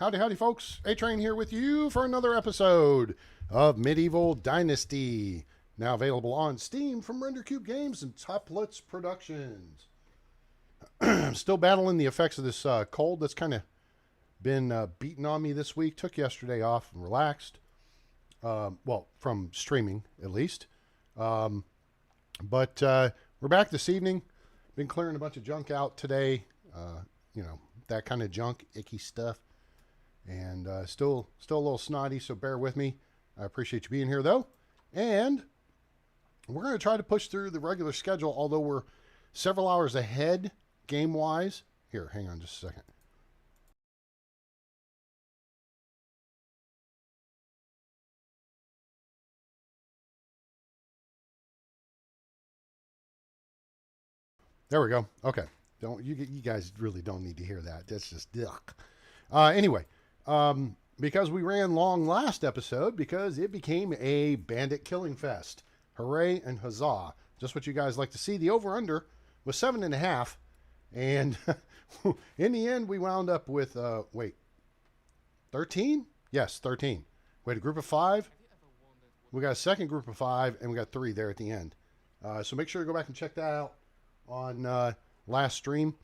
Howdy, howdy, folks. A-Train here with you for another episode of Medieval Dynasty. Now available on Steam from RenderCube Games and Toplets Productions. I'm still battling the effects of this cold that's kind of been beating on me this week. Took yesterday off and relaxed. Well, from streaming, at least. But we're back this evening. Been clearing a bunch of junk out today. You know, that kind of junk, icky stuff. And still a little snotty, so bear with me. I appreciate you being here, though. And we're going to try to push through the regular schedule, although we're several hours ahead game-wise. Here, hang on just a second. There we go. Okay. Don't you guys really don't need to hear that. That's just ugh. Anyway, because we ran long last episode because it became a bandit killing fest. Hooray and huzzah. Just what you guys like to see. The over-under was 7.5. And in the end, we wound up with, 13? Yes, 13. We had a group of 5. We got a second group of 5, and we got 3 there at the end. So make sure to go back and check that out on last stream.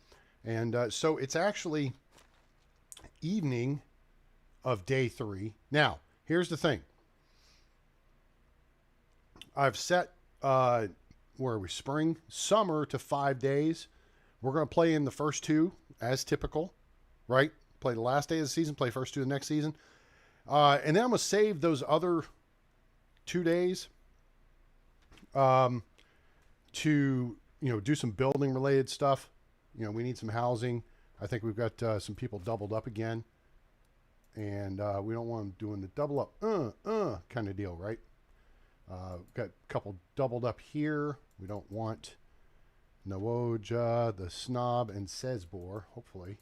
And so it's actually evening of day 3. Now, here's the thing. I've set, where are we? Spring, summer to 5 days. We're going to play in the first 2 as typical, right? Play the last day of the season, play first 2 of the next season. And then I'm going to save those other 2 days to, do some building related stuff. We need some housing. I think we've got some people doubled up again. And we don't want them doing the double up, kind of deal, right? Got a couple doubled up here. We don't want Nawoja, the Snob, and Sezbor. Hopefully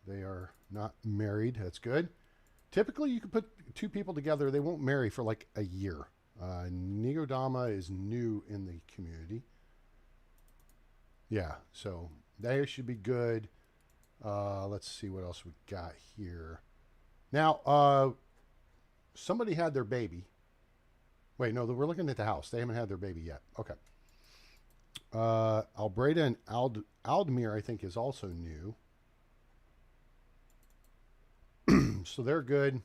they are not married. That's good. Typically, you can put 2 people together. They won't marry for like a year. Nigodama is new in the community. Yeah, so they should be good. Let's see what else we got here. Now, somebody had their baby. Wait, no, we're looking at the house. They haven't had their baby yet. Okay. Albreda and Aldmir, I think, is also new. So they're good.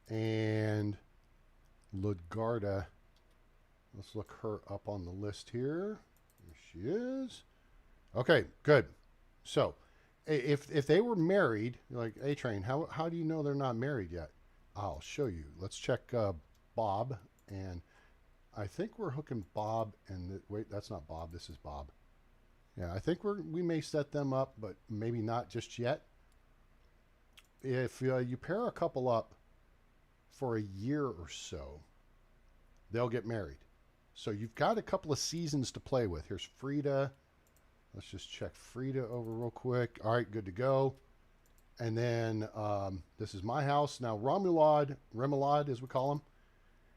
And Ludgarda, let's look her up on the list here. There she is. Okay, good. So, if they were married, like A-Train, how do you know they're not married yet? I'll show you. Let's check Bob, and I think we're hooking Bob and wait, that's not Bob. This is Bob. Yeah, I think we may set them up, but maybe not just yet. If you pair a couple up for a year or so, they'll get married. So you've got a couple of seasons to play with. Here's Frida. Let's just check Frida over real quick. All right, good to go. And then this is my house. Now, Remoulade, as we call him,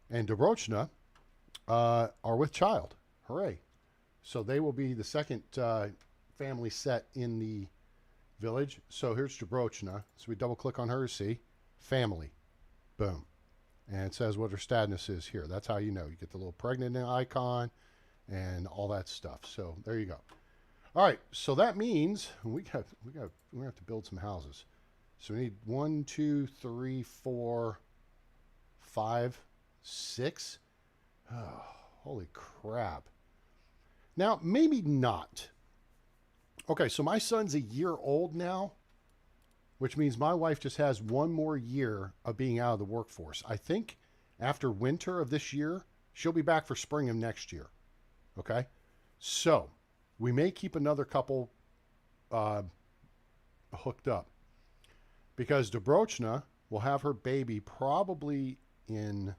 and Dobrochna are with child. Hooray. So they will be the second family set in the village. So here's Dobrochna. So we double-click on her to see. Family. Boom. And it says what her status is here. That's how you know. You get the little pregnant icon and all that stuff. So there you go. All right, so that means we have to build some houses. So we need 1, 2, 3, 4, 5, 6. Oh, holy crap. Now, maybe not. Okay, so my son's a year old now, which means my wife just has 1 more year of being out of the workforce. I think after winter of this year, she'll be back for spring of next year. Okay, so we may keep another couple hooked up because Dobrochna will have her baby probably in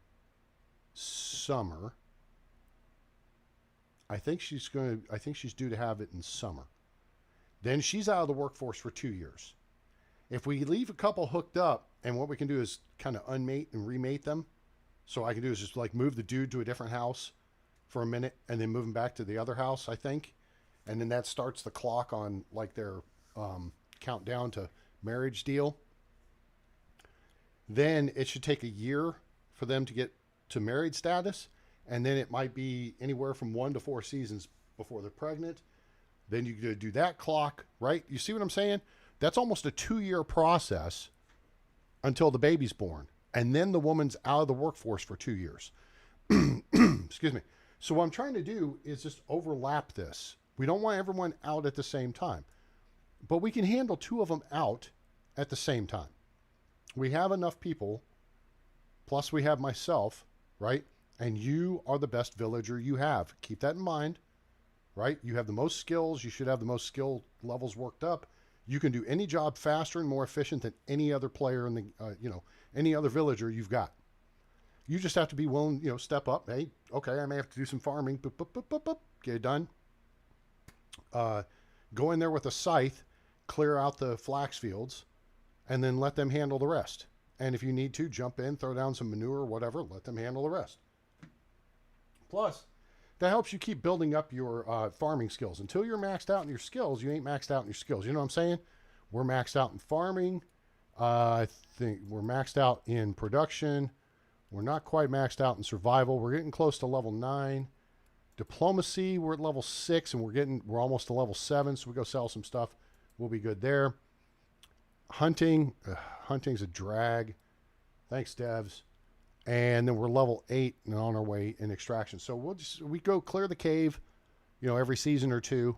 summer. I think she's due to have it in summer. Then she's out of the workforce for 2 years. If we leave a couple hooked up, and what we can do is kind of unmate and remate them. So what I can do is just like move the dude to a different house for a minute and then move him back to the other house, I think. And then that starts the clock on like their countdown to marriage deal, then it should take a year for them to get to married status. And then it might be anywhere from 1 to 4 seasons before they're pregnant. Then you do that clock, right? You see what I'm saying? That's almost a 2-year process until the baby's born. And then the woman's out of the workforce for 2 years. Excuse me. So what I'm trying to do is just overlap this. We don't want everyone out at the same time. But we can handle 2 of them out at the same time. We have enough people, plus we have myself, right? And you are the best villager you have. Keep that in mind, right? You have the most skills. You should have the most skill levels worked up. You can do any job faster and more efficient than any other player in the, any other villager you've got. You just have to be willing, step up. Hey, okay, I may have to do some farming. Boop, boop, boop, boop, boop. Get it done. Go in there with a scythe, clear out the flax fields, and then let them handle the rest. And if you need to, jump in, throw down some manure or whatever, let them handle the rest. Plus, that helps you keep building up your farming skills. Until you're maxed out in your skills, you ain't maxed out in your skills. You know what I'm saying? We're maxed out in farming. I think we're maxed out in production. We're not quite maxed out in survival. We're getting close to level 9. Diplomacy, we're at level 6, and we're almost to level 7, so we go sell some stuff. We'll be good there. Hunting's a drag. Thanks, devs. And then we're level 8 and on our way in extraction. So we go clear the cave, every season or 2.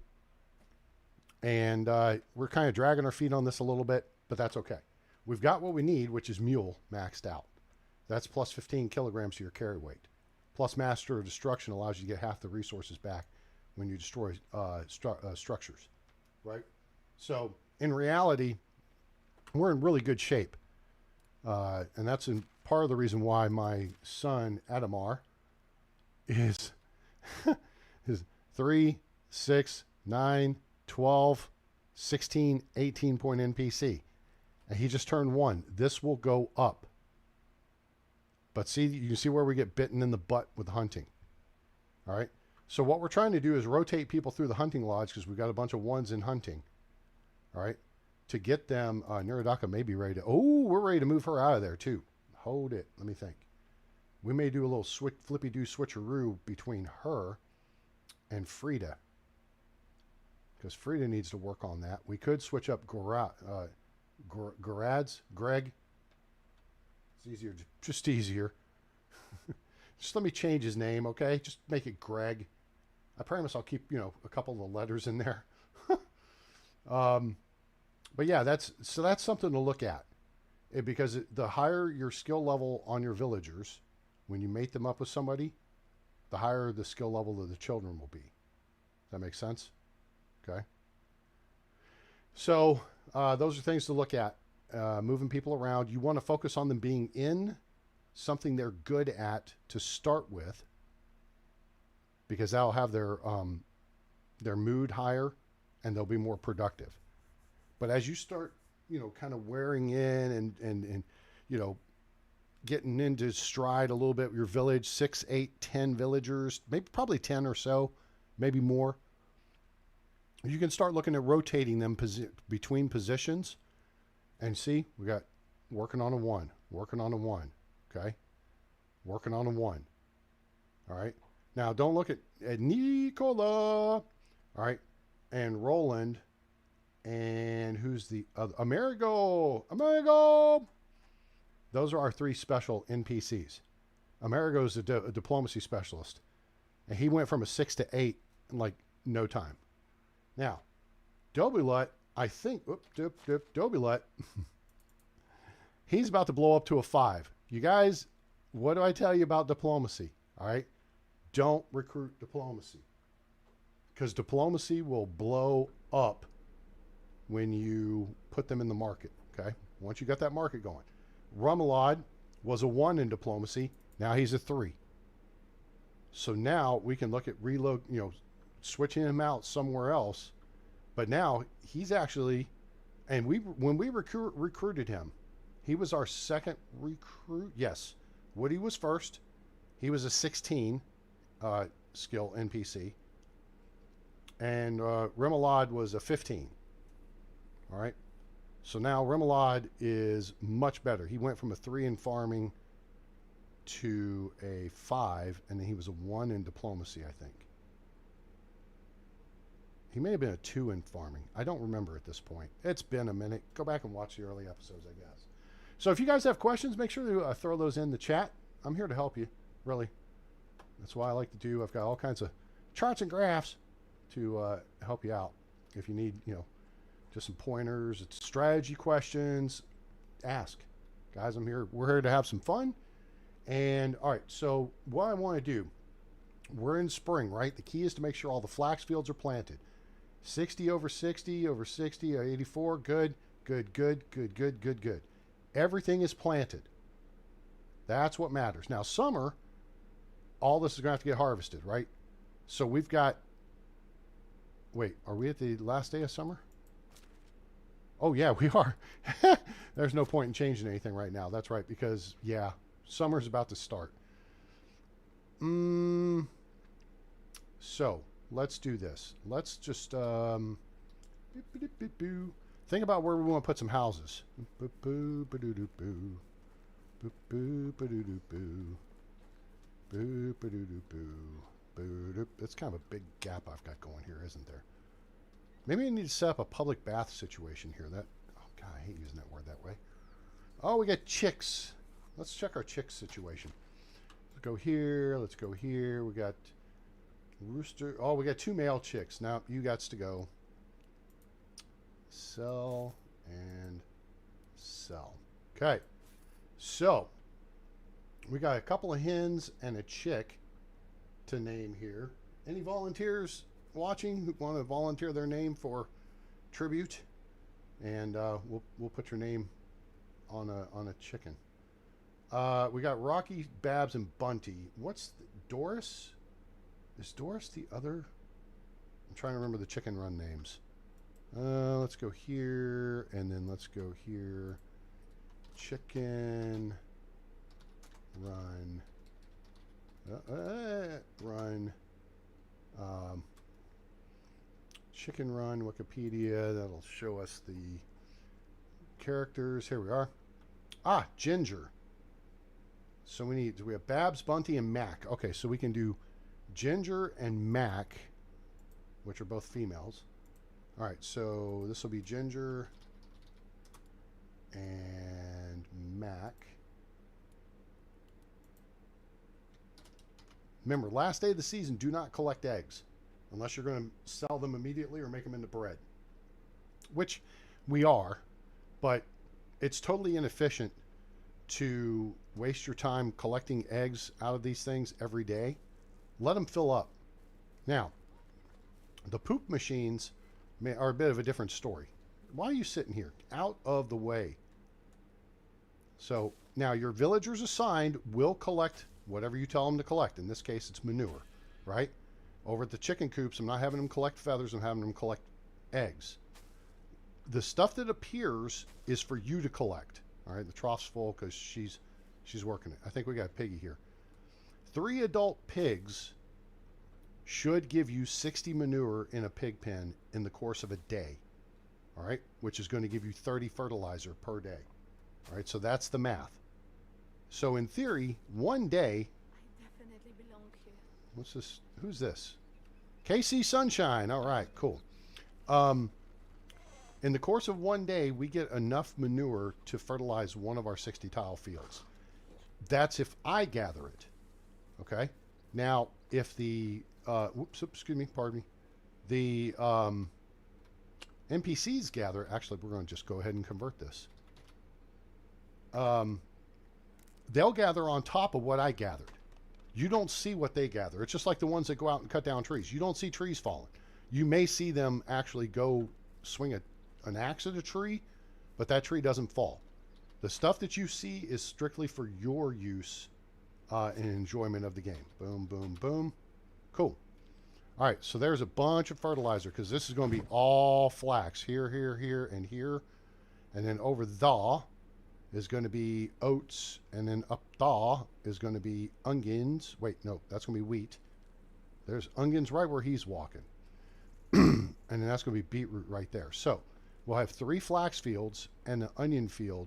And we're kind of dragging our feet on this a little bit, but that's okay. We've got what we need, which is mule maxed out. That's plus 15 kilograms to your carry weight. Plus Master of Destruction allows you to get half the resources back when you destroy structures, right? So in reality, we're in really good shape. And that's part of the reason why my son, Adamar, is 3, 6, 9, 12, 16, 18 point NPC. And he just turned 1. This will go up. But see, you see where we get bitten in the butt with hunting. All right. So what we're trying to do is rotate people through the hunting lodge because we've got a bunch of 1s in hunting. All right. To get them, Niradaka may be ready to, we're ready to move her out of there too. Hold it. Let me think. We may do a little flippy-do switcheroo between her and Frida. Because Frida needs to work on that. We could switch up Greg. It's easier, just easier. Just let me change his name, okay? Just make it Greg. I promise I'll keep, a couple of the letters in there. But yeah, that's something to look at. Because the higher your skill level on your villagers, when you mate them up with somebody, the higher the skill level of the children will be. Does that make sense? Okay. So those are things to look at. Moving people around. You want to focus on them being in something they're good at to start with, because that'll have their mood higher and they'll be more productive. But as you start, kind of wearing in and getting into stride a little bit with your village, 6, 8, 10 villagers, maybe probably 10 or so, maybe more, you can start looking at rotating them between positions. And see, we got working on a 1, working on a 1, okay? Working on a 1, all right? Now, don't look at Nicola, all right? And Roland, and who's the other? Amerigo! Those are our 3 special NPCs. Amerigo's a diplomacy specialist. And he went from a 6 to 8 in like no time. Now, Dobulut, I think, Dobulut, he's about to blow up to a 5. You guys, what do I tell you about diplomacy? All right? Don't recruit diplomacy. Because diplomacy will blow up when you put them in the market, okay? Once you got that market going. Rumelad was a 1 in diplomacy. Now he's a 3. So now we can look at switching him out somewhere else. But now he's actually, and when we recruited him, he was our second recruit. Yes, Woody was first. He was a 16 skill NPC. And Remoulade was a 15. All right. So now Remoulade is much better. He went from a 3 in farming to a 5, and then he was a 1 in diplomacy, I think. He may have been a 2 in farming. I don't remember at this point. It's been a minute. Go back and watch the early episodes, I guess. So if you guys have questions, make sure to throw those in the chat. I'm here to help you, really. That's why I like to do. I've got all kinds of charts and graphs to help you out. If you need, just some pointers, it's strategy questions, ask. Guys, I'm here. We're here to have some fun. And all right, so what I want to do, we're in spring, right? The key is to make sure all the flax fields are planted. 60 over 60 over 60, 84, good, good, good, good, good, good, good. Everything is planted. That's what matters. Now, summer, all this is going to have to get harvested, right? So we've got, wait, are we at the last day of summer? Oh, yeah, we are. There's no point in changing anything right now. That's right, because, yeah, summer's about to start. So let's do this. Let's just think about where we want to put some houses. That's kind of a big gap I've got going here, isn't there? Maybe I need to set up a public bath situation here. Oh God, I hate using that word that way. Oh, we got chicks. Let's check our chicks situation. Let's go here. Let's go here. We got rooster. Oh, we got 2 male chicks. Now you got to go. Sell and sell. Okay. So we got a couple of hens and a chick to name here. Any volunteers watching who want to volunteer their name for tribute? And we'll put your name on a chicken. We got Rocky, Babs, and Bunty. What's Doris? Is Doris the other? I'm trying to remember the chicken run names. Let's go here, and then let's go here. Chicken run. Run. Chicken run Wikipedia. That'll show us the characters. Here we are. Ah, Ginger. So we have Babs, Bunty, and Mac. Okay, so we can do Ginger and Mac, which are both females. All right, so this will be Ginger and Mac. Remember, last day of the season, do not collect eggs unless you're going to sell them immediately or make them into bread, which we are, but it's totally inefficient to waste your time collecting eggs out of these things every day. Let them fill up. Now, the poop machines are a bit of a different story. Why are you sitting here? Out of the way. So now your villagers assigned will collect whatever you tell them to collect. In this case, it's manure, right? Over at the chicken coops, I'm not having them collect feathers. I'm having them collect eggs. The stuff that appears is for you to collect. All right, the trough's full because she's working it. I think we got a piggy here. 3 adult pigs should give you 60 manure in a pig pen in the course of a day. All right, which is going to give you 30 fertilizer per day. All right, so that's the math. So in theory, one day. I definitely belong here. What's this? Who's this? KC Sunshine. All right, cool. In the course of one day, we get enough manure to fertilize one of our 60 tile fields. That's if I gather it. Okay. Now, if the excuse me, pardon me, the NPCs gather. Actually, we're going to just go ahead and convert this. They'll gather on top of what I gathered. You don't see what they gather. It's just like the ones that go out and cut down trees. You don't see trees falling. You may see them actually go swing an axe at a tree, but that tree doesn't fall. The stuff that you see is strictly for your use and enjoyment of the game. Boom, boom, boom. Cool. All right, so there's a bunch of fertilizer because this is going to be all flax. Here, here, here, and here. And then over there is going to be oats, and then up there is going to be onions. Wait, no, that's going to be wheat. There's onions right where he's walking. And then that's going to be beetroot right there. So we'll have 3 flax fields and an onion field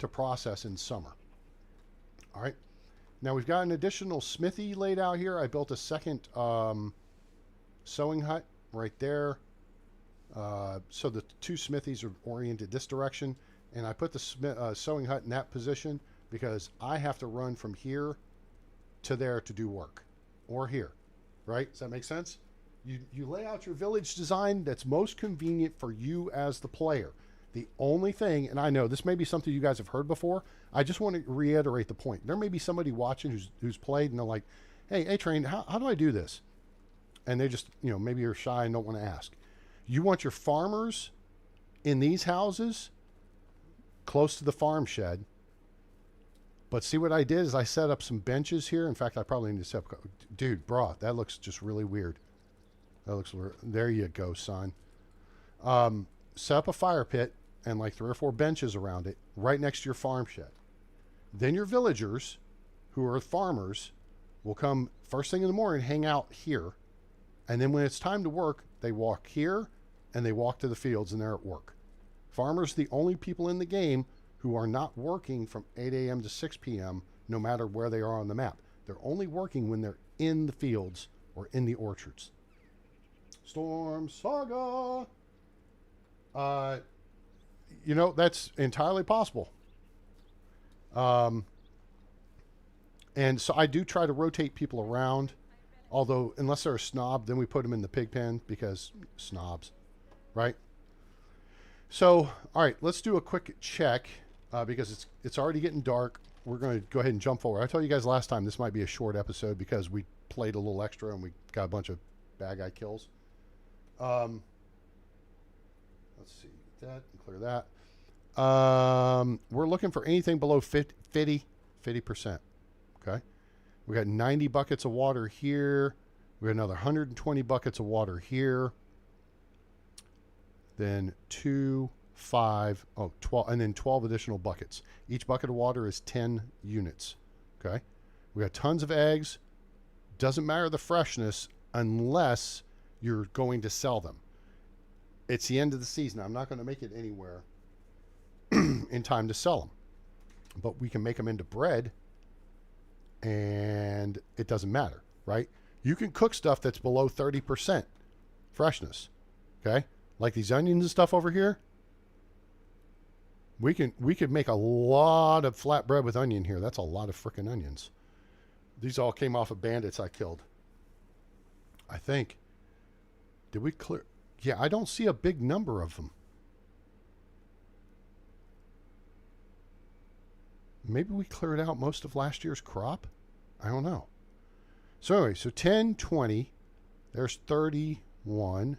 to process in summer. All right. Now we've got an additional smithy laid out here. I built a second sewing hut right there. So the 2 smithies are oriented this direction. And I put the sewing hut in that position because I have to run from here to there to do work. Or here. Right? Does that make sense? You lay out your village design that's most convenient for you as the player. The only thing, and I know this may be something you guys have heard before, I just want to reiterate the point. There may be somebody watching who's played and they're like, hey, A-Train, how do I do this? And they just, maybe you're shy and don't want to ask. You want your farmers in these houses close to the farm shed. But see what I did is I set up some benches here. In fact, I probably need to set up, dude, bro, that looks just really weird. That looks weird. There you go, son. Set up a fire pit and like 3 or 4 benches around it right next to your farm shed. Then your villagers, who are farmers, will come first thing in the morning, hang out here. And then when it's time to work, they walk here and they walk to the fields and they're at work. Farmers are the only people in the game who are not working from 8 a.m. to 6 p.m. no matter where they are on the map. They're only working when they're in the fields or in the orchards. Storm Saga. That's entirely possible. And so I do try to rotate people around, although unless they're a snob, then we put them in the pig pen because snobs, right? So, all right, let's do a quick check because it's already getting dark. We're going to go ahead and jump forward. I told you guys last time this might be a short episode because we played a little extra and we got a bunch of bad guy kills. Let's see that and clear that. We're looking for anything below 50%. Okay. We got 90 buckets of water here. We got another 120 buckets of water here. Then 2, 5, 12, and then 12 additional buckets. Each bucket of water is 10 units. Okay. We got tons of eggs. Doesn't matter the freshness unless you're going to sell them. It's the end of the season. I'm not going to make it anywhere in time to sell them. But we can make them into bread and it doesn't matter, right? You can cook stuff that's below 30% freshness, okay? Like these onions and stuff over here. We could make a lot of flatbread with onion here. That's a lot of frickin' onions. These all came off of bandits I killed. I think. Did we clear? Yeah, I don't see a big number of them. Maybe we cleared out most of last year's crop? I don't know. So anyway, so 10, 20, there's 31,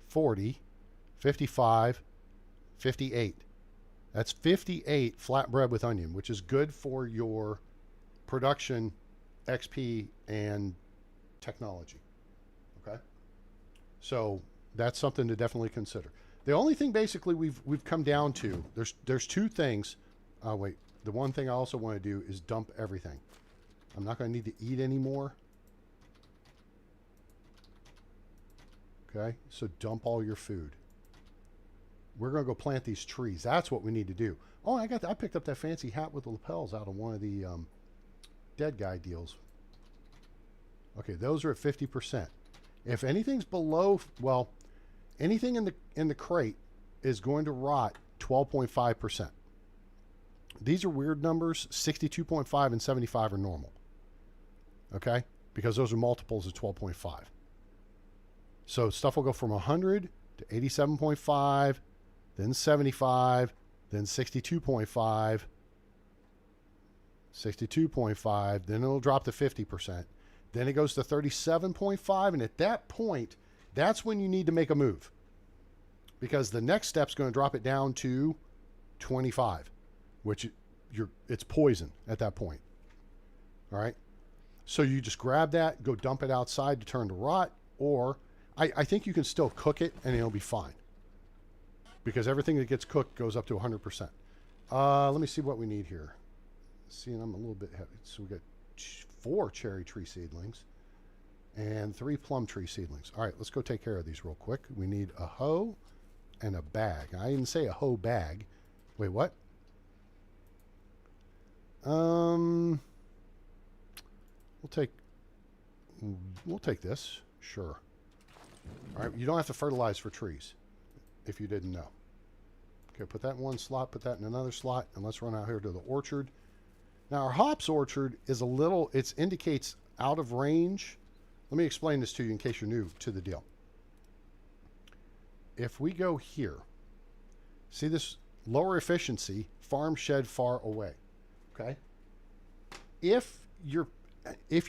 40, 55, 58. That's 58 flatbread with onion, which is good for your production, XP, and technology. Okay? So that's something to definitely consider. The only thing basically we've come down to, there's 2 things. Wait, the one thing I also want to do is dump everything. I'm not going to need to eat anymore. Okay, so dump all your food. We're going to go plant these trees. That's what we need to do. Oh, I picked up that fancy hat with the lapels out of one of the dead guy deals. Okay, those are at 50%. If anything's below, well, anything in the crate is going to rot 12.5%. These are weird numbers. 62.5 and 75 are normal. Okay? Because those are multiples of 12.5. So stuff will go from 100 to 87.5, then 75, then 62.5, 62.5, then it'll drop to 50%. Then it goes to 37.5, and at that point, that's when you need to make a move. Because the next step's going to drop it down to 25, which it's poison at that point. All right? So you just grab that, go dump it outside to turn to rot, or I think you can still cook it and it'll be fine. Because everything that gets cooked goes up to 100%. Let me see what we need here. See, I'm a little bit heavy. So we got 4 cherry tree seedlings and 3 plum tree seedlings. All right, let's go take care of these real quick. We need a hoe and a bag. I didn't say a whole bag. Wait, what? We'll take this. Sure. All right, you don't have to fertilize for trees, if you didn't know. Okay, put that in one slot, put that in another slot, and let's run out here to the orchard. Now, our hops orchard is a little, it indicates out of range. Let me explain this to you in case you're new to the deal. If we go here, see this lower efficiency, farm shed far away, okay? If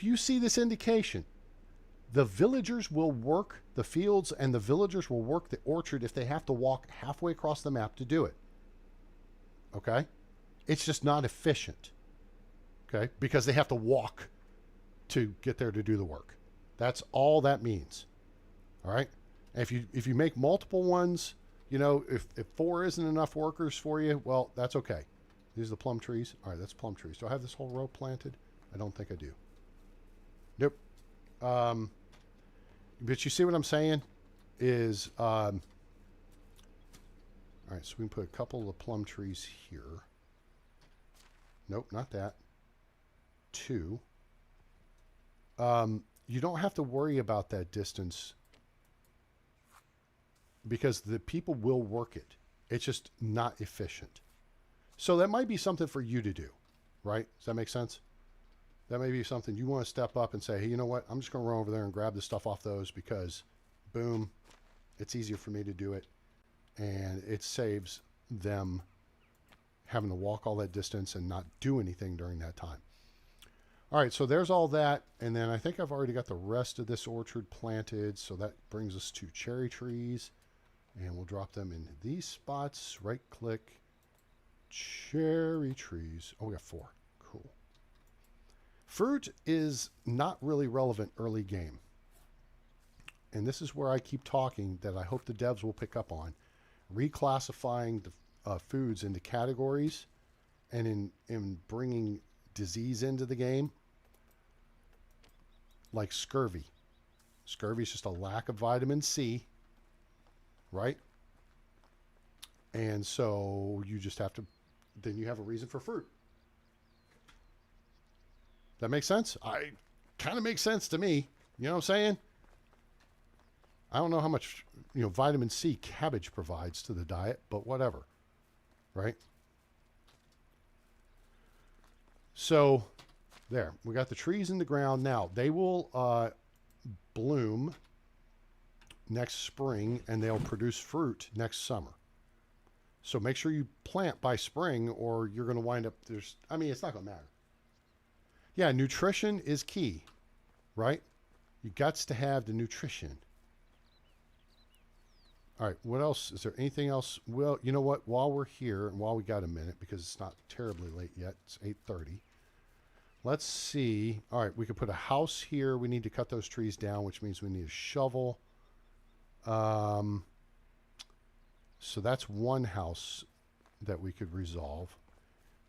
you see this indication, the villagers will work the fields and the villagers will work the orchard if they have to walk halfway across the map to do it. Okay? It's just not efficient. Okay? Because they have to walk to get there to do the work. That's all that means. All right? And if you make multiple ones, you know, if 4 isn't enough workers for you, well, that's okay. These are the plum trees. All right, that's plum trees. Do I have this whole row planted? I don't think I do. Nope. But you see what I'm saying? Is, all right, so we can put a couple of plum trees here. Nope, not that. 2. You don't have to worry about that distance because the people will work it. It's just not efficient. So that might be something for you to do, right? Does that make sense? That may be something you want to step up and say, hey, you know what? I'm just going to run over there and grab the stuff off those because, boom, it's easier for me to do it. And it saves them having to walk all that distance and not do anything during that time. All right, so there's all that. And then I think I've already got the rest of this orchard planted. So that brings us to cherry trees. And we'll drop them in these spots. Right-click, cherry trees. Oh, we got 4. Cool. Fruit is not really relevant early game. And this is where I keep talking that I hope the devs will pick up on. Reclassifying the foods into categories and in bringing disease into the game. Like scurvy. Scurvy is just a lack of vitamin C. Right? And so you just have to, then you have a reason for fruit. That makes sense? Kind of makes sense to me. You know what I'm saying? I don't know how much, you know, vitamin C cabbage provides to the diet, but whatever. Right? So, there. We got the trees in the ground. Now, they will bloom next spring, and they'll produce fruit next summer. So make sure you plant by spring, or you're going to wind up, it's not going to matter. Yeah, nutrition is key, right? You got to have the nutrition. All right, what else? Is there anything else? Well, you know what? While we're here, and while we got a minute, because it's not terribly late yet, it's 8:30. Let's see. All right, we could put a house here. We need to cut those trees down, which means we need a shovel. So that's one house that we could resolve.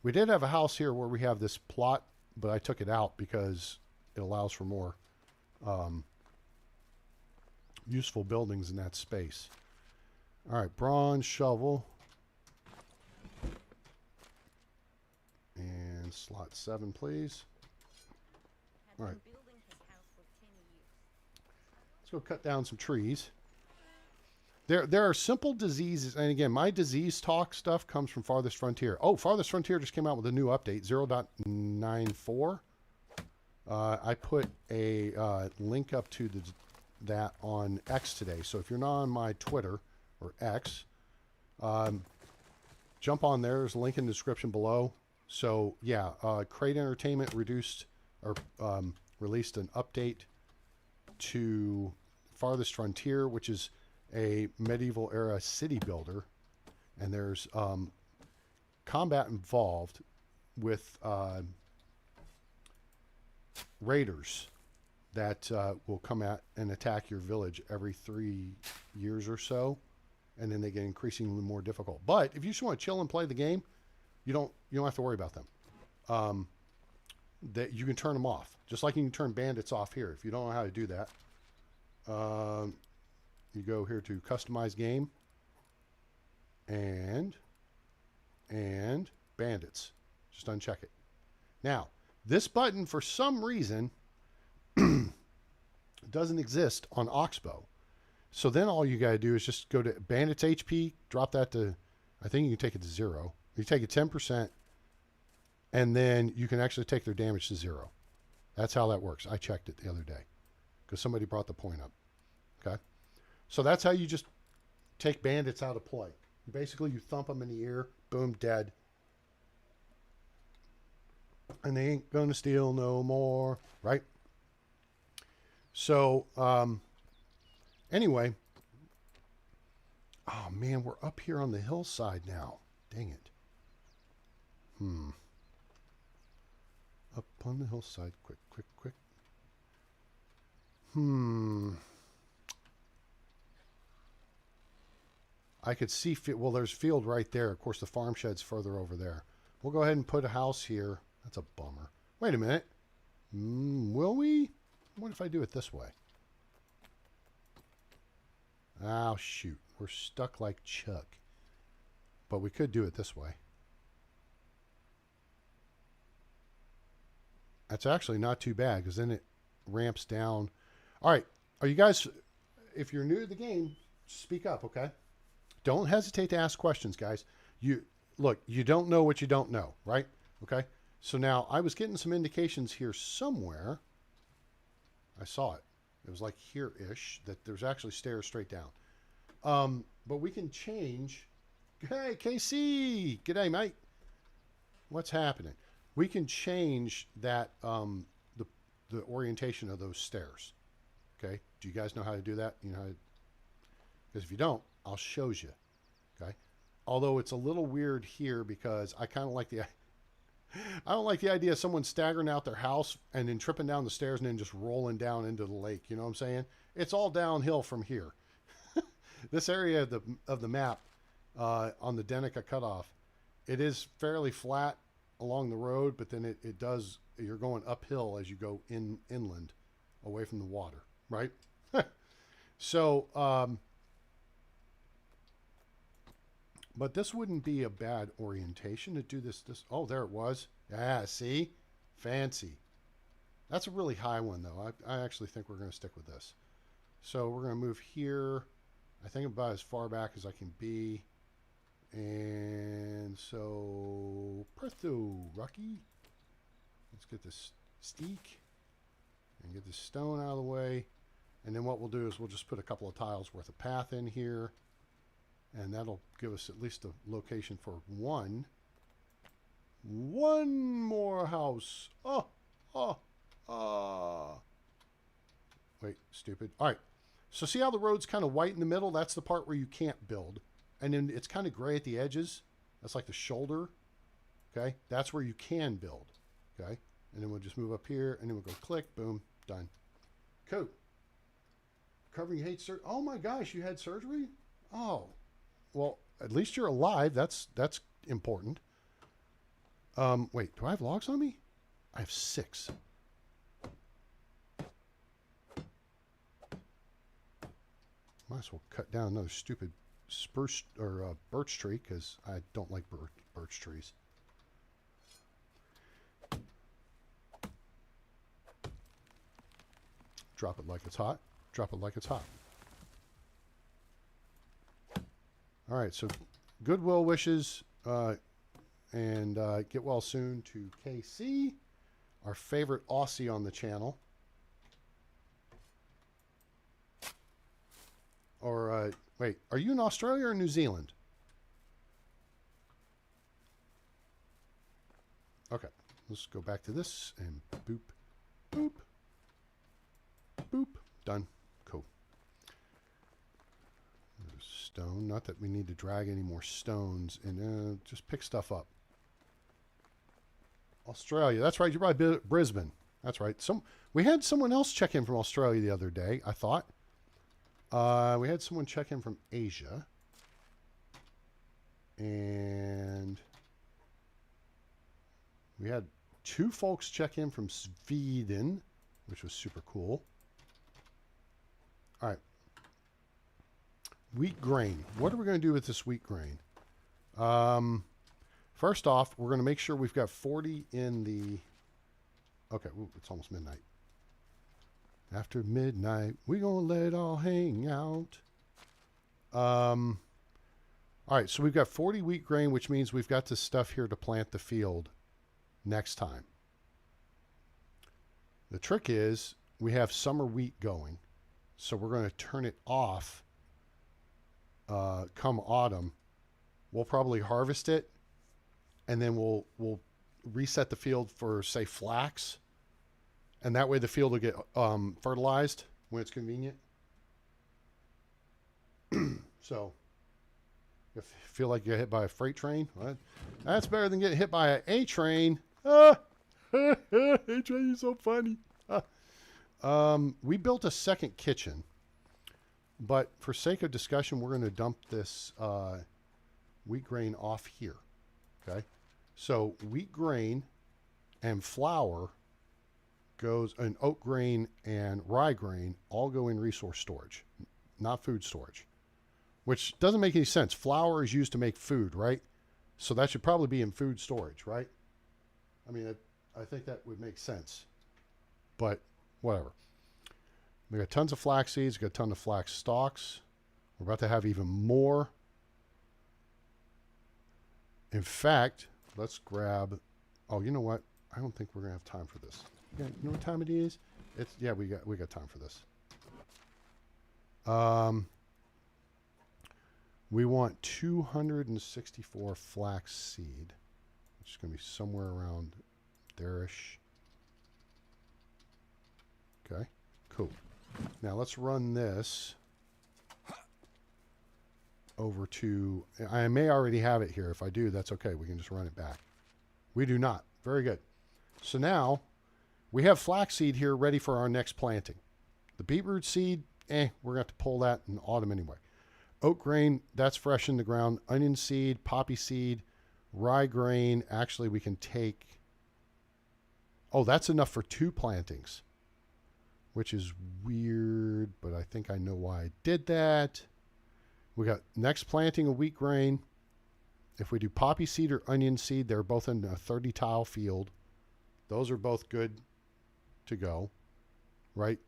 We did have a house here where we have this plot, but I took it out because it allows for more useful buildings in that space. All right, bronze shovel. And slot 7, please. All right. Let's go cut down some trees. There are simple diseases, and again, my disease talk stuff comes from Farthest Frontier. Oh, Farthest Frontier just came out with a new update, 0.94. I put a link up to that on X today. So if you're not on my Twitter or X, jump on there. There's a link in the description below. So yeah, Crate Entertainment released an update to Farthest Frontier, which is a medieval era city builder, and there's combat involved with raiders that will come at and attack your village every 3 years or so, and then they get increasingly more difficult. But if you just want to chill and play the game, you don't have to worry about them. That you can turn them off, just like you can turn bandits off here. If you don't know how to do that, you go here to customize game, and bandits. Just uncheck it. Now, this button, for some reason, doesn't exist on Oxbow. So then all you got to do is just go to bandits HP, drop that to, I think you can take it to 0. You take it 10%, and then you can actually take their damage to 0. That's how that works. I checked it the other day because somebody brought the point up. Okay? So that's how you just take bandits out of play. Basically, you thump them in the ear, boom, dead. And they ain't gonna steal no more, right? So, anyway. Oh, man, we're up here on the hillside now. Dang it. Up on the hillside. Quick, quick, quick. I could see, well, there's field right there. Of course, the farm shed's further over there. We'll go ahead and put a house here. That's a bummer. Wait a minute. Will we? What if I do it this way? Oh, shoot. We're stuck like Chuck. But we could do it this way. That's actually not too bad because then it ramps down. All right. Are you guys, if you're new to the game, speak up, okay? Don't hesitate to ask questions, guys. Look, you don't know what you don't know, right? Okay? So now I was getting some indications here somewhere. I saw it. It was like here-ish that there's actually stairs straight down. But we can change. Hey, KC! G'day, mate. What's happening? We can change that, the orientation of those stairs. Okay? Do you guys know how to do that? You know how to, because if you don't, I'll show you. Okay? Although it's a little weird here because I kind of like the... I don't like the idea of someone staggering out their house and then tripping down the stairs and then just rolling down into the lake. You know what I'm saying? It's all downhill from here. This area of the map on the Denica cutoff, it is fairly flat along the road, but then it does, you're going uphill as you go inland away from the water, right? So, but this wouldn't be a bad orientation to do this. Oh, there it was. Yeah, see? Fancy. That's a really high one, though. I actually think we're going to stick with this. So we're going to move here, I think about as far back as I can be. And so, Pertho, Rocky. Let's get this steak and get this stone out of the way. And then what we'll do is we'll just put a couple of tiles worth of path in here. And that'll give us at least a location for one more house. Wait, stupid. All right. So see how the road's kind of white in the middle? That's the part where you can't build. And then it's kind of gray at the edges. That's like the shoulder. Okay. That's where you can build. Okay. And then we'll just move up here and then we'll go click, boom, done. Cool. Recovering hate surgery. Oh my gosh, you had surgery? Oh. Well, at least you're alive. That's important. Wait, do I have logs on me? I have 6. Might as well cut down another stupid spruce or birch tree because I don't like birch trees. Drop it like it's hot. Drop it like it's hot. All right, so goodwill wishes and get well soon to KC, our favorite Aussie on the channel. Or, wait, are you in Australia or New Zealand? Okay, let's go back to this and boop, boop, boop. Done. Cool. Stone. Not that we need to drag any more stones. And just pick stuff up. Australia. That's right. You're by Brisbane. That's right. We had someone else check in from Australia the other day, I thought. We had someone check in from Asia. And we had 2 folks check in from Sweden, which was super cool. All right. Wheat grain. What are we going to do with this wheat grain? First off, we're going to make sure we've got 40 in the... Okay, ooh, it's almost midnight. After midnight, we're going to let it all hang out. All right, so we've got 40 wheat grain, which means we've got this stuff here to plant the field next time. The trick is we have summer wheat going, so we're going to turn it off come autumn. We'll probably harvest it, and then we'll reset the field for, say, flax, and that way the field will get fertilized when it's convenient. So if you feel like you get hit by a freight train, well, that's better than getting hit by an A train. A train is so funny. We built a second kitchen, but for sake of discussion, we're going to dump this wheat grain off here. Okay, so wheat grain and flour goes, and oat grain and rye grain all go in resource storage, not food storage, which doesn't make any sense. Flour is used to make food, right? So that should probably be in food storage, right? I mean, I think that would make sense, but whatever. We got tons of flax seeds, we got a ton of flax stalks. We're about to have even more. In fact, let's grab, oh, you know what? I don't think we're gonna have time for this. Yeah, you know what time it is? It's, yeah, we got time for this. We want 264 flax seed, which is gonna be somewhere around there-ish. Okay, cool. Now let's run this over to, I may already have it here. If I do, that's okay. We can just run it back. We do not. Very good. So now we have flaxseed here ready for our next planting. The beetroot seed, we're going to have to pull that in autumn anyway. Oat grain, that's fresh in the ground. Onion seed, poppy seed, rye grain. Actually, we can take, oh, that's enough for 2 plantings, which is weird, but I think I know why I did that. We got next planting of wheat grain. If we do poppy seed or onion seed, they're both in a 30 tile field. Those are both good to go, right?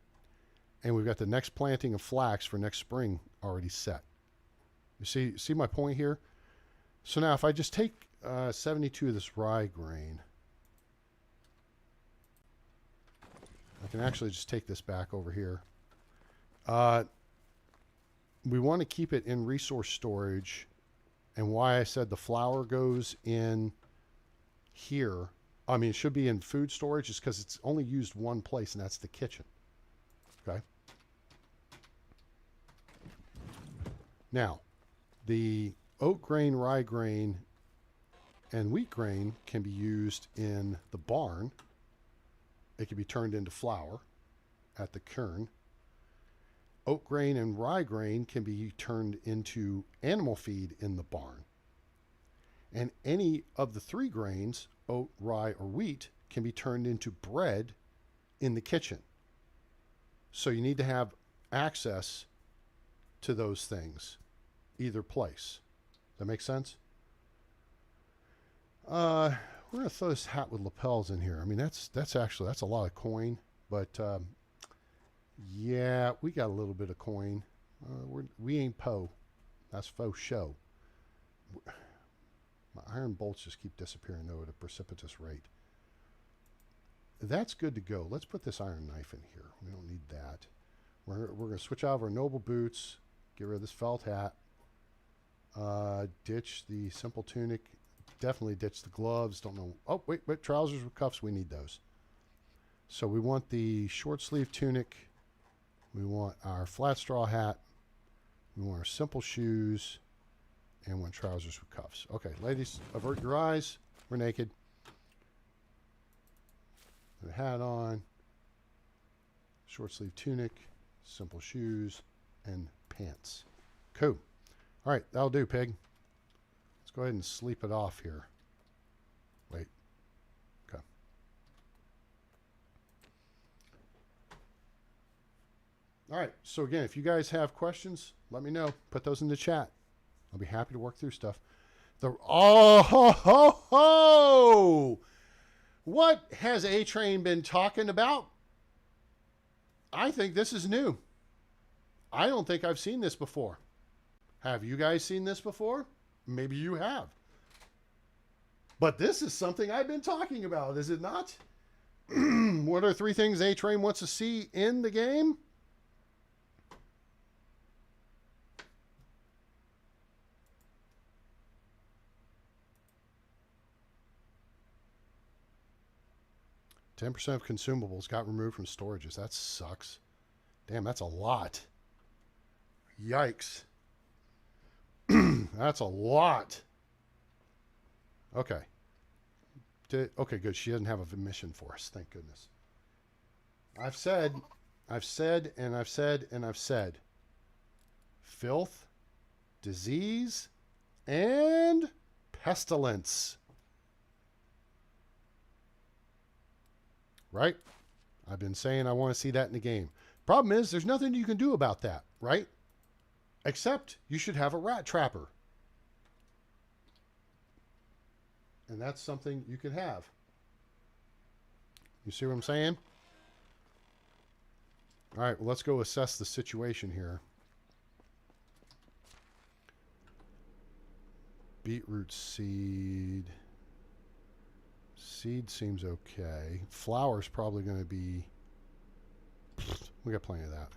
And we've got the next planting of flax for next spring already set. You see my point here? So now if I just take 72 of this rye grain, I can actually just take this back over here. We want to keep it in resource storage, and why I said the flour goes in here, I mean, it should be in food storage, is because it's only used one place, and that's the kitchen. Okay. Now, the oat grain, rye grain, and wheat grain can be used in the barn. It can be turned into flour at the kern. Oat grain and rye grain can be turned into animal feed in the barn. And any of the 3 grains, oat, rye, or wheat, can be turned into bread in the kitchen. So you need to have access to those things, either place. That make sense? We're going to throw this hat with lapels in here. I mean, that's a lot of coin, but yeah, we got a little bit of coin. We ain't Poe. That's faux show. My iron bolts just keep disappearing, though, at a precipitous rate. That's good to go. Let's put this iron knife in here. We don't need that. We're going to switch out of our noble boots, get rid of this felt hat, ditch the simple tunic, definitely ditch the gloves. Don't know. Oh, wait, trousers with cuffs, we need those. So we want the short sleeve tunic. We want our flat straw hat. We want our simple shoes. And we want trousers with cuffs. Okay, ladies, avert your eyes. We're naked. The hat on. Short sleeve tunic. Simple shoes. And pants. Cool. All right, that'll do, pig. Let's go ahead and sleep it off here. Wait. Okay. All right, so again, if you guys have questions, let me know. Put those in the chat. I'll be happy to work through stuff. Oh, ho, ho, ho! What has A-Train been talking about? I think this is new. I don't think I've seen this before. Have you guys seen this before? Maybe you have. But this is something I've been talking about, is it not? What are 3 things A-Train wants to see in the game? %of consumables got removed from storages. That sucks. Damn, that's a lot. Yikes. That's a lot. Okay. Okay, good. She doesn't have a mission for us. Thank goodness. I've said, and I've said. Filth, disease, and pestilence. Right? I've been saying I want to see that in the game. Problem is, there's nothing you can do about that, right? Except you should have a rat trapper. And that's something you can have. You see what I'm saying? All right, well, let's go assess the situation here. Beetroot seed. Seed seems okay. Flour's probably going to be... We got plenty of that.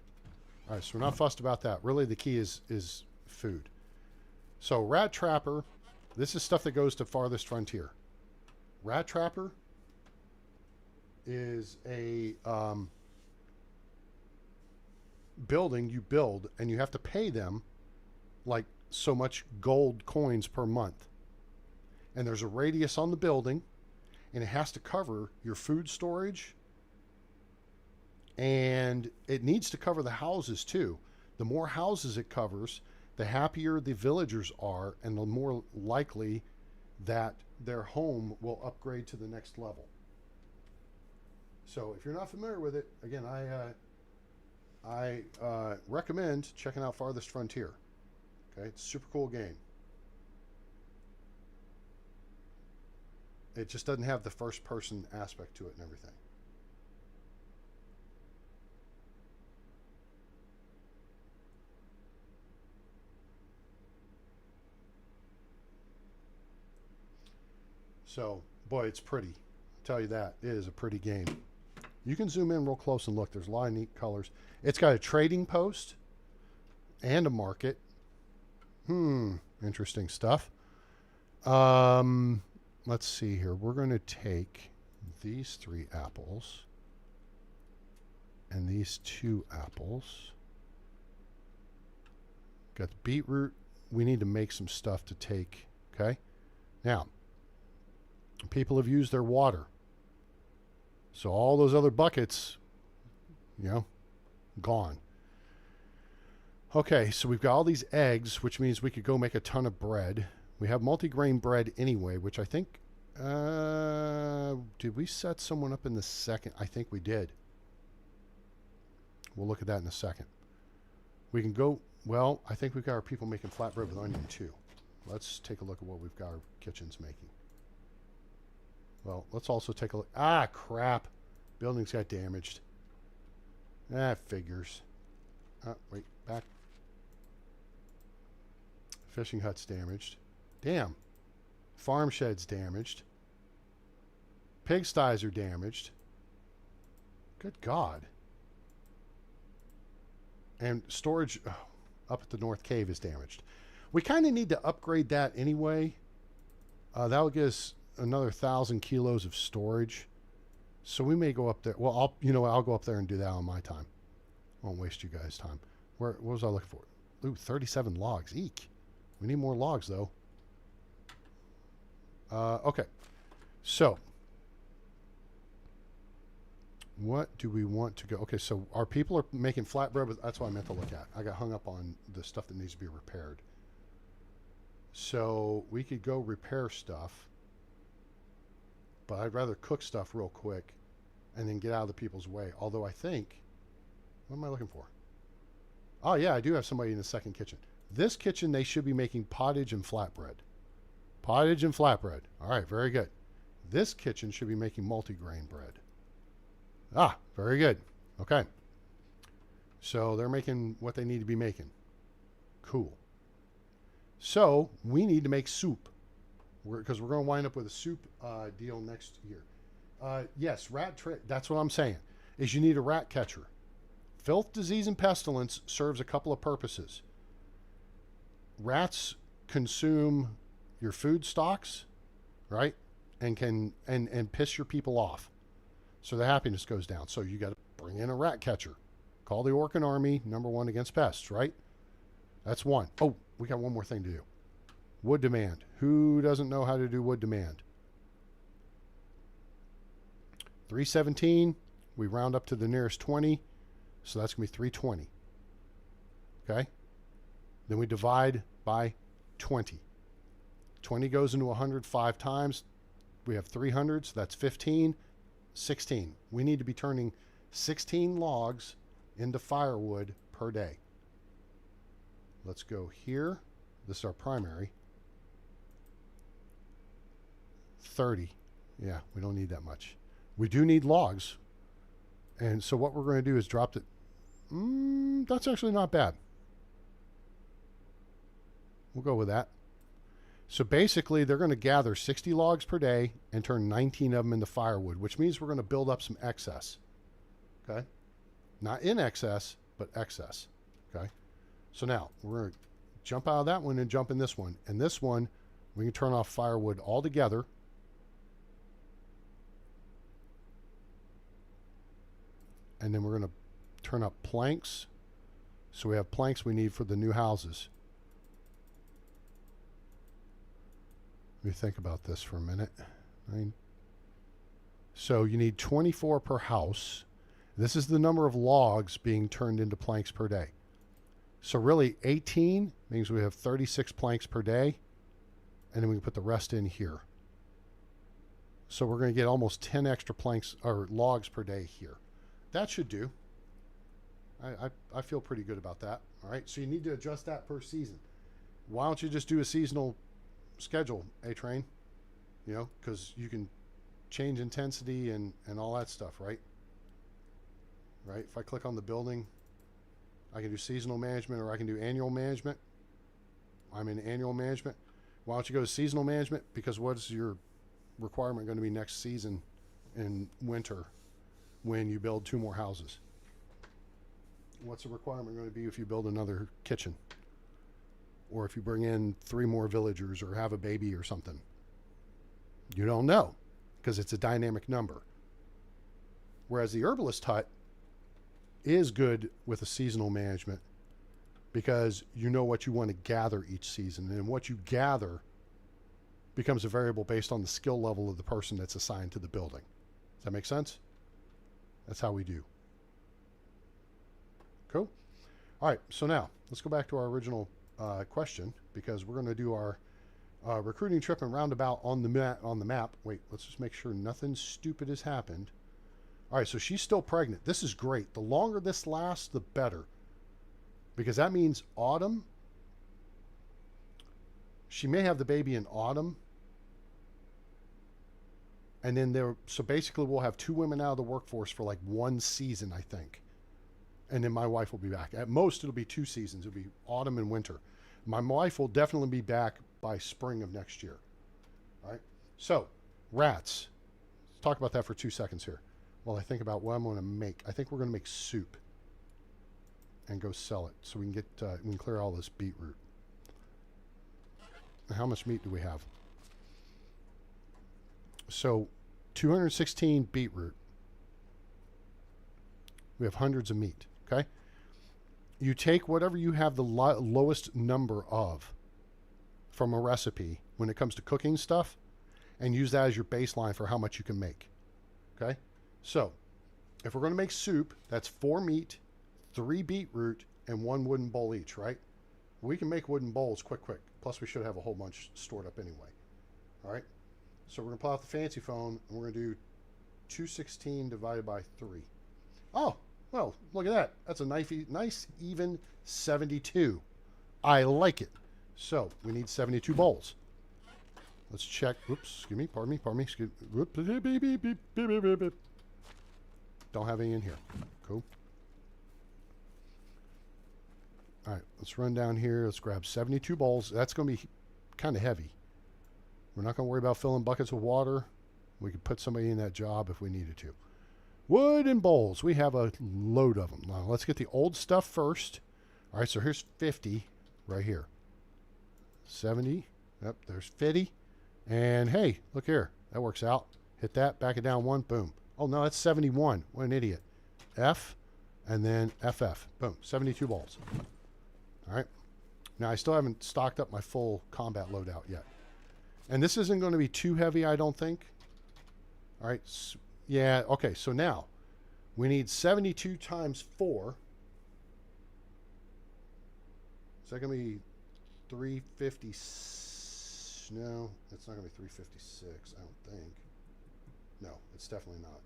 All right, so we're not fussed about that. Really, the key is food. So rat trapper, this is stuff that goes to farthest frontier. Rat trapper is a building you build, and you have to pay them like so much gold coins per month. And there's a radius on the building, and it has to cover your food storage, and it needs to cover the houses too. The more houses it covers, the happier the villagers are, and the more likely that their home will upgrade to the next level. So if you're not familiar with it, again, I recommend checking out Farthest Frontier. Okay, it's a super cool game. It just doesn't have the first person aspect to it and everything. So, boy, it's pretty. I'll tell you that. It is a pretty game. You can zoom in real close and look. There's a lot of neat colors. It's got a trading post and a market. Interesting stuff. Let's see here. We're going to take these 3 apples and these 2 apples. Got the beetroot. We need to make some stuff to take. Okay. Now, people have used their water. So all those other buckets, you know, gone. Okay, so we've got all these eggs, which means we could go make a ton of bread. We have multigrain bread anyway, which I think, did we set someone up in the second? I think we did. We'll look at that in a second. We can go, well, I think we've got our people making flatbread with onion too. Let's take a look at what we've got our kitchens making. Well, let's also take a look. Ah, crap. Buildings got damaged. That figures. Wait, back. Fishing hut's damaged. Damn. Farm shed's damaged. Pigsties are damaged. Good God. And storage up at the North Cave is damaged. We kind of need to upgrade that anyway. That will give us another 1,000 kilos of storage. So we may go up there. Well, I'll go up there and do that on my time. Won't waste you guys' time. What was I looking for? Ooh, 37 logs. Eek. We need more logs, though. Okay. So, what do we want to go? Okay, so our people are making flatbread. That's what I meant to look at. I got hung up on the stuff that needs to be repaired. So, we could go repair stuff. But I'd rather cook stuff real quick and then get out of the people's way. Although I think, what am I looking for? Oh, yeah, I do have somebody in the second kitchen. This kitchen, they should be making pottage and flatbread. Pottage and flatbread. All right, very good. This kitchen should be making multigrain bread. Ah, very good. Okay. So they're making what they need to be making. Cool. So we need to make soup because we're going to wind up with a soup deal next year. Yes, that's what I'm saying, is you need a rat catcher. Filth, disease, and pestilence serves a couple of purposes. Rats consume your food stocks, right? And piss your people off. So the happiness goes down. So you got to bring in a rat catcher. Call the Orkin Army, #1 against pests, right? That's one. Oh, we got one more thing to do. Wood demand. Who doesn't know how to do wood demand? 317. We round up to the nearest 20. So that's going to be 320. Okay? Then we divide by 20. 20 goes into 100 5 times. We have 300, so that's 15. 16. We need to be turning 16 logs into firewood per day. Let's go here. This is our primary. 30. Yeah, we don't need that much. We do need logs. And so what we're going to do is drop it. That's actually not bad. We'll go with that. So basically, they're going to gather 60 logs per day and turn 19 of them into firewood, which means we're going to build up some excess. Okay? Not in excess, but excess. Okay? So now, we're going to jump out of that one and jump in this one. And this one, we can turn off firewood altogether. And then we're going to turn up planks. So we have planks we need for the new houses. Let me think about this for a minute. So you need 24 per house. This is the number of logs being turned into planks per day. So really 18 means we have 36 planks per day. And then we can put the rest in here. So we're going to get almost 10 extra planks or logs per day here. That should do. I feel pretty good about that. All right. So you need to adjust that per season. Why don't you just do a seasonal schedule, A-Train? You know, because you can change intensity and all that stuff, right? Right. If I click on the building, I can do seasonal management or I can do annual management. I'm in annual management. Why don't you go to seasonal management? Because what's your requirement going to be next season in winter when you build 2 more houses? What's the requirement going to be if you build another kitchen? Or if you bring in 3 more villagers or have a baby or something? You don't know because it's a dynamic number. Whereas the herbalist hut is good with a seasonal management because you know what you want to gather each season, and what you gather becomes a variable based on the skill level of the person that's assigned to the building. Does that make sense? That's how we do. Cool. All right, so now let's go back to our original question, because we're going to do our recruiting trip and roundabout on the map. Wait, let's just make sure nothing stupid has happened. All right, so she's still pregnant. This is great. The longer this lasts, the better, because that means autumn. She may have the baby in autumn, and then so basically we'll have 2 women out of the workforce for like 1 season, I think. And then my wife will be back. At most, it'll be 2 seasons. It'll be autumn and winter. My wife will definitely be back by spring of next year. All right. So, rats. Let's talk about that for 2 seconds here while I think about what I'm going to make. I think we're going to make soup and go sell it so we can we can clear all this beetroot. How much meat do we have? So, 216 beetroot. We have hundreds of meat. Okay. You take whatever you have the lowest number of from a recipe when it comes to cooking stuff and use that as your baseline for how much you can make. Okay. So if we're going to make soup, that's 4 meat, 3 beetroot, and 1 wooden bowl each, right? We can make wooden bowls quick. Plus we should have a whole bunch stored up anyway. All right. So we're going to pull out the fancy phone and we're going to do 216 divided by 3. Oh, well, look at that. That's a nice even 72. I like it. So we need 72 bowls. Let's check. Oops, excuse me. Pardon me. Excuse me. Beep, beep, beep, beep, beep, beep, beep. Don't have any in here. Cool. All right, let's run down here. Let's grab 72 bowls. That's going to be kind of heavy. We're not going to worry about filling buckets with water. We could put somebody in that job if we needed to. Wood and bowls. We have a load of them. Now, let's get the old stuff first. All right, so here's 50 right here. 70. Yep, there's 50. And hey, look here. That works out. Hit that, back it down one, boom. Oh, no, that's 71. What an idiot. F, and then FF. Boom, 72 bowls. All right. Now, I still haven't stocked up my full combat loadout yet. And this isn't going to be too heavy, I don't think. All right. So, yeah, okay. So now, we need 72 times 4. Is that going to be 350? No, it's not going to be 356, I don't think. No, it's definitely not.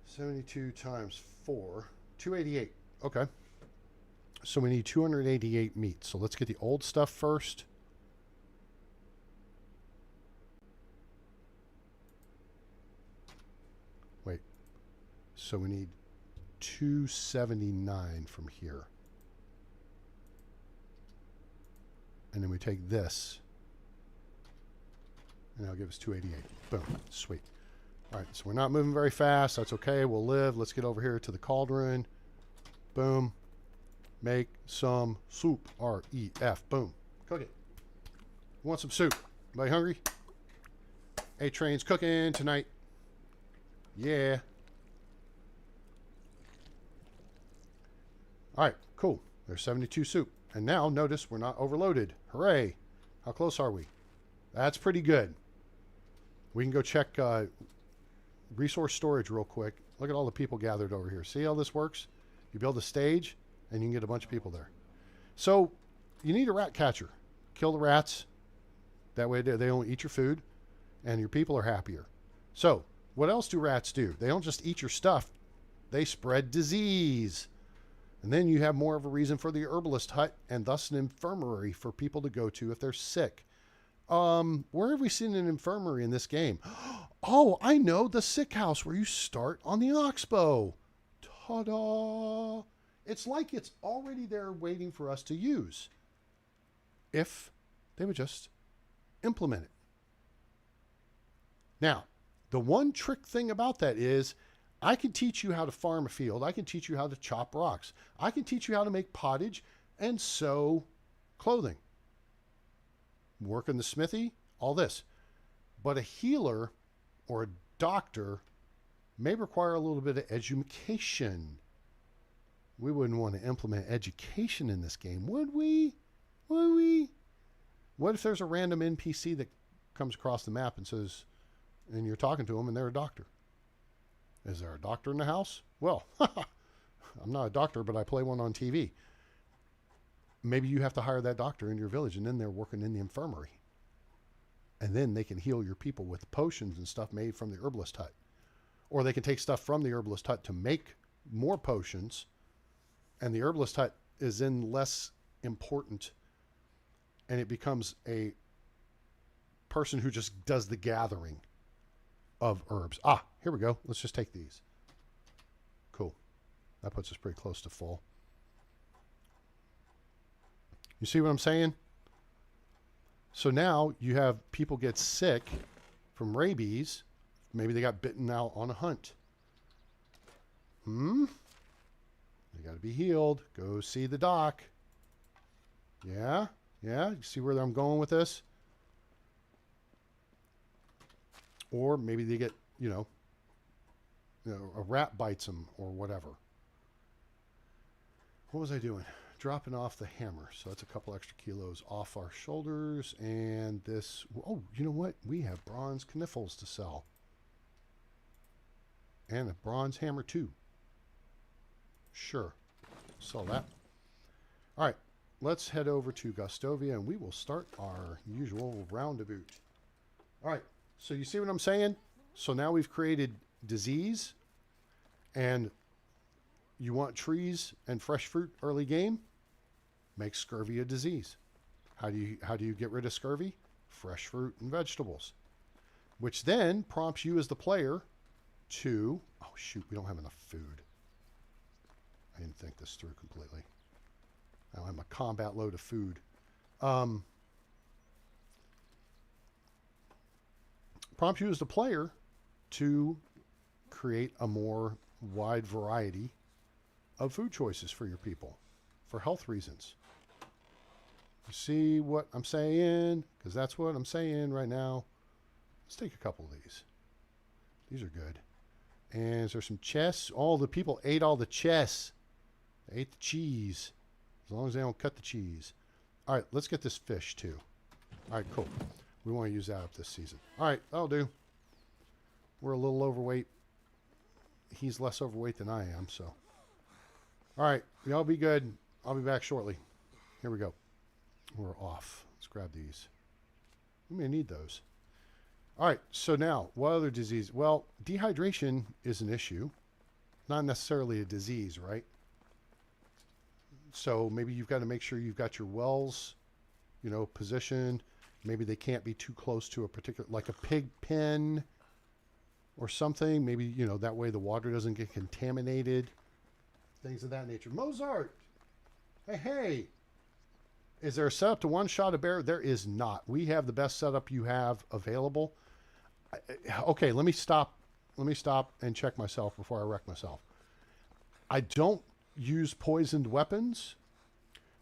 72 times 4, 288. Okay. So we need 288 meat. So let's get the old stuff first. Wait. So we need 279 from here. And then we take this. And that'll give us 288. Boom. Sweet. All right, so we're not moving very fast. That's okay. We'll live. Let's get over here to the cauldron. Boom. Make some soup. R-E-F. Boom. Cook it. Want some soup? Anybody hungry? A-Train's cooking tonight. Yeah. All right, cool. There's 72 soup. And now, notice we're not overloaded. Hooray. How close are we? That's pretty good. We can go check resource storage real quick. Look at all the people gathered over here. See how this works? You build a stage, and you can get a bunch of people there. So, you need a rat catcher. Kill the rats. That way they don't eat your food, and your people are happier. So, what else do rats do? They don't just eat your stuff. They spread disease. And then you have more of a reason for the herbalist hut, and thus an infirmary for people to go to if they're sick. Where have we seen an infirmary in this game? Oh, I know, the sick house where you start on the oxbow. Ta-da! It's like it's already there waiting for us to use. If they would just implement it. Now, the one trick thing about that is I can teach you how to farm a field. I can teach you how to chop rocks. I can teach you how to make pottage and sew clothing. Work in the smithy, all this. But a healer or a doctor may require a little bit of education. We wouldn't want to implement education in this game, would we? Would we? What if there's a random NPC that comes across the map and says, and you're talking to them and they're a doctor? Is there a doctor in the house? Well, I'm not a doctor, but I play one on TV. Maybe you have to hire that doctor in your village, and then they're working in the infirmary. And then they can heal your people with potions and stuff made from the herbalist hut. Or they can take stuff from the herbalist hut to make more potions, and the herbalist hut is then less important, and it becomes a person who just does the gathering of herbs. Ah, here we go. Let's just take these. Cool. That puts us pretty close to full. You see what I'm saying? So now you have people get sick from rabies. Maybe they got bitten out on a hunt. They got to be healed. Go see the doc. Yeah? Yeah? You see where I'm going with this? Or maybe they get, a rat bites them or whatever. What was I doing? Dropping off the hammer. So that's a couple extra kilos off our shoulders. And this, oh, you know what? We have bronze kniffles to sell. And a bronze hammer too. Sure. Sell that. All right. Let's head over to Gustovia and we will start our usual roundabout. All right. So you see what I'm saying? So now we've created disease, and you want trees and fresh fruit early game? Make scurvy a disease. How do you get rid of scurvy? fresh fruit and vegetables, which then prompts you as the player to, oh shoot, we don't have enough food. I didn't think this through completely. I don't have a combat load of food. Prompts you as the player to create a more wide variety of food choices for your people for health reasons. You see what I'm saying? Because that's what I'm saying right now. Let's take a couple of these. These are good. And is there some chess? All the people ate all the chess. They ate the cheese. As long as they don't cut the cheese. All right, let's get this fish too. All right, cool. We want to use that up this season. All right, that'll do. We're a little overweight. He's less overweight than I am, so. All right, y'all be good. I'll be back shortly. Here we go. We're off. Let's grab these. We may need those. All right, so now, what other disease? Well, dehydration is an issue. Not necessarily a disease, right? So maybe you've got to make sure you've got your wells, you know, positioned. Maybe they can't be too close to a particular, like a pig pen or something. Maybe, you know, that way the water doesn't get contaminated. Things of that nature. Mozart! Hey! Is there a setup to one-shot a bear? There is not. We have the best setup you have available. Okay, let me stop. Let me stop and check myself before I wreck myself. I don't use poisoned weapons,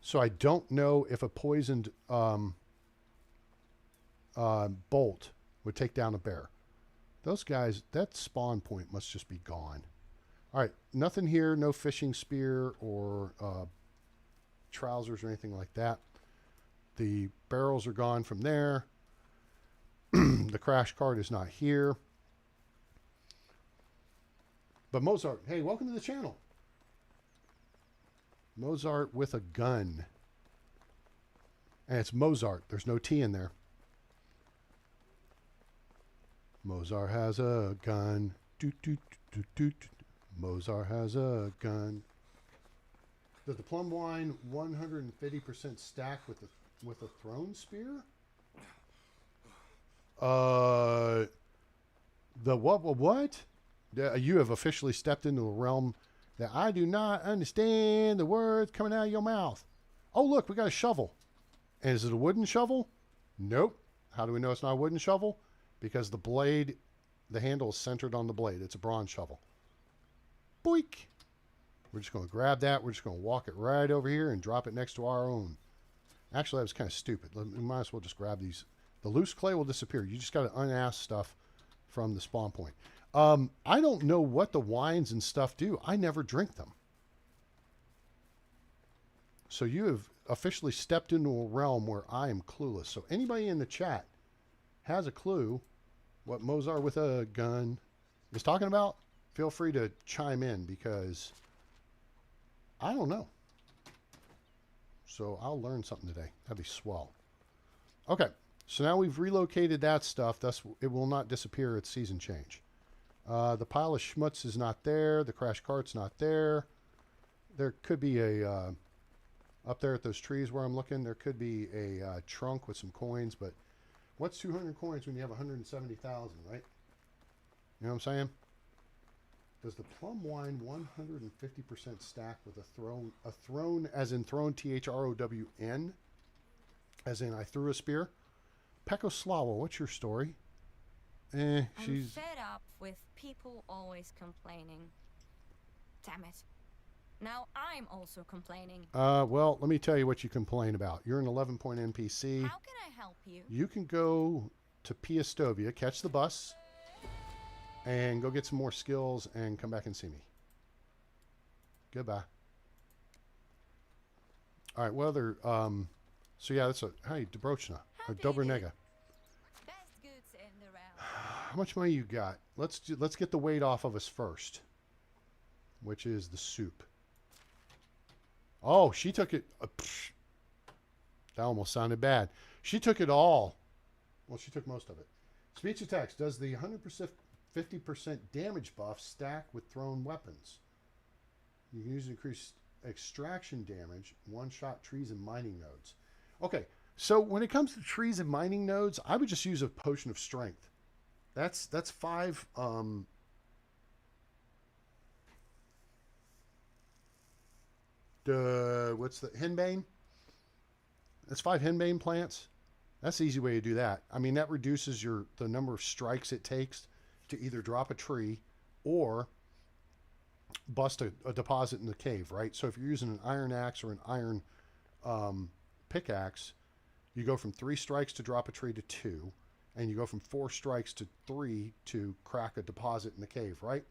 so I don't know if a poisoned bolt would take down a bear. Those guys, that spawn point must just be gone. All right, nothing here. No fishing spear or trousers or anything like that. The barrels are gone from there. The crash cart is not here. But Mozart, hey, welcome to the channel. Mozart with a gun. And it's Mozart. There's no T in there. Mozart has a gun. Doot, doot, doot, doot, doot. Mozart has a gun. Does the plum wine 150% stack with a thrown spear? The what? You have officially stepped into a realm that I do not understand the words coming out of your mouth. Oh, look, we got a shovel. And is it a wooden shovel? Nope. How do we know it's not a wooden shovel? Because the blade, the handle is centered on the blade. It's a bronze shovel. Boink. We're just going to grab that. We're just going to walk it right over here and drop it next to our own. Actually, that was kind of stupid. We might as well just grab these. The loose clay will disappear. You just got to unask stuff from the spawn point. I don't know what the wines and stuff do. I never drink them. So you have officially stepped into a realm where I am clueless. So anybody in the chat has a clue what Mozart with a gun is talking about, feel free to chime in because I don't know. So I'll learn something today. That'd be swell. Okay, so now we've relocated that stuff. Thus, it will not disappear at season change. The pile of schmutz is not there. The crash cart's not there. There could be a, up there at those trees where I'm looking, there could be a trunk with some coins, but what's 200 coins when you have 170,000, right? You know what I'm saying? Does the plum wine 150% stack with a thrown as in thrown, Thrown, as in I threw a spear? Pekoslava, what's your story? I'm fed up with people always complaining. Damn it. Now I'm also complaining. Well, let me tell you what you complain about. You're an 11-point NPC. How can I help you? You can go to Piastovia, catch the bus, and go get some more skills and come back and see me. Goodbye. All right, what other, so yeah, that's a, hey, Dobrochna, or Dobronega. Best goods in the realm. How much money you got? Let's get the weight off of us first, which is the soup. Oh, she took it. That almost sounded bad. She took it all. Well, she took most of it. Speech to text. Does the 50% damage buff stack with thrown weapons? You can use increased extraction damage, one-shot trees and mining nodes. Okay, So when it comes to trees and mining nodes, I would just use a potion of strength. That's 5 what's the henbane? That's 5 henbane plants. That's the easy way to do that. I mean, that reduces the number of strikes it takes to either drop a tree or bust a deposit in the cave, right? So if you're using an iron axe or an iron pickaxe, you go from 3 strikes to drop a tree to 2, and you go from 4 strikes to 3 to crack a deposit in the cave, right?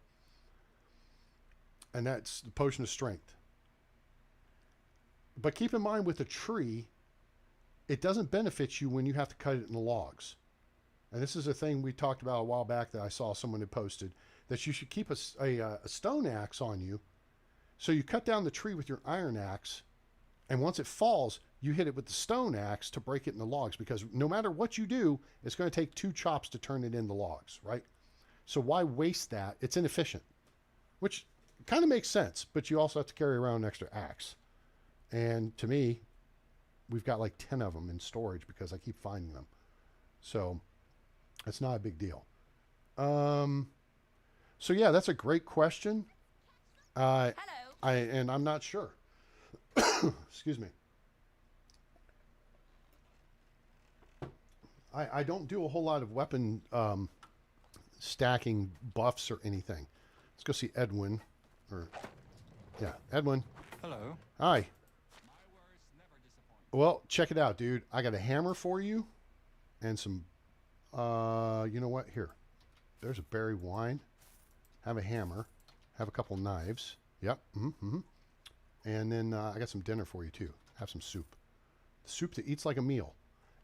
And that's the potion of strength. But keep in mind with a tree, it doesn't benefit you when you have to cut it in the logs. And this is a thing we talked about a while back that I saw someone had posted, that you should keep a stone axe on you. So you cut down the tree with your iron axe, and once it falls, you hit it with the stone axe to break it in the logs, because no matter what you do, it's going to take 2 chops to turn it into logs, right? So why waste that? It's inefficient, which kind of makes sense, but you also have to carry around an extra axe. And to me, we've got like 10 of them in storage because I keep finding them. So it's not a big deal. So yeah, that's a great question. Hello. And I'm not sure. Excuse me. I don't do a whole lot of weapon stacking buffs or anything. Let's go see Edwin. Yeah, Edwin. Hello. Hi. Well, check it out, dude. I got a hammer for you and some, you know what? Here. There's a berry wine. Have a hammer. Have a couple knives. Yep. And then I got some dinner for you, too. Have some soup. Soup that eats like a meal.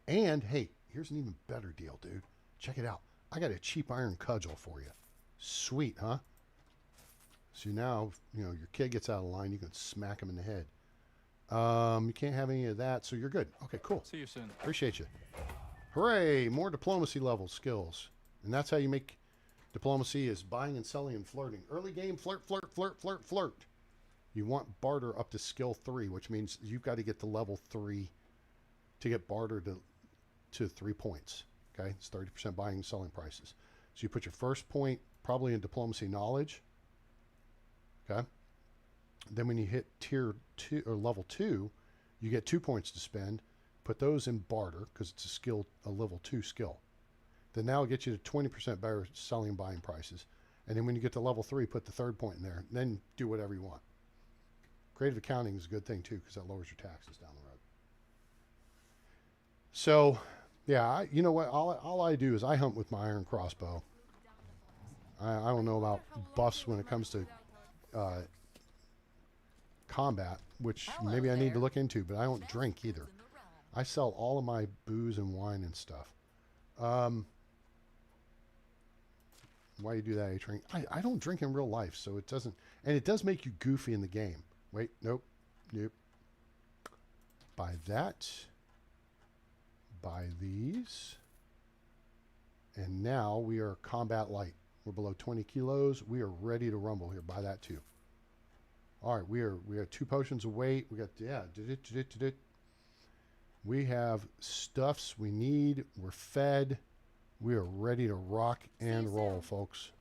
And, hey, here's an even better deal, dude. Check it out. I got a cheap iron cudgel for you. Sweet, huh? So now, you know, your kid gets out of line, you can smack him in the head. You can't have any of that, so you're good. Okay, cool. See you soon. Appreciate you. Hooray! More diplomacy level skills. And that's how you make diplomacy, is buying and selling and flirting. Early game, flirt, flirt, flirt, flirt, flirt. You want barter up to skill 3, which means you've got to get to level 3 to get barter to 3 points. Okay, it's 30% buying and selling prices. So you put your first point probably in diplomacy knowledge. Okay. Then when you hit tier 2 or level 2, you get 2 points to spend. Put those in barter because it's a level 2 skill. Then now it gets you to 20% better selling and buying prices. And then when you get to level 3, put the 3rd point in there. And then do whatever you want. Creative accounting is a good thing too because that lowers your taxes down the road. So, yeah, you know what? All I do is I hunt with my iron crossbow. I don't know about buffs when it comes to combat, which maybe I need to look into, but I don't drink either. I sell all of my booze and wine and stuff. Why you do that, A-Train? I don't drink in real life, so it doesn't, and it does make you goofy in the game. Wait, nope. Buy that. Buy these. And now we are combat light. We're below 20 kilos. We are ready to rumble here. Buy that too. All right, we are 2 potions of weight. We got, yeah, we have stuffs we need. We're fed. We are ready to rock and roll, folks.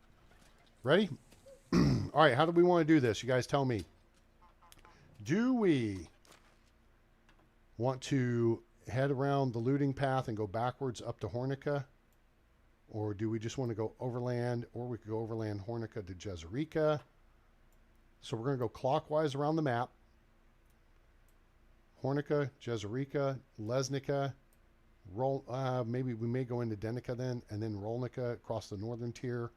Ready? All right, how do we want to do this? You guys tell me. Do we want to head around the looting path and go backwards up to Hornica? Or do we just want to go overland? Or we could go overland Hornica to Jezerica. So we're going to go clockwise around the map. Hornica, Jezerica, Lesnica, maybe we may go into Denica then, and then Rolnica across the northern tier,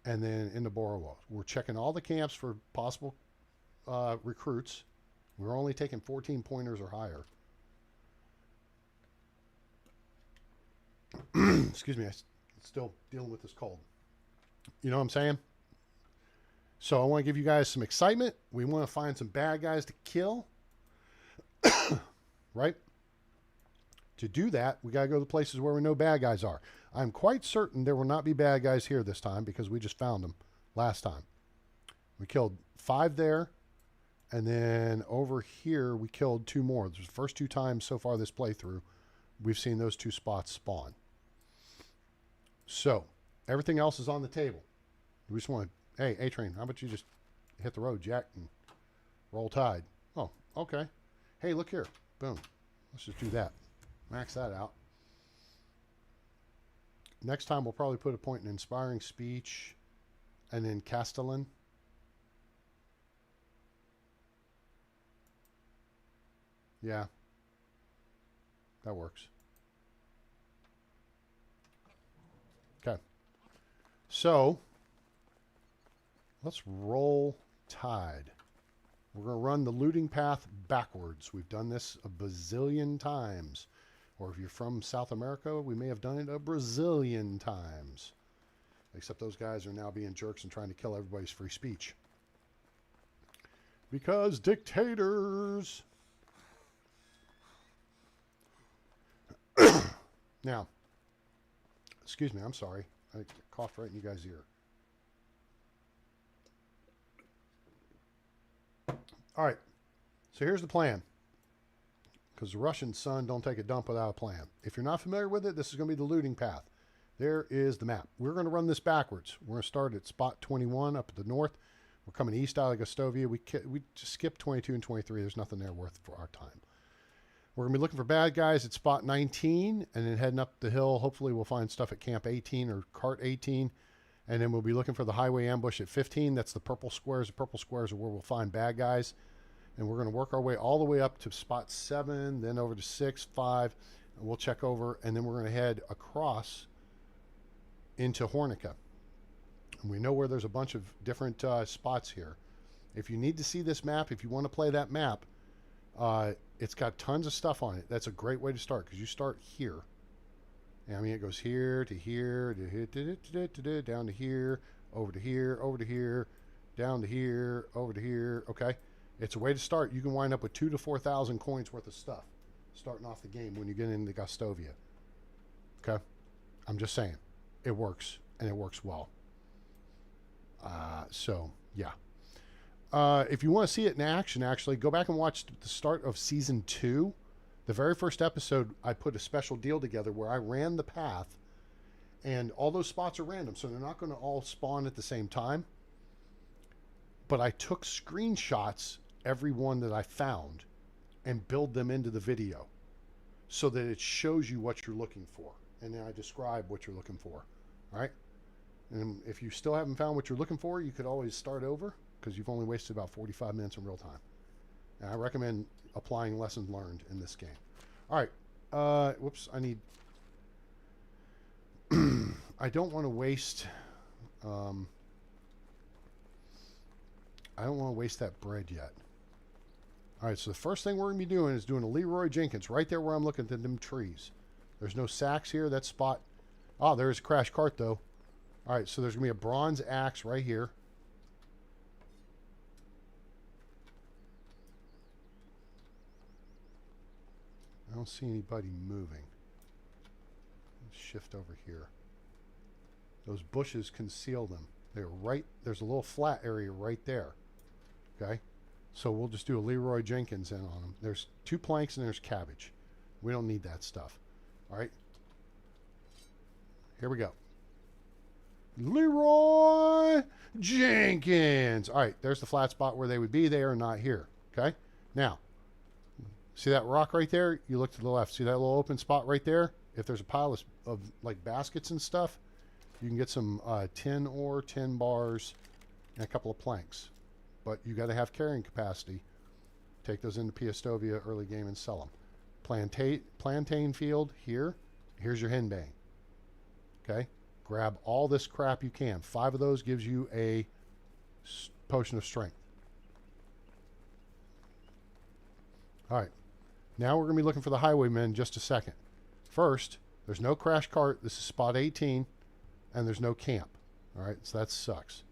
and then into Borowo. We're checking all the camps for possible recruits. We're only taking 14 pointers or higher. Excuse me, I'm still dealing with this cold. You know what I'm saying? So I want to give you guys some excitement. We want to find some bad guys to kill. Right? To do that, we got to go to the places where we know bad guys are. I'm quite certain there will not be bad guys here this time because we just found them last time. We killed 5 there, And then over here, we killed 2 more. The first 2 times so far this playthrough, we've seen those 2 spots spawn. So, everything else is on the table. We just want to, hey, A-Train, how about you just hit the road, Jack, and roll tide? Oh, okay. Hey, look here. Boom. Let's just do that. Max that out. Next time, we'll probably put a point in inspiring speech and then Castellan. Yeah. That works. Okay. So, let's roll tide. We're going to run the looting path backwards. We've done this a bazillion times. Or if you're from South America, we may have done it a Brazilian times. Except those guys are now being jerks and trying to kill everybody's free speech. Because dictators. Now, excuse me, I'm sorry. I coughed right in you guys' ear. All right, so here's the plan. Because the Russian sun don't take a dump without a plan. If you're not familiar with it, this is going to be the looting path. There is the map. We're going to run this backwards. We're going to start at spot 21 up at the north. We're coming east out of Gustovia. We just skip 22 and 23. There's nothing there worth for our time. We're going to be looking for bad guys at spot 19 and then heading up the hill. Hopefully we'll find stuff at camp 18 or cart 18. And then we'll be looking for the highway ambush at 15. That's the purple squares. The purple squares are where we'll find bad guys. And we're going to work our way all the way up to spot 7, then over to 6, 5. And we'll check over. And then we're going to head across into Hornica. And we know where there's a bunch of different spots here. If you need to see this map, if you want to play that map, it's got tons of stuff on it. That's a great way to start because you start here. I mean, it goes here to here, down to here, over to here, over to here, down to here, over to here. Okay, it's a way to start. You can wind up with 2,000 to 4,000 coins worth of stuff starting off the game when you get into Gustovia. Okay, I'm just saying, it works and it works well. So yeah. If you want to see it in action, actually, go back and watch the start of Season 2. The very first episode, I put a special deal together where I ran the path, and all those spots are random, so they're not going to all spawn at the same time. But I took screenshots, every one that I found, and build them into the video so that it shows you what you're looking for. And then I describe what you're looking for. All right? And if you still haven't found what you're looking for, you could always start over, because you've only wasted about 45 minutes in real time. And I recommend applying lessons learned in this game. All right. Whoops. I need... I don't want to waste... I don't want to waste that bread yet. All right, so the first thing we're going to be doing is doing a Leroy Jenkins right there where I'm looking at them trees. There's no sacks here. That spot... Oh, there's a crash cart, though. All right, so there's going to be a bronze axe right here. I don't see anybody moving. Let's shift over here. Those bushes conceal them. They're right, there's a little flat area right there. Okay? So we'll just do a Leroy Jenkins in on them. There's 2 planks and there's cabbage. We don't need that stuff. All right? Here we go. Leroy Jenkins. All right, there's the flat spot where they would be. They are not here. Okay? Now, see that rock right there? You look to the left. See that little open spot right there? If there's a pile of like baskets and stuff, you can get some tin ore, 10 bars, and a couple of planks. But you got to have carrying capacity. Take those into Piastovia early game and sell them. Plantain field here. Here's your henbane. Okay? Grab all this crap you can. 5 of those gives you a potion of strength. All right. Now we're going to be looking for the highwaymen in just a second. First, there's no crash cart. This is spot 18, and there's no camp. All right, so that sucks.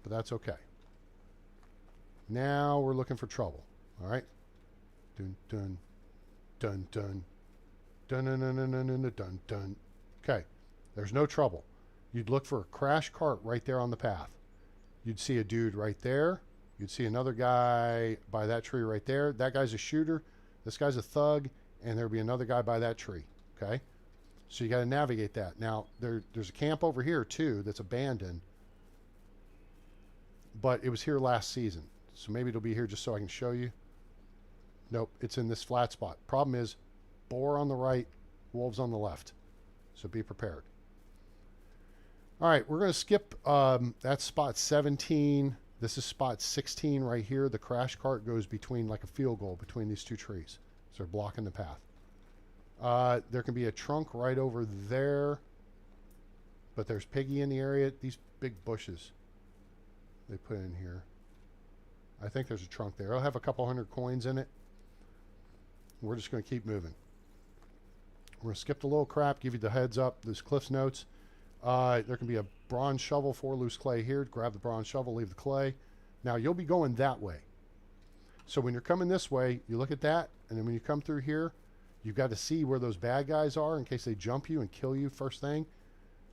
But that's okay. Now we're looking for trouble. All right? Dun, dun, dun, dun. Dun, dun, dun, dun, dun, dun, dun, dun. Okay, there's no trouble. You'd look for a crash cart right there on the path. You'd see a dude right there. You'd see another guy by that tree right there. That guy's a shooter. This guy's a thug. And there'll be another guy by that tree. Okay? So you got to navigate that. Now, there's a camp over here, too, that's abandoned. But it was here last season. So maybe it'll be here just so I can show you. Nope, it's in this flat spot. Problem is, boar on the right, wolves on the left. So be prepared. All right, we're going to skip, that's spot 17. This is spot 16 right here. The crash cart goes between, like a field goal, between these two trees. So they're blocking the path. There can be a trunk right over there. But there's Piggy in the area. These big bushes they put in here. I think there's a trunk there. It'll have a couple hundred coins in it. We're just going to keep moving. We're going to skip the little crap, give you the heads up. There's Cliff's Notes. There can be a bronze shovel, 4 loose clay here. Grab the bronze shovel, leave the clay. Now, you'll be going that way. So when you're coming this way, you look at that, and then when you come through here, you've got to see where those bad guys are in case they jump you and kill you first thing.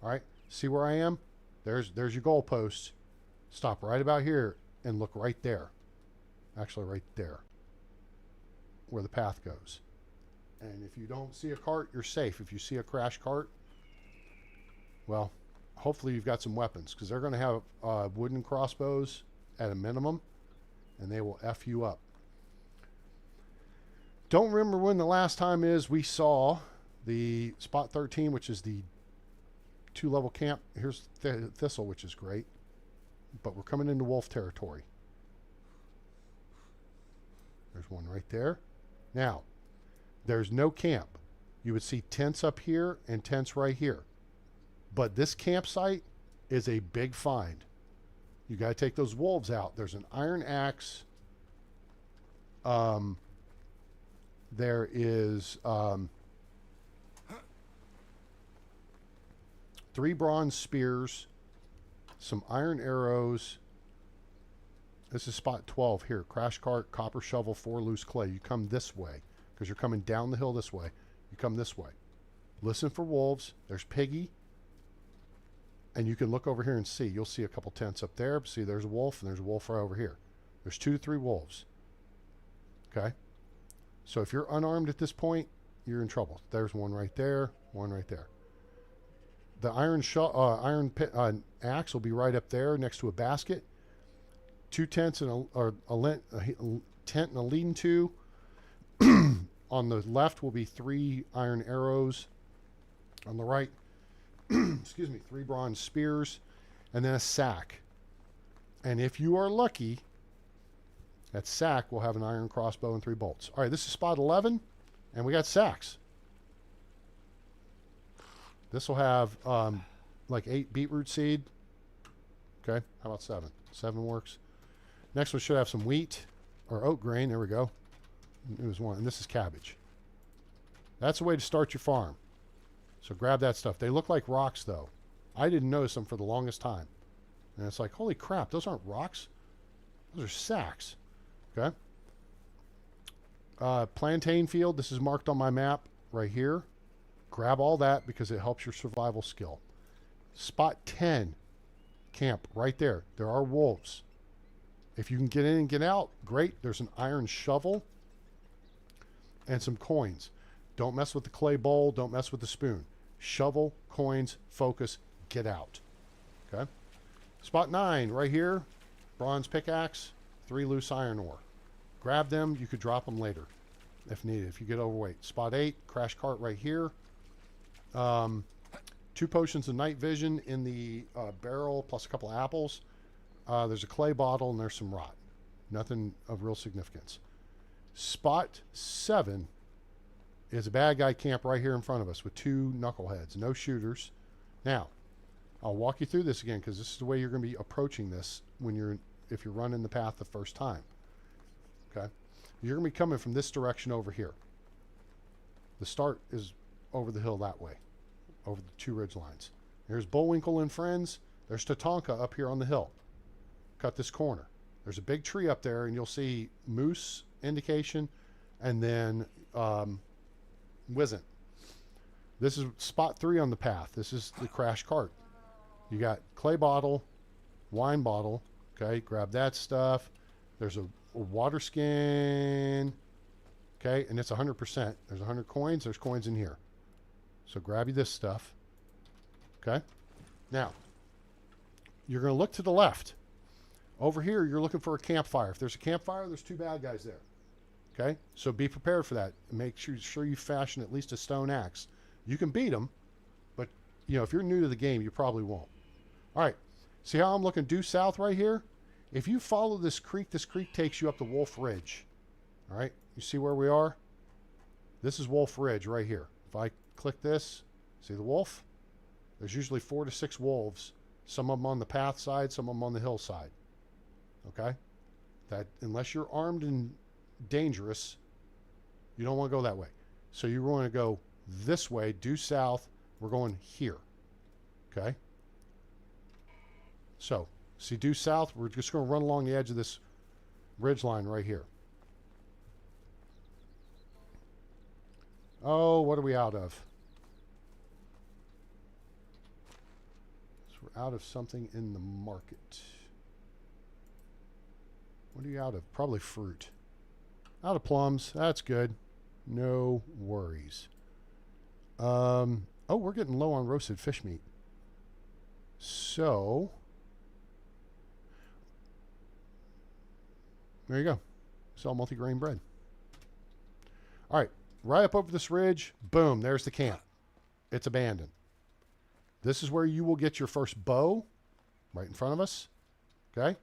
All right, see where I am? There's your goalposts. Stop right about here and look right there. Actually, right there, where the path goes. And if you don't see a cart, you're safe. If you see a crash cart, well, hopefully you've got some weapons, because they're going to have wooden crossbows at a minimum, and they will F you up. Don't remember when the last time is we saw the spot 13, which is the 2-level camp. Here's Thistle, which is great, but we're coming into wolf territory. There's one right there. Now, there's no camp. You would see tents up here and tents right here. But this campsite is a big find. You got to take those wolves out. There's an iron axe. There is 3 bronze spears, some iron arrows. This is spot 12 here. Crash cart, copper shovel, 4 loose clay. You come this way because you're coming down the hill this way. You come this way. Listen for wolves. There's Piggy. And you can look over here and see. You'll see a couple tents up there. See, there's a wolf, and there's a wolf right over here. There's 2 to 3 wolves. Okay? So if you're unarmed at this point, you're in trouble. There's one right there, one right there. The iron axe will be right up there next to a basket. 2 tents and a tent and a lean-to. On the left will be 3 iron arrows. On the right, excuse me, 3 bronze spears, and then a sack. And if you are lucky, that sack will have an iron crossbow and 3 bolts. All right, this is spot 11, and we got sacks. This will have like 8 beetroot seed. Okay, how about 7? 7 works. Next one should have some wheat or oat grain. There we go. It was 1, and this is cabbage. That's the way to start your farm. So grab that stuff. They look like rocks, though. I didn't notice them for the longest time. And it's like, holy crap, those aren't rocks. Those are sacks. Okay. Plantain field. This is marked on my map right here. Grab all that because it helps your survival skill. Spot 10. Camp right there. There are wolves. If you can get in and get out, great. There's an iron shovel and some coins. Don't mess with the clay bowl. Don't mess with the spoon. Shovel, coins, focus, get out. Okay. Spot 9 right here. Bronze pickaxe, 3 loose iron ore. Grab them. You could drop them later if needed, if you get overweight. Spot 8, crash cart right here. 2 potions of night vision in the barrel plus a couple of apples. There's a clay bottle and there's some rot. Nothing of real significance. Spot 7 is a bad guy camp right here in front of us with 2 knuckleheads. No shooters. Now, I'll walk you through this again because this is the way you're going to be approaching this when if you're running the path the first time. Okay? You're going to be coming from this direction over here. The start is over the hill that way, over the 2 ridge lines. There's Bullwinkle and friends. There's Tatanka up here on the hill. Cut this corner. There's a big tree up there, and you'll see moose indication, and then Wizzent. This is spot 3 on the path. This is the crash cart. You got clay bottle, wine bottle. Okay, grab that stuff. There's a water skin. Okay, and it's 100%. There's 100 coins. There's coins in here. So grab you this stuff. Okay. Now, you're going to look to the left. Over here, you're looking for a campfire. If there's a campfire, there's 2 bad guys there. Okay? So be prepared for that. Make sure you fashion at least a stone axe. You can beat them, but, if you're new to the game, you probably won't. All right. See how I'm looking due south right here? If you follow this creek takes you up to Wolf Ridge. All right? You see where we are? This is Wolf Ridge right here. If I click this, see the wolf? There's usually 4 to 6 wolves. Some of them on the path side, some of them on the hillside. Okay? That, unless you're armed and dangerous, you don't want to go that way. So you want to go this way, due south. We're going here. Okay? So, see due south? We're just going to run along the edge of this ridge line right here. Oh, what are we out of? So we're out of something in the market. What are you out of? Probably fruit. Out of plums. That's good. No worries. Oh, we're getting low on roasted fish meat. So, there you go. Sell multigrain bread. All right. Right up over this ridge, boom, there's the camp. It's abandoned. This is where you will get your first bow, right in front of us. Okay?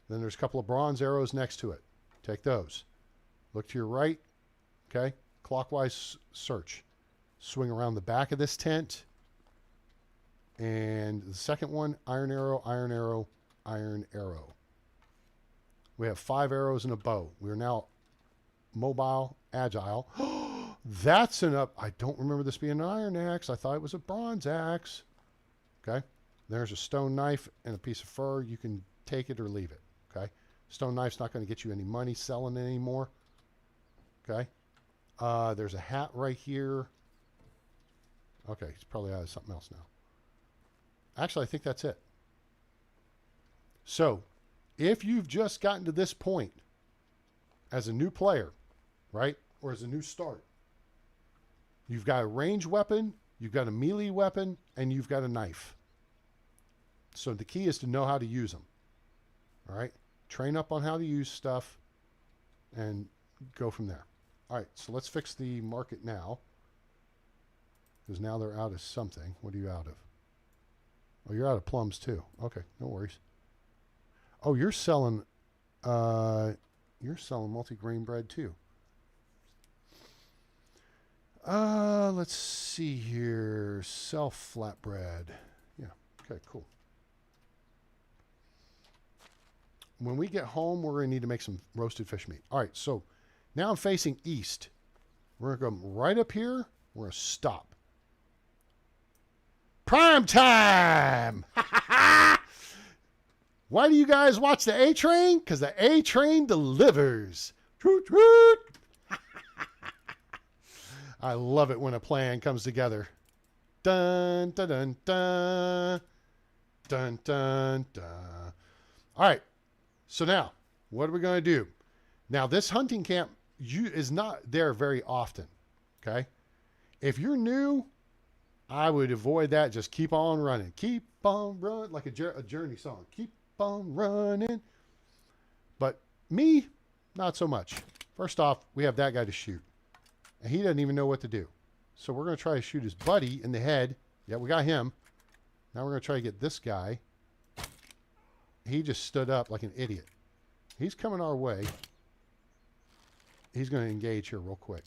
Then there's a couple of bronze arrows next to it. Take those. Look to your right. Okay? Clockwise search. Swing around the back of this tent. And the second one, iron arrow, iron arrow, iron arrow. We have 5 arrows and a bow. We are now mobile, agile. That's an up. I don't remember this being an iron axe. I thought it was a bronze axe. Okay. There's a stone knife and a piece of fur. You can take it or leave it. Okay. Stone knife's not going to get you any money selling it anymore. Okay. There's a hat right here. Okay. He's probably out of something else now. Actually, I think that's it. So, if you've just gotten to this point as a new player, right? Or as a new start, you've got a ranged weapon, you've got a melee weapon, and you've got a knife. So the key is to know how to use them. All right? Train up on how to use stuff and go from there. All right, so let's fix the market now. Because now they're out of something. What are you out of? Oh, you're out of plums too. Okay, no worries. Oh, you're selling multi-grain bread too. Let's see here. Sell flatbread. Yeah. Okay, cool. When we get home, we're going to need to make some roasted fish meat. All right, so now I'm facing east. We're going to go right up here. We're going to stop. Prime time! Why do you guys watch the A-Train? Because the A-Train delivers. Toot, toot. I love it when a plan comes together. Dun, dun, dun, dun. Dun, dun, dun. All right. So now, what are we going to do? Now, this hunting camp is not there very often. Okay? If you're new, I would avoid that. Just keep on running. Keep on running. Like a Journey song. Keep on running. But me, not so much. First off, we have that guy to shoot. And he doesn't even know what to do. So we're going to try to shoot his buddy in the head. Yeah, we got him. Now we're going to try to get this guy. He just stood up like an idiot. He's coming our way. He's going to engage here real quick.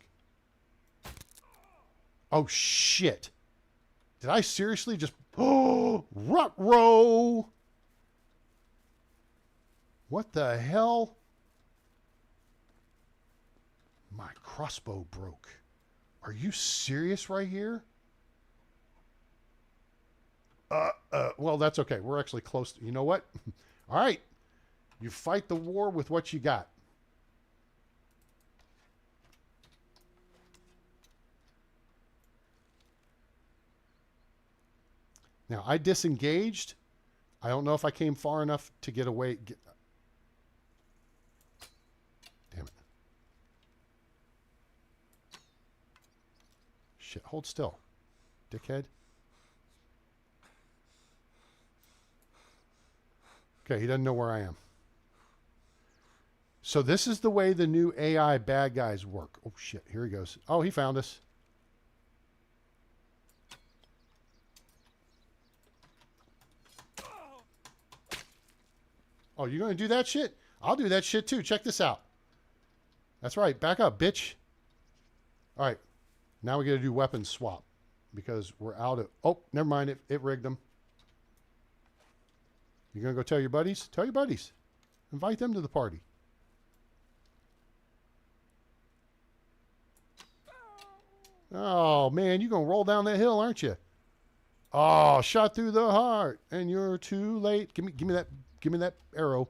Oh, shit. Did I seriously just... Oh, rut-row. What the hell? My crossbow broke. Are you serious right here? Well, that's okay. We're actually close. You know what? All right. You fight the war with what you got. Now, I disengaged. I don't know if I came far enough to get away. shit. Hold still, dickhead. Okay, he doesn't know where I am. So this is the way the new AI bad guys work. Oh, shit. Here he goes. Oh, he found us. Oh, you're going to do that shit? I'll do that shit too. Check this out. That's right. Back up, bitch. All right. Now we got to do weapon swap because we're out of... Oh, never mind. It rigged them. You going to go tell your buddies? Tell your buddies. Invite them to the party. Oh, man. You're going to roll down that hill, aren't you? Oh, shot through the heart. And you're too late. Give me that arrow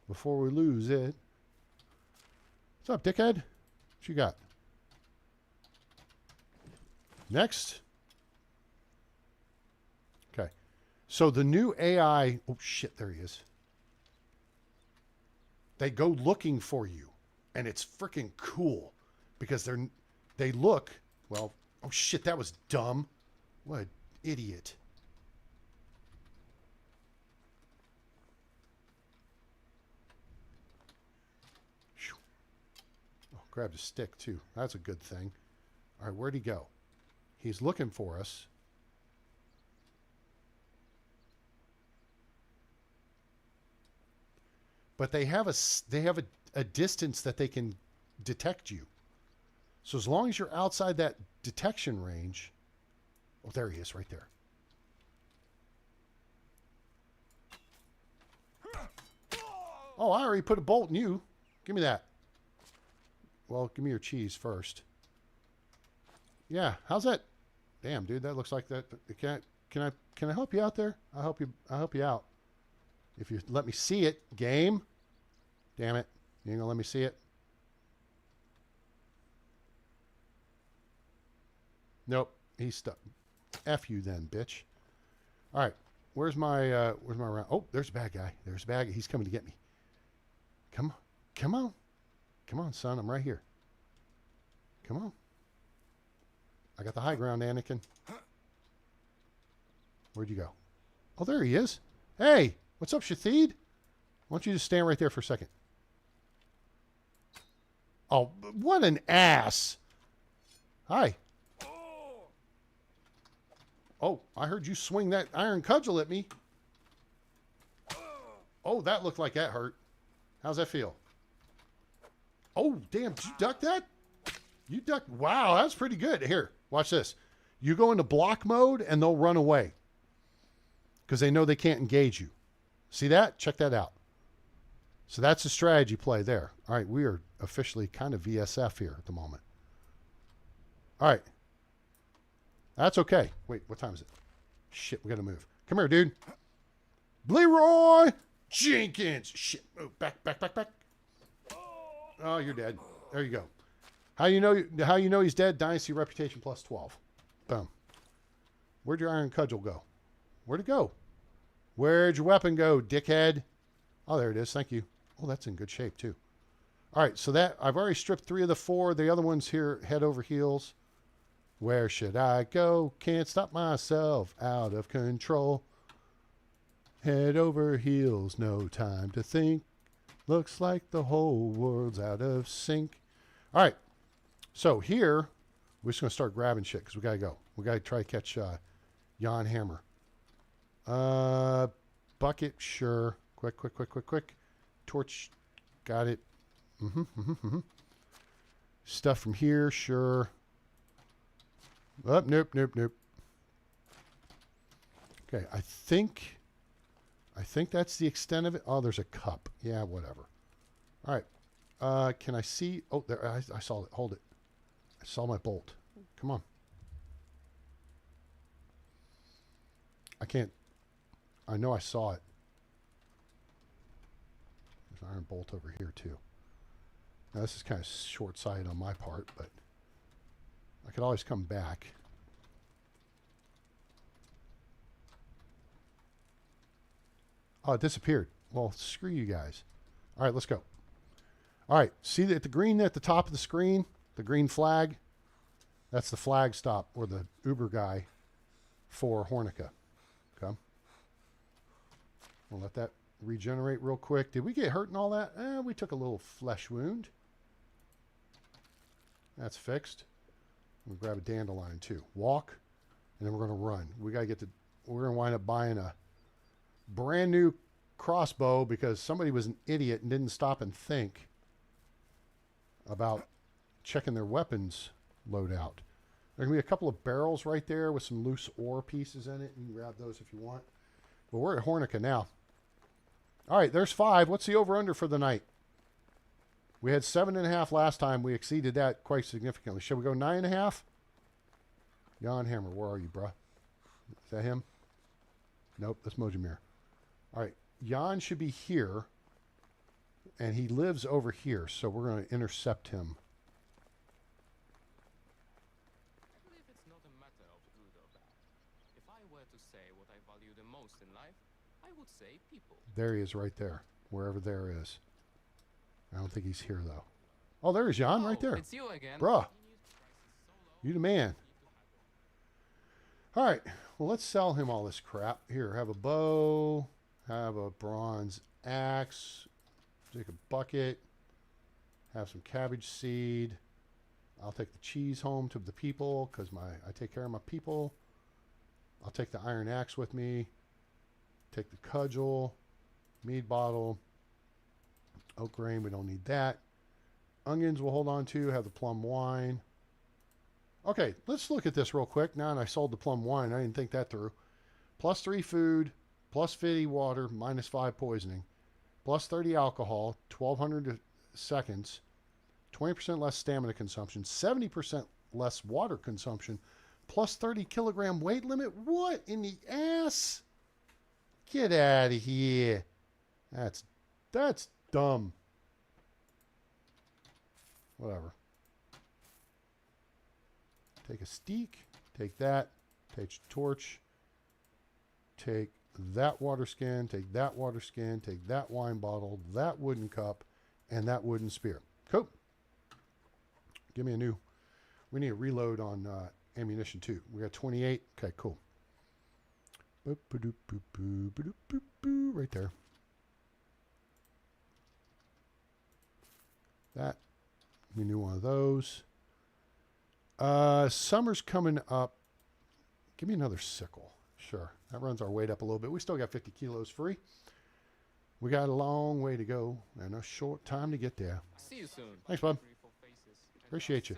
before we lose it. What's up, dickhead? What you got? Next. Okay. So the new AI... Oh, shit. There he is. They go looking for you. And it's freaking cool. Because they look... Well... Oh, shit. That was dumb. What an idiot. Oh, grabbed a stick, too. That's a good thing. All right, where'd he go? He's looking for us. But they have a distance that they can detect you. So as long as you're outside that detection range... Oh, there he is, right there. Oh, I already put a bolt in you. Give me that. Well, give me your cheese first. Yeah, how's that? Damn, dude, that looks like that. Can I help you out there? I'll help you out. If you let me see it, game. Damn it. You ain't gonna let me see it? Nope, he's stuck. F you then, bitch. All right, where's my round? Oh, there's a bad guy. There's a bad guy. He's coming to get me. Come on, son. I'm right here. Come on. I got the high ground, Anakin. Where'd you go? Oh, there he is. Hey, what's up, Shathid? Why don't you just stand right there for a second? Oh, what an ass. Hi. Oh, I heard you swing that iron cudgel at me. Oh, that looked like that hurt. How's that feel? Oh, damn. Did you duck that? You ducked. Wow, that's pretty good. Here, watch this. You go into block mode and they'll run away because they know they can't engage you. See that? Check that out. So that's a strategy play there. All right, we are officially kind of VSF here at the moment. All right. That's okay. Wait, what time is it? Shit, we got to move. Come here, dude. Leroy Jenkins. Shit, move. Back. Oh, you're dead. There you go. How you know he's dead? Dynasty reputation plus 12. Boom. Where'd your iron cudgel go? Where'd it go? Where'd your weapon go, dickhead? Oh, there it is. Thank you. Oh, that's in good shape, too. All right, so that I've already stripped 3 of the 4. The other one's here, head over heels. Where should I go? Can't stop myself. Out of control. Head over heels. No time to think. Looks like the whole world's out of sync. All right. So here, we're just going to start grabbing shit because we got to go. We got to try to catch Jan Hammer. Bucket, sure. Quick. Torch, got it. Stuff from here, sure. Oh, nope. Okay, I think that's the extent of it. Oh, there's a cup. Yeah, whatever. All right. Can I see? Oh, there. I saw it. Hold it. I saw my bolt. Come on. I can't. I know I saw it. There's an iron bolt over here, too. Now, this is kind of short-sighted on my part, but I could always come back. Oh, it disappeared. Well, screw you guys. All right, let's go. All right, see the green at the top of the screen? The green flag? That's the flag stop or the Uber guy for Hornica. Okay. We'll let that regenerate real quick. Did we get hurt and all that? We took a little flesh wound. That's fixed. We'll grab a dandelion too. Walk, and then we're going to run. We got to get the. We're going to wind up buying a brand new crossbow because somebody was an idiot and didn't stop and think about checking their weapons loadout. There can be a couple of barrels right there with some loose ore pieces in it. You can grab those if you want. But we're at Hornica now. All right, there's 5. What's the over-under for the night? We had 7.5 last time. We exceeded that quite significantly. Should we go 9.5? Jan Hammer, where are you, bruh? Is that him? Nope, that's Mojimir. All right, Jan should be here, and he lives over here, so we're going to intercept him. I believe it's not a matter of good or bad. If I were to say what I value the most in life, I would say people. There he is right there, wherever there is. I don't think he's here, though. Oh, there's Jan right there. It's you again. Bruh, you the man. All right, well, let's sell him all this crap. Here, have a bow, have a bronze axe, take a bucket, have some cabbage seed. I'll take the cheese home to the people because I take care of my people. I'll take the iron axe with me. Take the cudgel, mead bottle, oak grain, we don't need that. Onions we'll hold on to, have the plum wine. Okay, let's look at this real quick. Now I sold the plum wine. I didn't think that through. +3 food, +50 water, -5 poisoning, +30 alcohol, 1,200 seconds, 20% less stamina consumption, 70% less water consumption, +30 kilogram weight limit. What in the ass? Get out of here. That's dumb. Whatever. Take a steak, take that, take a torch, take that water skin, take that water skin, take that wine bottle, that wooden cup, and that wooden spear. Cool. Give me a new. We need a reload on ammunition too. We got 28. Okay, cool. Boop, ba-doop, boop, boo, ba-doop, boop, boo, right there. That. We knew one of those. Summer's coming up. Give me another sickle. Sure. That runs our weight up a little bit. We still got 50 kilos free. We got a long way to go and a short time to get there. See you soon. Thanks, bud. Appreciate you.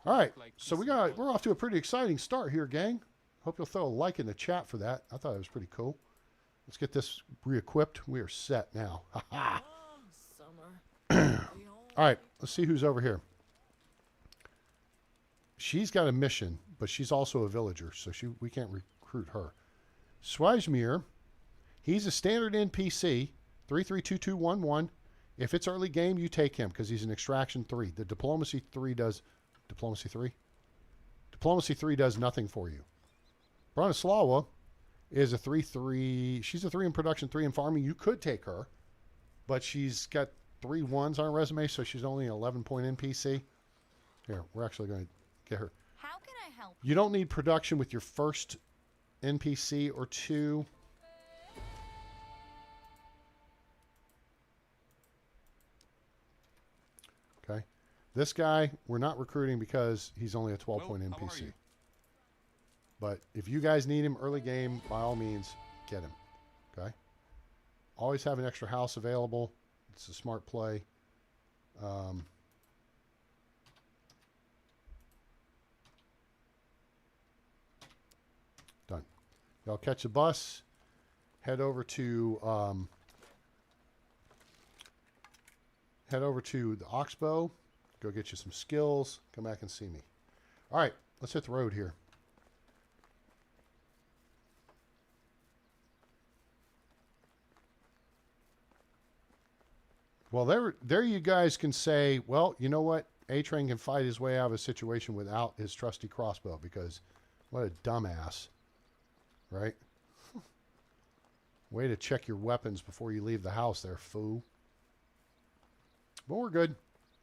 All right. So we're off to a pretty exciting start here, gang. Hope you'll throw a like in the chat for that. I thought it was pretty cool. Let's get this re-equipped. We are set now. Ha ha. All right. Let's see who's over here. She's got a mission, but she's also a villager, so we can't recruit her. Swajmir, he's a standard NPC, 332211. If it's early game, you take him because he's an extraction 3. The diplomacy 3 does diplomacy 3. Diplomacy 3 does nothing for you. Bronislawa is a 3-3. She's a 3 in production, 3 in farming. You could take her, but she's got 3 1s on her resume, so she's only an 11-point NPC. Here, we're actually going to get her. How can I help? You don't need production with your first NPC or 2. Okay. This guy, we're not recruiting because he's only a 12-point NPC. But if you guys need him early game, by all means, get him. Okay. Always have an extra house available. It's a smart play. Done. Y'all catch a bus. Head over to the Oxbow. Go get you some skills. Come back and see me. All right, let's hit the road here. Well, there you guys can say, well, you know what? A-Train can fight his way out of a situation without his trusty crossbow because what a dumbass, right? Way to check your weapons before you leave the house there, fool. But we're good.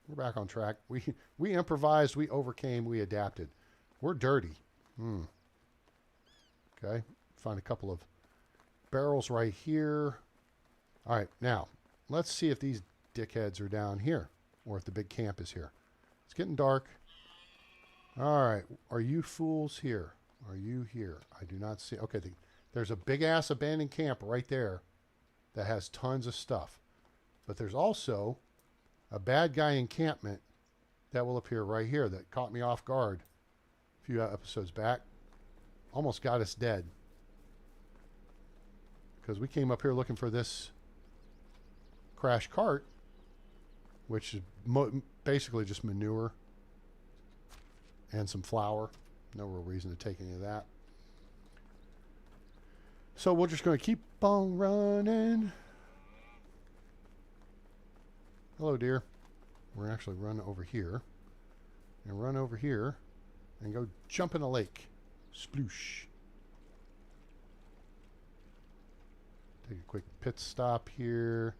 We're back on track. We improvised, we overcame, we adapted. We're dirty. Okay. Find a couple of barrels right here. All right, now let's see if these dickheads are down here or if the big camp is here. It's getting dark. All right, are you fools here? Are you here? I do not see. Okay, there's a big ass abandoned camp right there that has tons of stuff. But there's also a bad guy encampment that will appear right here that caught me off guard a few episodes back. Almost got us dead. Because we came up here looking for this crash cart, which is basically just manure and some flour. No real reason to take any of that. So we're just going to keep on running. Hello, dear. We're going to actually run over here. And run over here. And go jump in a lake. Sploosh. Take a quick pit stop here.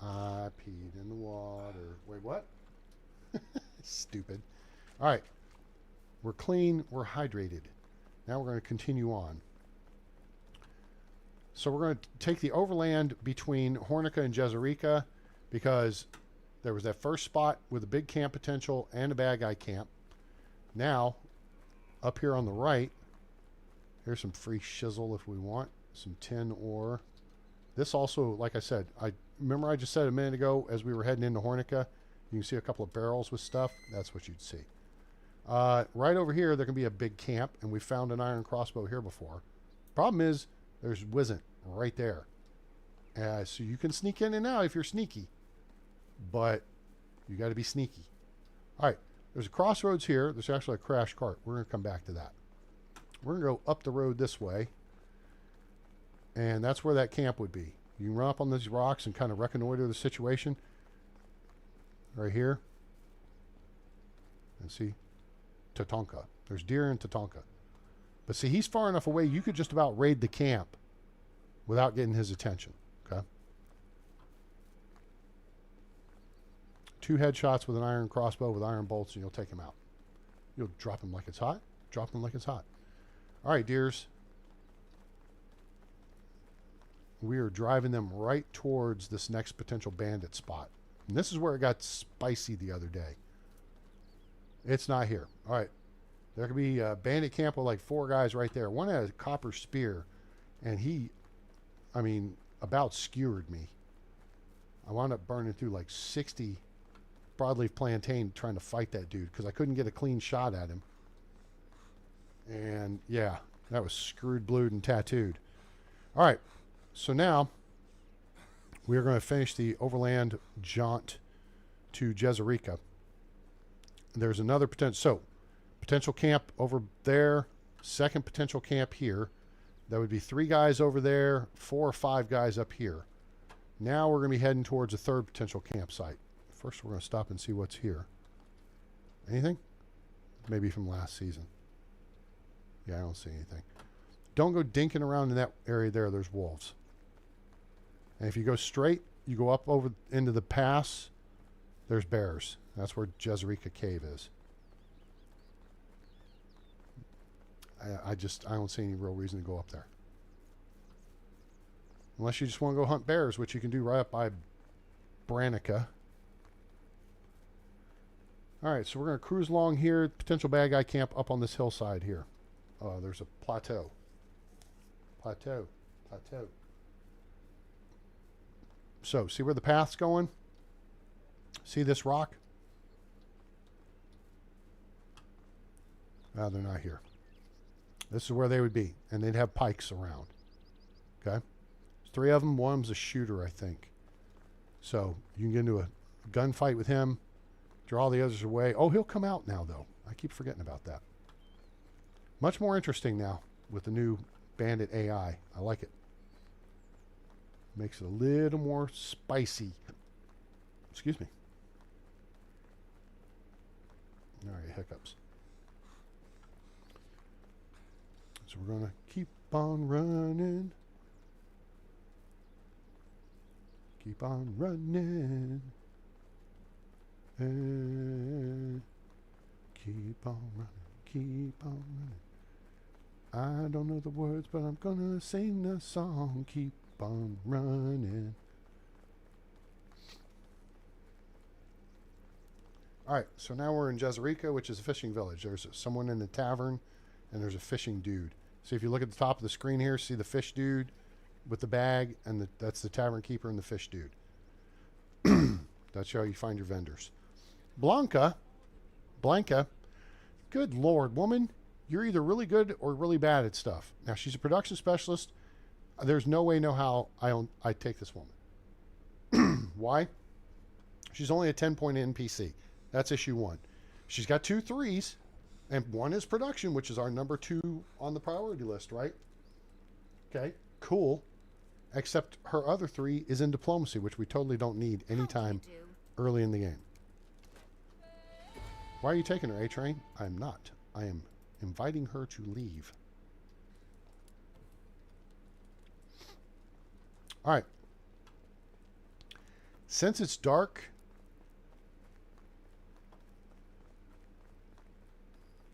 I peed in the water. Wait, what? Stupid. All right. We're clean. We're hydrated. Now we're going to continue on. So we're going to take the overland between Hornica and Jezerica because there was that first spot with a big camp potential and a bad guy camp. Now, up here on the right, here's some free shizzle if we want. Some tin ore. This also, like I said, I just said a minute ago as we were heading into Hornica, you can see a couple of barrels with stuff. That's what you'd see. Right over here, there can be a big camp, and we found an iron crossbow here before. Problem is, there's Wizzent right there. So you can sneak in and out if you're sneaky, but you got to be sneaky. All right, there's a crossroads here. There's actually a crash cart. We're going to come back to that. We're going to go up the road this way, and that's where that camp would be. You can run up on these rocks and kind of reconnoiter the situation. Right here. And see, Tatanka. There's deer in Tatanka. But see, he's far enough away, you could just about raid the camp without getting his attention. Okay? 2 headshots with an iron crossbow with iron bolts, and you'll take him out. You'll drop him like it's hot. Drop him like it's hot. All right, deers. We are driving them right towards this next potential bandit spot. And this is where it got spicy the other day. It's not here. All right. There could be a bandit camp with like 4 guys right there. One had a copper spear, and he, about skewered me. I wound up burning through like 60 broadleaf plantain trying to fight that dude because I couldn't get a clean shot at him. And yeah, that was screwed, blued, and tattooed. All right. So now we are going to finish the overland jaunt to Jezerica. There's another potential camp over there, second potential camp here. That would be 3 guys over there, 4 or 5 guys up here. Now we're going to be heading towards a third potential campsite. First, we're going to stop and see what's here. Anything? Maybe from last season. Yeah, I don't see anything. Don't go dinking around in that area there. There's wolves. And if you go straight, you go up over into the pass, there's bears. That's where Jezerica Cave is. I don't see any real reason to go up there. Unless you just want to go hunt bears, which you can do right up by Branica. All right, so we're going to cruise along here. Potential bad guy camp up on this hillside here. There's a plateau. Plateau. So, see where the path's going? See this rock? No, they're not here. This is where they would be, and they'd have pikes around. Okay? There's 3 of them. One of them's a shooter, I think. So, you can get into a gunfight with him, draw the others away. Oh, he'll come out now, though. I keep forgetting about that. Much more interesting now with the new Bandit AI. I like it. Makes it a little more spicy. Excuse me. All right, hiccups. So we're going to keep on running. Keep on running. And keep on running. keep on running. I don't know the words, but I'm gonna sing the song. Keep on running. All right, so now we're in Jezreka, which is a fishing village. There's someone in the tavern, and there's a fishing dude. So if you look at the top of the screen here, see the fish dude with the bag, and that's the tavern keeper and the fish dude. That's how you find your vendors. Blanca, good Lord, woman, you're either really good or really bad at stuff. Now, she's a production specialist. There's no way, no how I take this woman. Why? She's only a 10-point NPC. That's issue 1. She's got 2 3s, and 1 is production, which is our number 2 on the priority list, right? Okay, cool. Except her other 3 is in diplomacy, which we totally don't need anytime early in the game. Why are you taking her, A-Train? I'm not. I am inviting her to leave. All right. Since it's dark,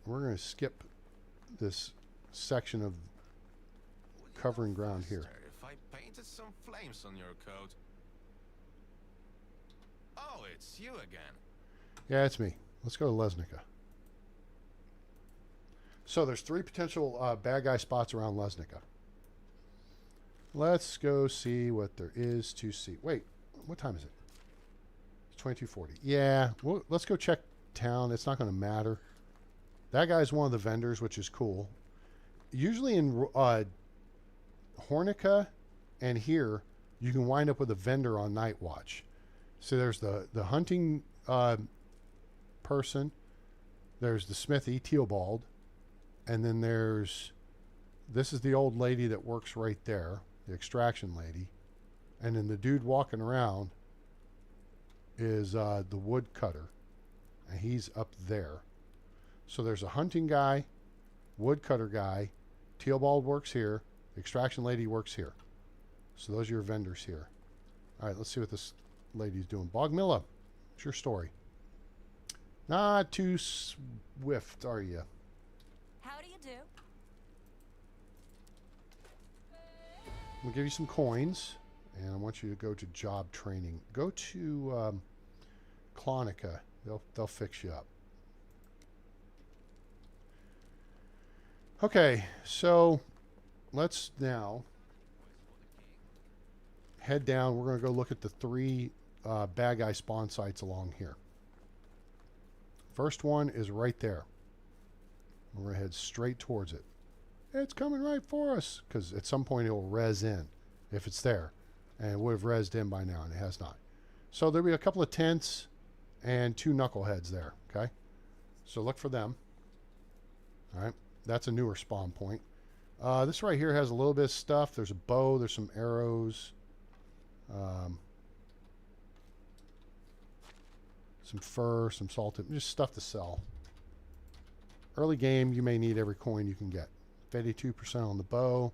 we're going to skip this section of covering ground here. If I painted some flames on your coat. Oh, it's you again. Yeah, it's me. Let's go to Lesnica. So there's 3 potential bad guy spots around Lesnica. Let's go see what there is to see. Wait, what time is it? It's 22:40. Yeah, well, let's go check town. It's not going to matter. That guy's one of the vendors, which is cool. Usually in Hornica and here, you can wind up with a vendor on Night Watch. So there's the hunting person. There's the smithy, Teobald. And then this is the old lady that works right there, the extraction lady. And then the dude walking around is the woodcutter. And he's up there. So there's a hunting guy, woodcutter guy, Teobald works here, the extraction lady works here. So those are your vendors here. All right, let's see what this lady's doing. Bogmilla, what's your story? Not too swift, are you? How do you do? We'll give you some coins, and I want you to go to job training. Go to Clonica. They'll fix you up. Okay, so let's now head down. We're going to go look at the 3 bad guy spawn sites along here. First one is right there. We're going to head straight towards it. It's coming right for us, because at some point it will res in, if it's there. And it would have resed in by now, and it has not. So there'll be a couple of tents and 2 knuckleheads there, okay? So look for them. All right. That's a newer spawn point. This right here has a little bit of stuff. There's a bow. There's some arrows. Some fur, some salted, just stuff to sell. Early game, you may need every coin you can get. 82% on the bow,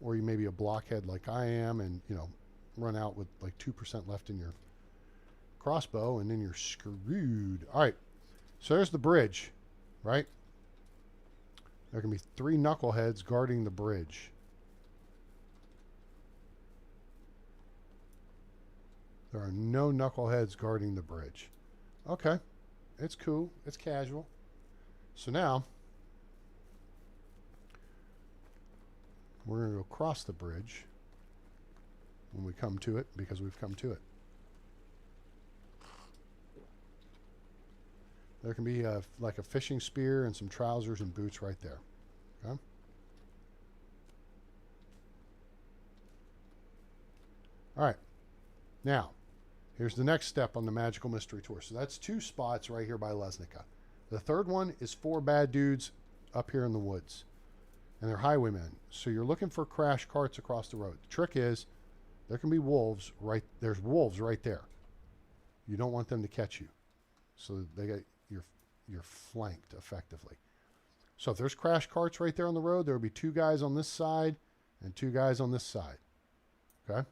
or you may be a blockhead like I am and, you know, run out with like 2% left in your crossbow, and then you're screwed. All right, so there's the bridge, right? There can be 3 knuckleheads guarding the bridge. There are no knuckleheads guarding the bridge. Okay, it's cool, it's casual. So now, we're going to go across the bridge when we come to it, because we've come to it. There can be like a fishing spear and some trousers and boots right there. Okay? All right. Now, here's the next step on the Magical Mystery Tour. So that's 2 spots right here by Lesnica. The third one is 4 bad dudes up here in the woods. And they're highwaymen. So you're looking for crash carts across the road. The trick is, there can be wolves right, there's wolves right there. You don't want them to catch you. So they get, you're flanked effectively. So if there's crash carts right there on the road, there'll be 2 guys on this side and 2 guys on this side. Okay?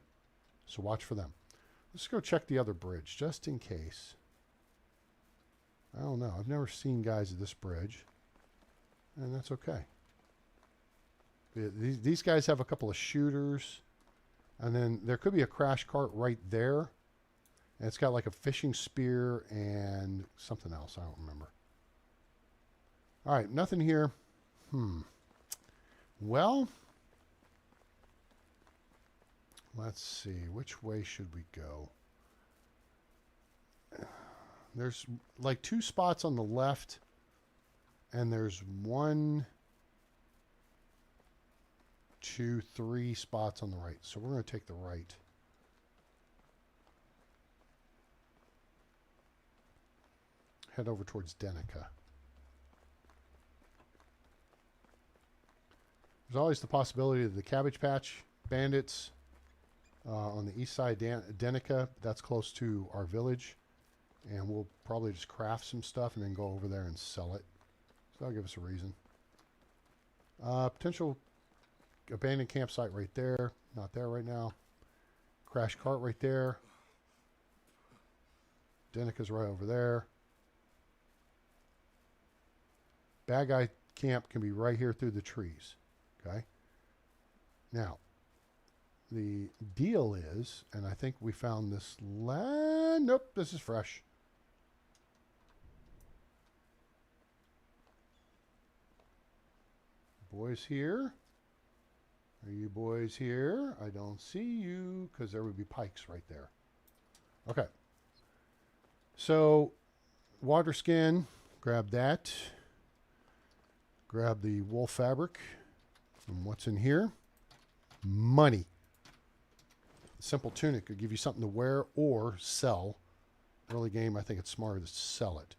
So watch for them. Let's go check the other bridge, just in case. I don't know. I've never seen guys at this bridge. And that's okay. These guys have a couple of shooters. And then there could be a crash cart right there. And it's got like a fishing spear and something else. I don't remember. All right, nothing here. Well, let's see. Which way should we go? There's like 2 spots on the left. And there's 1, 2, 3 spots on the right. So we're going to take the right. Head over towards Denica. There's always the possibility of the Cabbage Patch bandits on the east side Denica. That's close to our village. And we'll probably just craft some stuff and then go over there and sell it. So that'll give us a reason. Potential abandoned campsite right there. Not there right now. Crash cart right there. Denica's right over there. Bad guy camp can be right here through the trees. Okay. Now, the deal is, and I think we found this land. Nope, this is fresh. Boys here? Are you boys here? I don't see you because there would be pikes right there. Okay. So, water skin, grab that. Grab the wool fabric. And what's in here? Money. Simple tunic could give you something to wear or sell. Early game, I think it's smarter to sell it.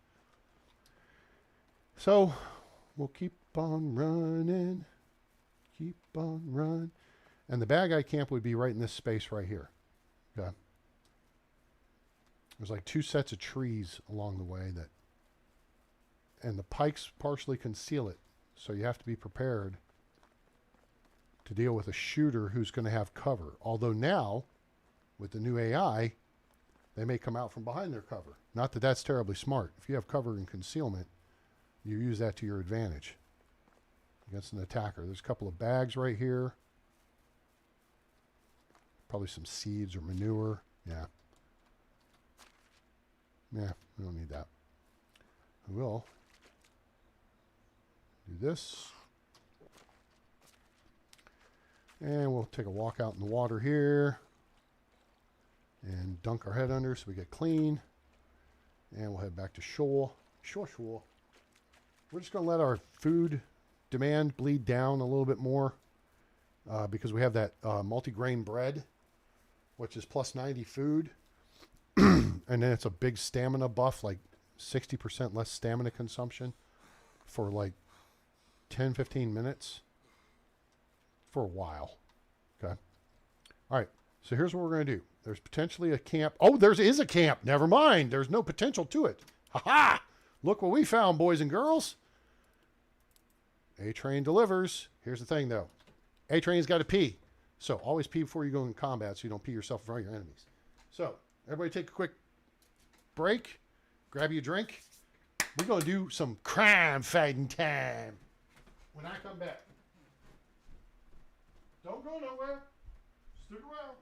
So, we'll keep on running. Keep on running. And the bad guy camp would be right in this space right here. Okay. There's like 2 sets of trees along the way that, and the pikes partially conceal it. So you have to be prepared to deal with a shooter who's going to have cover. Although now, with the new AI, they may come out from behind their cover. Not that that's terribly smart. If you have cover and concealment, you use that to your advantage against an attacker. There's a couple of bags right here. Probably some seeds or manure. Yeah. Yeah, we don't need that. We will do this. And we'll take a walk out in the water here and dunk our head under so we get clean. And we'll head back to shore. Shore. We're just going to let our food demand bleed down a little bit more because we have that multi-grain bread, which is plus 90 food. And then it's a big stamina buff, like 60% less stamina consumption for like 10-15 minutes for a while. Okay. All right. So here's what we're going to do. There's potentially a camp. Oh, there is a camp. Never mind. There's no potential to it. Ha-ha! Look what we found, boys and girls. A-Train delivers. Here's the thing, though. A-Train's got to pee. So always pee before you go in combat so you don't pee yourself in front of your enemies. So everybody take a quick break. Grab you a drink. We're going to do some crime fighting time when I come back. Don't go nowhere. Stick around.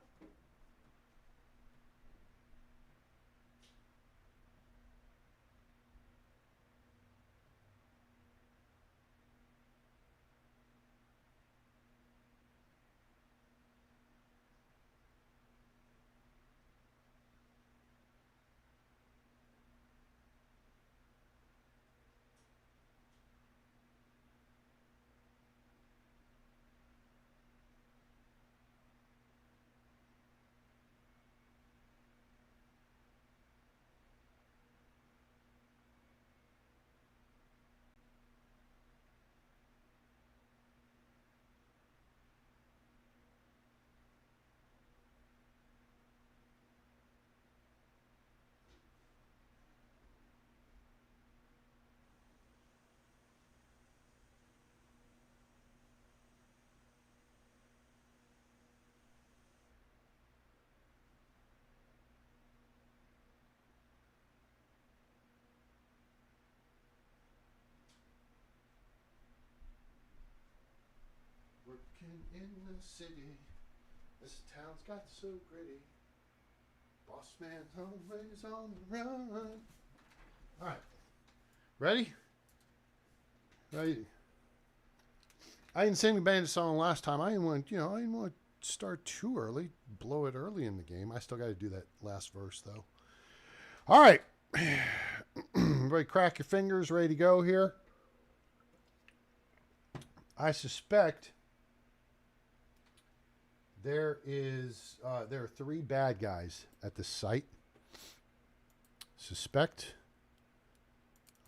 Working in the city. This town's got so gritty. Boss man's always on the run. All right. Ready? Ready? I didn't sing the Bandit song last time. I didn't want to start too early, blow it early in the game. I still got to do that last verse, though. All right. Everybody crack your fingers, ready to go here. I suspect there are 3 bad guys at the site. Suspect.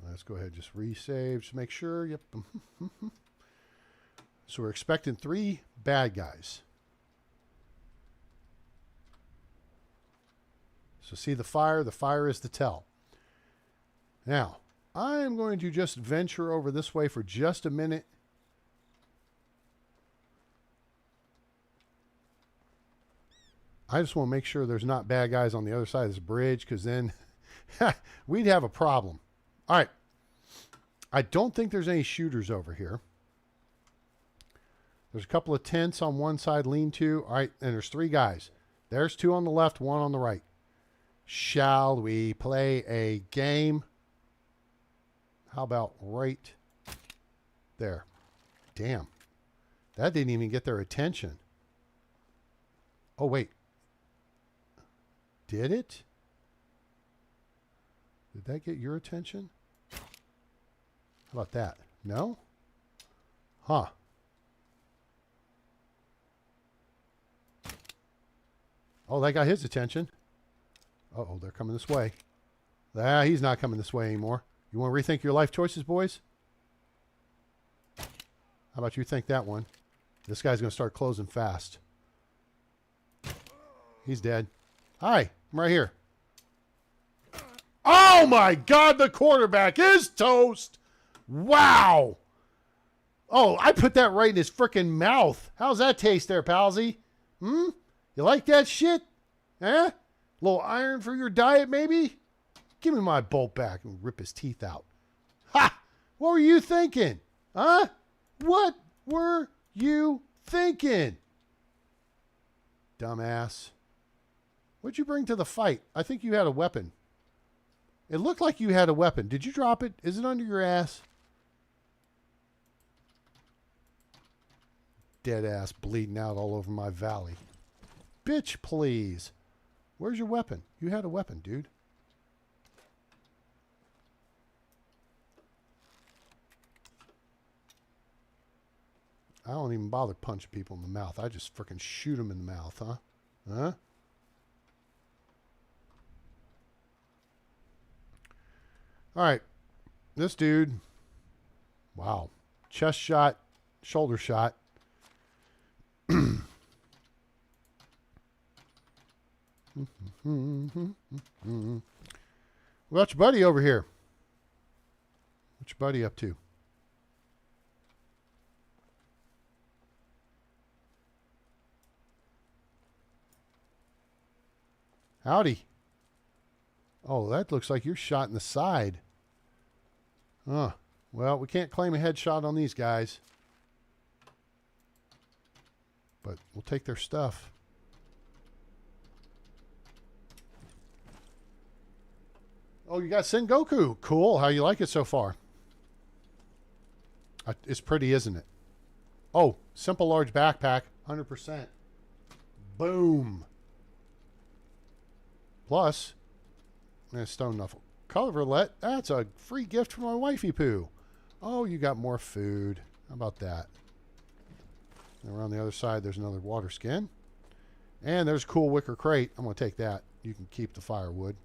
Let's go ahead and just resave. Just make sure. Yep. So we're expecting 3 bad guys. So see the fire? The fire is the tell. Now, I am going to just venture over this way for just a minute. I just want to make sure there's not bad guys on the other side of this bridge, because then we'd have a problem. All right. I don't think there's any shooters over here. There's a couple of tents on one side, lean-to. All right, and there's 3 guys. There's 2 on the left, 1 on the right. Shall we play a game? How about right there? Damn. That didn't even get their attention. Oh, wait. Did it? Did that get your attention? How about that? No? Huh. Oh, that got his attention. Uh-oh, they're coming this way. Ah, he's not coming this way anymore. You want to rethink your life choices, boys? How about you think that one? This guy's going to start closing fast. He's dead. Hi, I'm right here. Oh, my God, the quarterback is toast. Wow. Oh, I put that right in his freaking mouth. How's that taste there, palsy? You like that shit? Eh? Little iron for your diet, maybe? Give me my bolt back and rip his teeth out. Ha! What were you thinking? Huh? What were you thinking? Dumbass. What'd you bring to the fight? I think you had a weapon. It looked like you had a weapon. Did you drop it? Is it under your ass? Dead ass bleeding out all over my valley. Bitch, please. Where's your weapon? You had a weapon, dude. I don't even bother punching people in the mouth. I just freaking shoot them in the mouth, huh? Huh? All right. This dude. Wow. Chest shot. Shoulder shot. What's your buddy over here? What's your buddy up to? Howdy. Oh, that looks like you're shot in the side. Well, we can't claim a headshot on these guys. But we'll take their stuff. Oh, you got Sengoku. Cool. How you like it so far? It's pretty, isn't it? Oh, simple large backpack. 100%. Boom. Plus, stone knuckle. Color roulette. That's a free gift from my wifey poo. Oh, you got more food. How about that? And around the other side, there's another water skin. And there's a cool wicker crate. I'm going to take that. You can keep the firewood.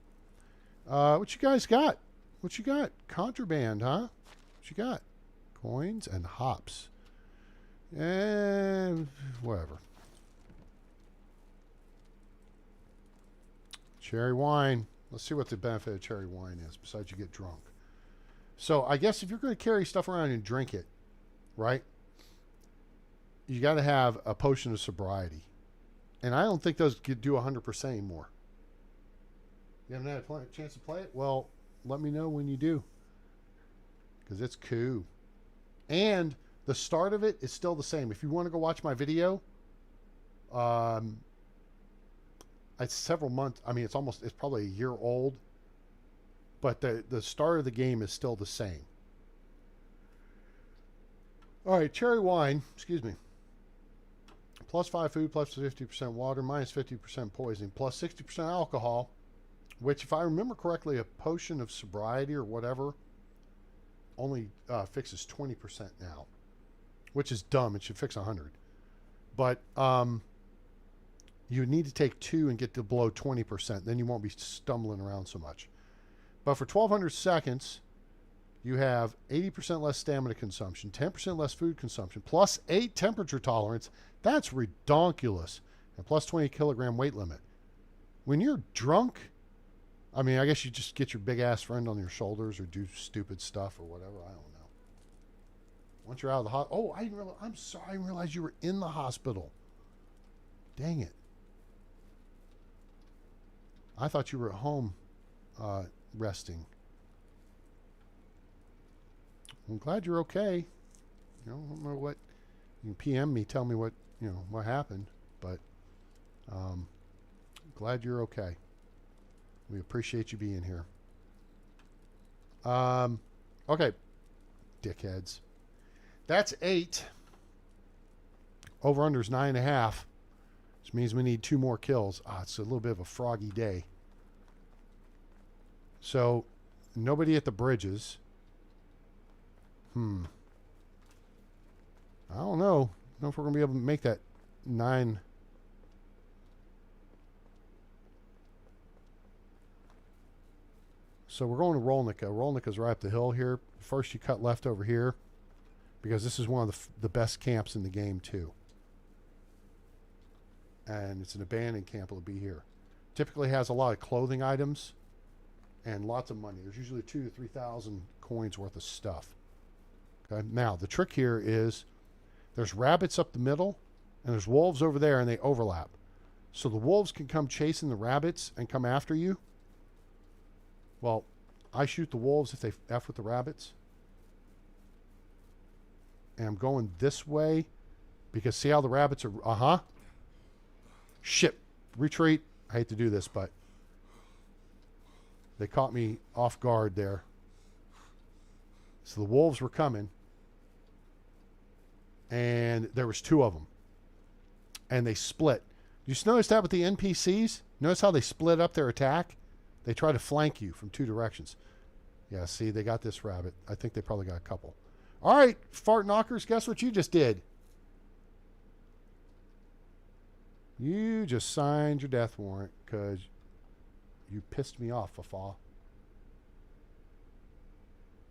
What you guys got? What you got? Contraband, huh? What you got? Coins and hops. And whatever. Cherry wine. Let's see what the benefit of cherry wine is, besides you get drunk. So I guess if you're going to carry stuff around and drink it, right, you got to have a potion of sobriety. And I don't think those could do 100% anymore. You haven't had a chance to play it? Well, let me know when you do. Because it's cool. And The start of it is still the same. If you want to go watch my video, it's several months. I mean, it's probably a year old, but the start of the game is still the same. All right, cherry wine, excuse me. +5 food, +50% water, -50% poisoning, +60% alcohol, which, if I remember correctly, a potion of sobriety or whatever only fixes 20% now, which is dumb. It should fix 100. But you need to take 2 and get to below 20%. Then you won't be stumbling around so much. But for 1,200 seconds, you have 80% less stamina consumption, 10% less food consumption, +8 temperature tolerance. That's redonkulous. And +20 kilogram weight limit. When you're drunk, I mean, I guess you just get your big ass friend on your shoulders or do stupid stuff or whatever. I don't know. Once you're out of the hospital. Oh, I'm sorry. I didn't realize you were in the hospital. Dang it. I thought you were at home resting. I'm glad you're okay. You know, I don't know what. You can PM me, tell me what, what happened. But glad you're okay. We appreciate you being here. Okay. Dickheads. That's 8. Over-under is 9.5. Which means we need 2 more kills. It's a little bit of a froggy day. So, nobody at the bridges. I don't know. I don't know if we're going to be able to make that 9. So we're going to Rolnica. Rolnica's right up the hill here. First you cut left over here, because this is one of the best camps in the game too. And it's an abandoned camp. It'll be here. Typically has a lot of clothing items and lots of money. There's usually 2,000 to 3,000 coins worth of stuff. Okay. Now the trick here is there's rabbits up the middle and there's wolves over there, and they overlap. So the wolves can come chasing the rabbits and come after you. Well, I shoot the wolves if they F with the rabbits. And I'm going this way because see how the rabbits are, Shit. Retreat. I hate to do this, but they caught me off guard there. So the wolves were coming. And there was 2 of them. And they split. You notice that with the NPCs? Notice how they split up their attack? They try to flank you from 2 directions. Yeah, see, they got this rabbit. I think they probably got a couple. All right, fart knockers, guess what you just did? You just signed your death warrant because you pissed me off, Fafa.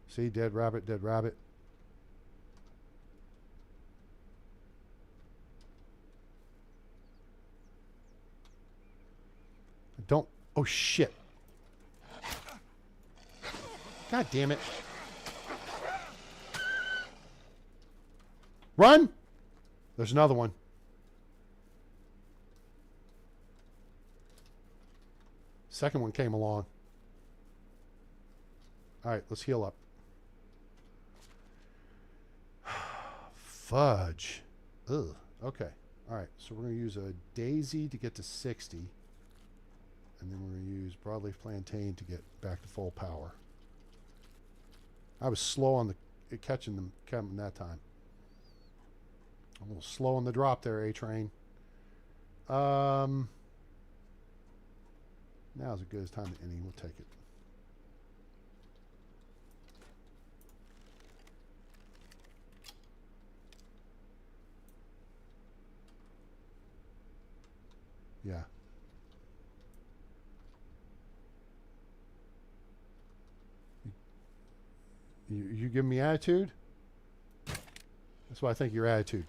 See, dead rabbit, dead rabbit. Don't. Oh, shit. God damn it. Run! There's another one. Second one came along. All right, let's heal up. Fudge. Ugh. Okay. All right, so we're going to use a daisy to get to 60. And then we're going to use broadleaf plantain to get back to full power. I was slow on the catching them coming that time. A little slow on the drop there, A-Train. Now's as good as time to inning. We'll take it. Yeah. You give me attitude? That's what I think your attitude.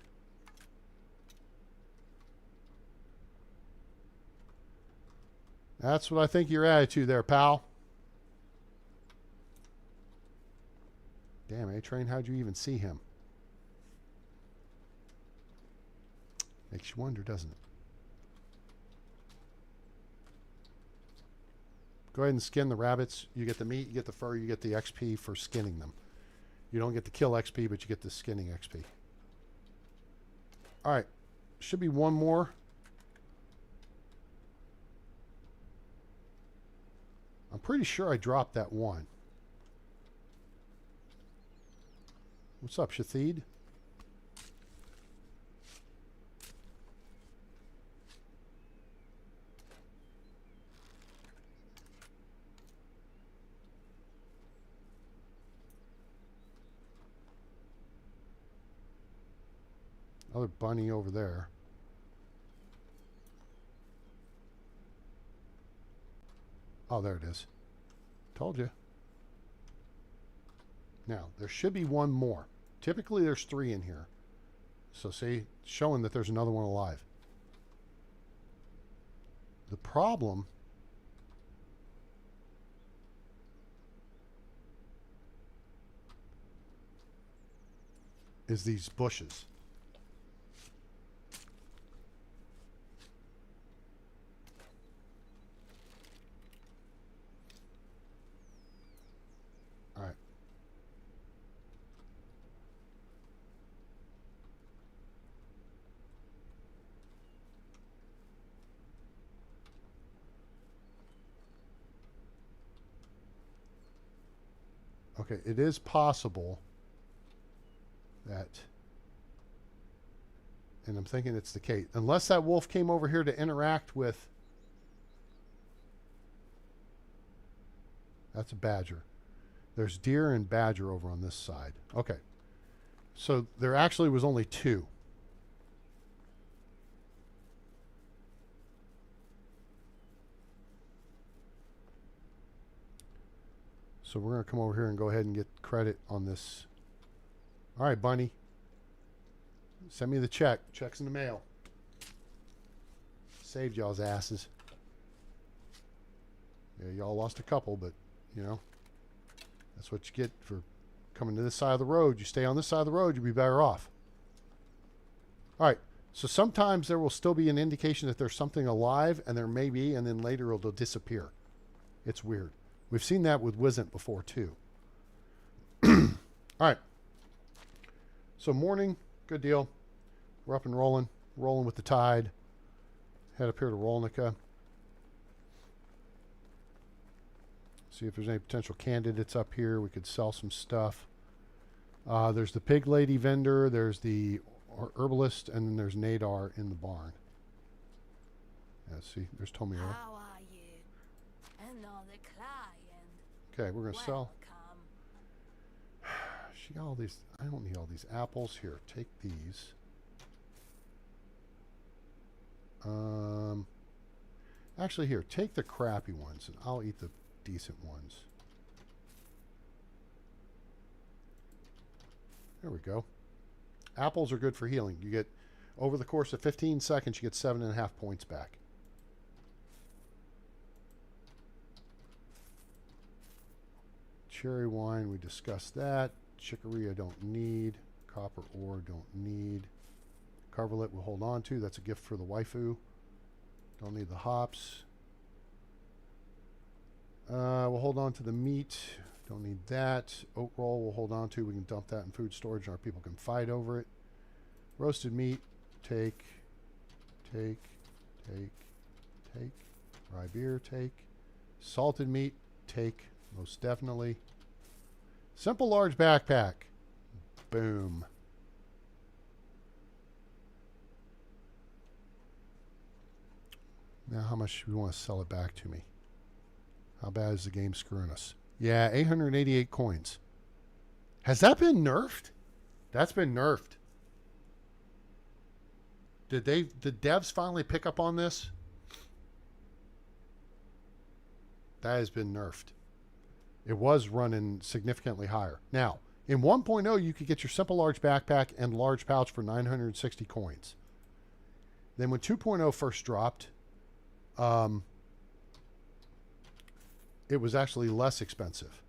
That's what I think your attitude there, pal. Damn, A-Train, how'd you even see him? Makes you wonder, doesn't it? Go ahead and skin the rabbits. You get the meat, you get the fur, you get the XP for skinning them. You don't get the kill XP, but you get the skinning XP. All right. Should be one more. I'm pretty sure I dropped that one. What's up, Shathid? Another bunny over there. Oh, there it is. Told you. Now, there should be one more. Typically, there's 3 in here. So, see, showing that there's another one alive. The problem is these bushes. All right. Okay, it is possible that, and I'm thinking it's the case, unless that wolf came over here to interact with, that's a badger. There's deer and badger over on this side. Okay, so there actually was only 2. So we're going to come over here and go ahead and get credit on this. All right, Bunny. Send me the check. Check's in the mail. Saved y'all's asses. Yeah, y'all lost a couple, but, you know, that's what you get for coming to this side of the road. You stay on this side of the road, you'll be better off. All right. So sometimes there will still be an indication that there's something alive, and there may be, and then later it'll disappear. It's weird. We've seen that with Wizzent before, too. All right. So morning, good deal. We're up and rolling with the tide. Head up here to Rolnica. See if there's any potential candidates up here. We could sell some stuff. There's the pig lady vendor. There's the herbalist, and then there's Nadar in the barn. Yeah, see, there's Tomio. How are you? Another client. Okay, we're going to sell. Welcome. She got all these. I don't need all these apples. Here, take these. Actually, here, take the crappy ones, and I'll eat the decent ones. There we go. Apples are good for healing. You get, over the course of 15 seconds, you get 7.5 points back. Cherry wine, we discussed that. Chicory, I don't need. Copper ore, don't need. Carvelet, we'll hold on to. That's a gift for the waifu. Don't need the hops. We'll hold on to the meat. Don't need that. Oat roll we'll hold on to. We can dump that in food storage and our people can fight over it. Roasted meat, take. Rye beer, take. Salted meat, take. Most definitely. Simple large backpack. Boom. Now how much do we want to sell it back to me? How bad is the game screwing us? Yeah, 888 coins. Has that been nerfed? That's been nerfed. Did devs finally pick up on this? That has been nerfed. It was running significantly higher. Now, in 1.0, you could get your simple large backpack and large pouch for 960 coins. Then when 2.0 first dropped, it was actually less expensive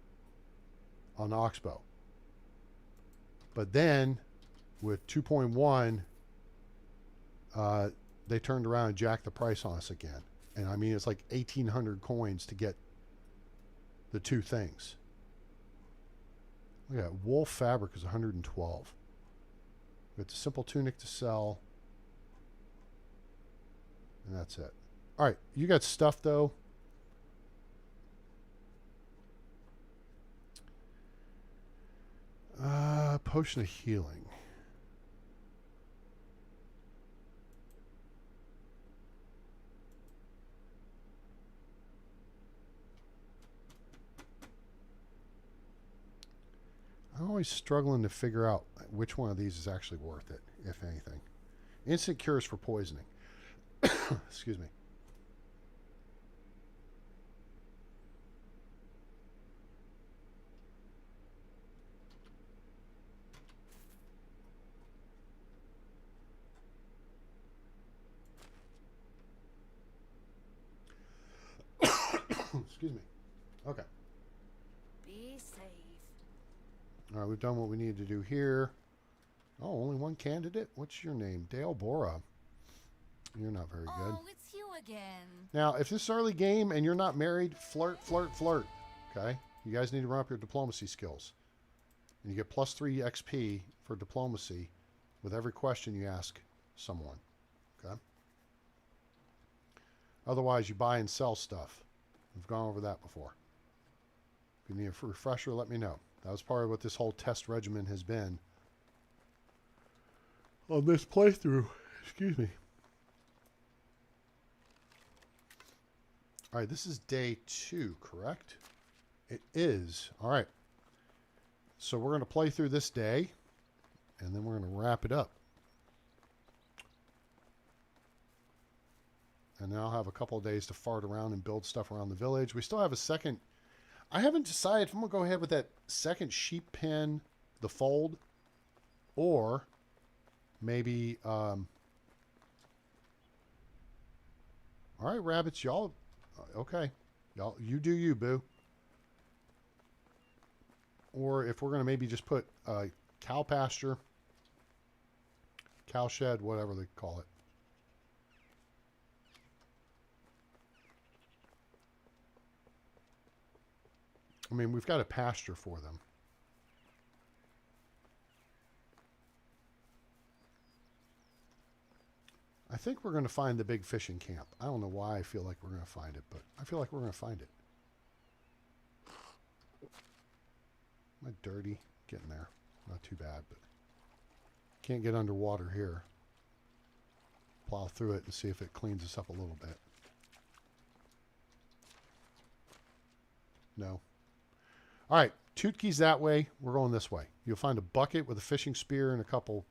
on Oxbow. But then with 2.1, they turned around and jacked the price on us again. And I mean, it's like 1,800 coins to get the two things. Look at that. Wool fabric is 112. We got the simple tunic to sell. And that's it. All right, you got stuff, though. Potion of healing. I'm always struggling to figure out which one of these is actually worth it, if anything. Instant cures for poisoning. Excuse me. Excuse me. Okay. Be safe. All right, we've done what we need to do here. Oh, only one candidate? What's your name? Dale Bora. You're not very good. Oh, it's you again. Now, if this is early game and you're not married, flirt, flirt, flirt. Okay? You guys need to run up your diplomacy skills. And you get +3 XP for diplomacy with every question you ask someone. Okay? Otherwise, you buy and sell stuff. We've gone over that before. If you need a refresher, let me know. That was part of what this whole test regimen has been on this playthrough. Excuse me. All right, this is day 2, correct? It is. All right. So we're going to play through this day, and then we're going to wrap it up. And then I'll have a couple of days to fart around and build stuff around the village. We still have a second. I haven't decided if I'm going to go ahead with that second sheep pen, the fold, or maybe, all right, rabbits, y'all, okay. Y'all, you do you, boo. Or if we're going to maybe just put cow pasture, cow shed, whatever they call it. I mean, we've got a pasture for them. I think we're going to find the big fishing camp. I don't know why I feel like we're going to find it, but I feel like we're going to find it. Am I dirty? Getting there. Not too bad, but can't get underwater here. Plow through it and see if it cleans us up a little bit. No. All right, Tootke's that way. We're going this way. You'll find a bucket with a fishing spear and a couple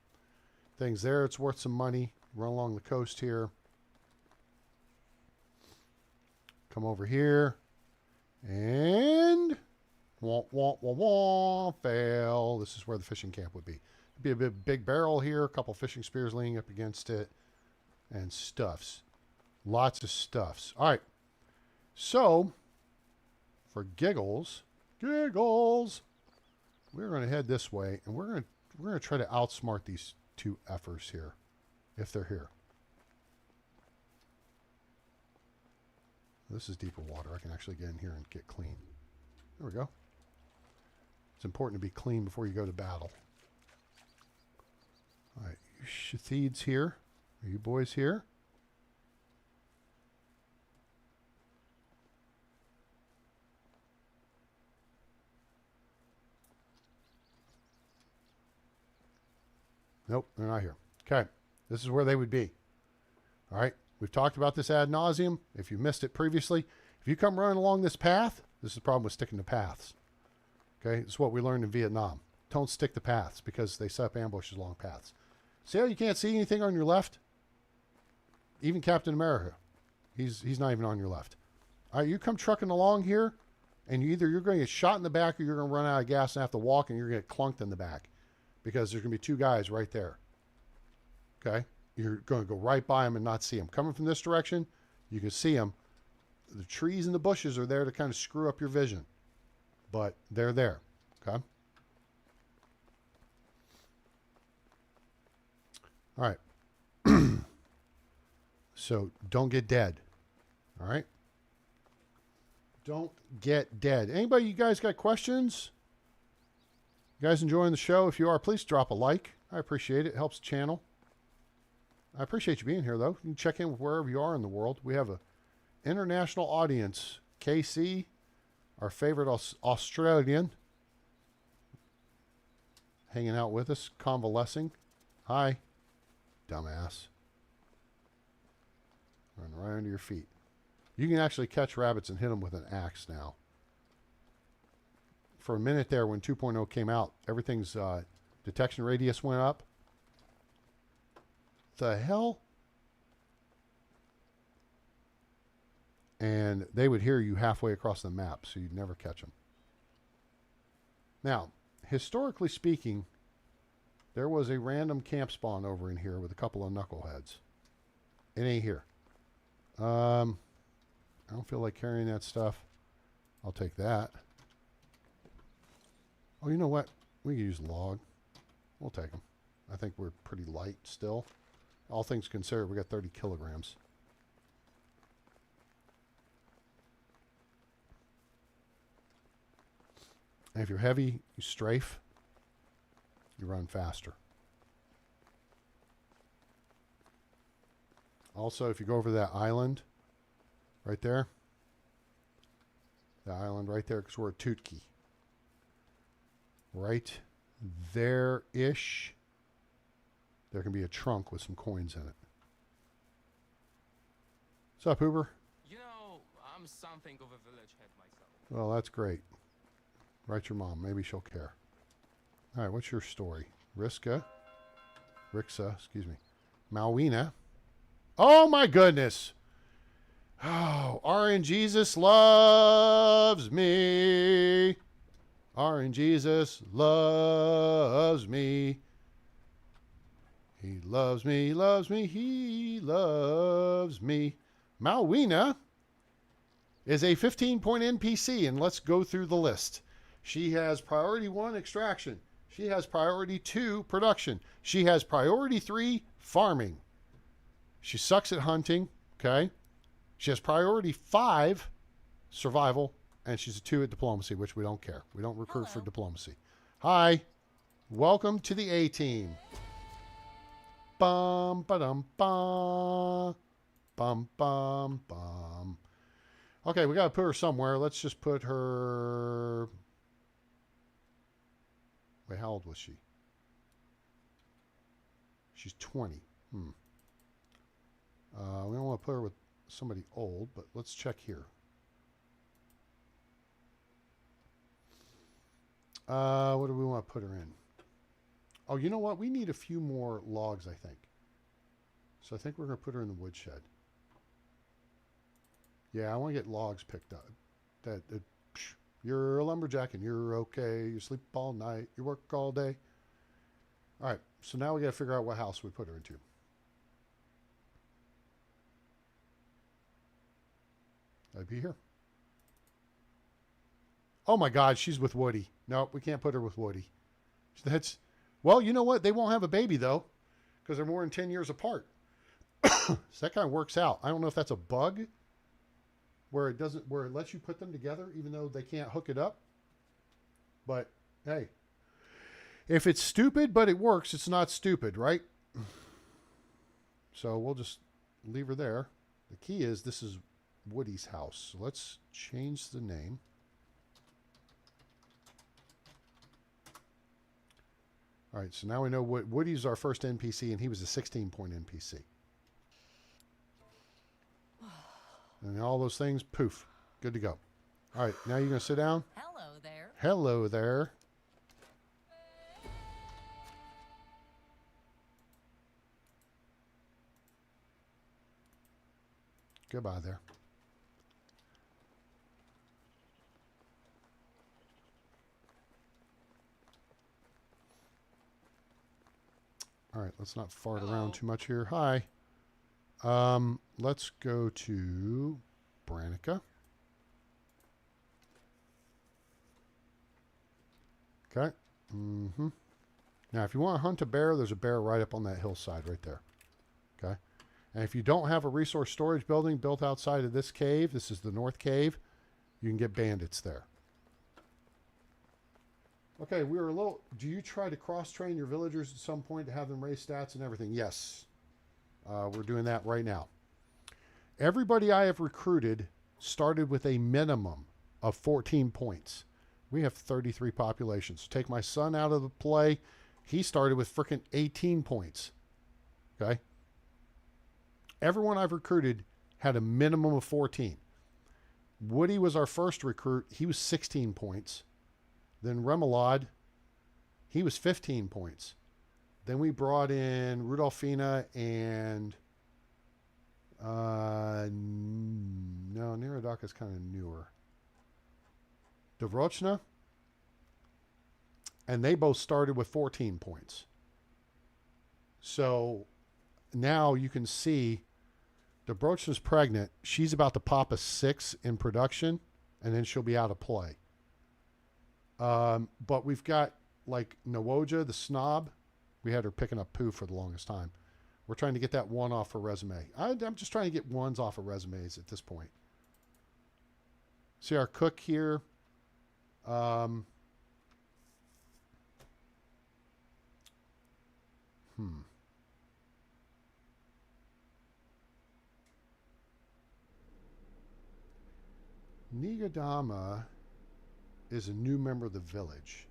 things there. It's worth some money. Run along the coast here. Come over here. And wah, wah, wah, wah, fail. This is where the fishing camp would be. It'd be a big barrel here, a couple fishing spears leaning up against it, and stuffs. Lots of stuffs. All right. So, for giggles, we're going to head this way, and we're going to try to outsmart these two effers here, if they're here. This is deeper water. I can actually get in here and get clean. There we go. It's important to be clean before you go to battle. All right, you Shathids here. Are you boys here? Nope, they're not here. Okay, this is where they would be. All right, we've talked about this ad nauseum. If you missed it previously, if you come running along this path, this is the problem with sticking to paths. Okay, this is what we learned in Vietnam. Don't stick to paths because they set up ambushes along paths. See how you can't see anything on your left? Even Captain America, he's not even on your left. All right, you come trucking along here, and you're going to get shot in the back, or you're going to run out of gas and have to walk, and you're going to get clunked in the back. Because there's going to be two guys right there. Okay? You're going to go right by them and not see them. Coming from this direction, you can see them. The trees and the bushes are there to kind of screw up your vision. But they're there. Okay? All right. So don't get dead. All right? Don't get dead. Anybody, you guys got questions? You guys enjoying the show? If you are, please drop a like. I appreciate it. It helps the channel. I appreciate you being here, though. You can check in with wherever you are in the world. We have an international audience. KC, our favorite Australian, hanging out with us, convalescing. Hi, dumbass. Run right under your feet. You can actually catch rabbits and hit them with an axe now. For a minute there, when 2.0 came out, everything's detection radius went up. The hell? And they would hear you halfway across the map, so you'd never catch them. Now, historically speaking, there was a random camp spawn over in here with a couple of knuckleheads. It ain't here. I don't feel like carrying that stuff. I'll take that. Oh, you know what? We can use log. We'll take them. I think we're pretty light still. All things considered, we got 30 kilograms. And if you're heavy, you strafe, you run faster. Also, if you go over that island right there, the island right there, because we're at Tutki. Right there-ish, there can be a trunk with some coins in it. What's up, Uber? You know, I'm something of a village head myself. Well, that's great. Write your mom. Maybe she'll care. All right, what's your story? Rixa, excuse me. Malwina. Oh, my goodness. Oh, RNGesus loves me. RNGesus loves me. He loves me, he loves me, he loves me. Malwina is a 15-point NPC, and let's go through the list. She has priority 1 extraction. She has priority 2 production. She has priority 3 farming. She sucks at hunting, okay? She has priority 5 survival, and she's a 2 at diplomacy, which we don't care. We don't recruit for diplomacy. Hi. Welcome to the A-team. Bum, ba-dum, bum. Bum, bum, bum. Okay, we got to put her somewhere. Let's just put her... Wait, how old was she? She's 20. We don't want to put her with somebody old, but let's check here. What do we want to put her in? Oh, you know what? We need a few more logs, I think. So I think we're going to put her in the woodshed. Yeah, I want to get logs picked up. You're a lumberjack and you're okay. You sleep all night. You work all day. All right. So now we got to figure out what house we put her into. I'd be here. Oh my God, she's with Woody. Nope, we can't put her with Woody. That's, well, you know what? They won't have a baby though, because they're more than 10 years apart. So that kind of works out. I don't know if that's a bug where it lets you put them together even though they can't hook it up. But hey, if it's stupid but it works, it's not stupid, right? So we'll just leave her there. The key is this is Woody's house. So let's change the name. All right, so now we know Woody's our first NPC, and he was a 16-point NPC. And all those things, poof, good to go. All right, now you're going to sit down? Hello there. Hello there. Goodbye there. All right, let's not fart around too much here. Hi. Let's go to Branica. Okay. Now, if you want to hunt a bear, there's a bear right up on that hillside right there. Okay. And if you don't have a resource storage building built outside of this cave, this is the North Cave, you can get bandits there. Okay, we were a little... Do you try to cross-train your villagers at some point to have them raise stats and everything? Yes. We're doing that right now. Everybody I have recruited started with a minimum of 14 points. We have 33 populations. Take my son out of the play. He started with frickin' 18 points. Okay? Everyone I've recruited had a minimum of 14. Woody was our first recruit. He was 16 points. Then Remoulade, he was 15 points. Then we brought in Rudolfina and no, Nirodaka is kind of newer. Devrochna, and they both started with 14 points. So now you can see Devrochna's pregnant. She's about to pop a 6 in production, and then she'll be out of play. But we've got like Nawoja, the snob. We had her picking up poo for the longest time. We're trying to get that one off her resume. I'm just trying to get ones off of resumes at this point. See our cook here. Nigadama is a new member of the village.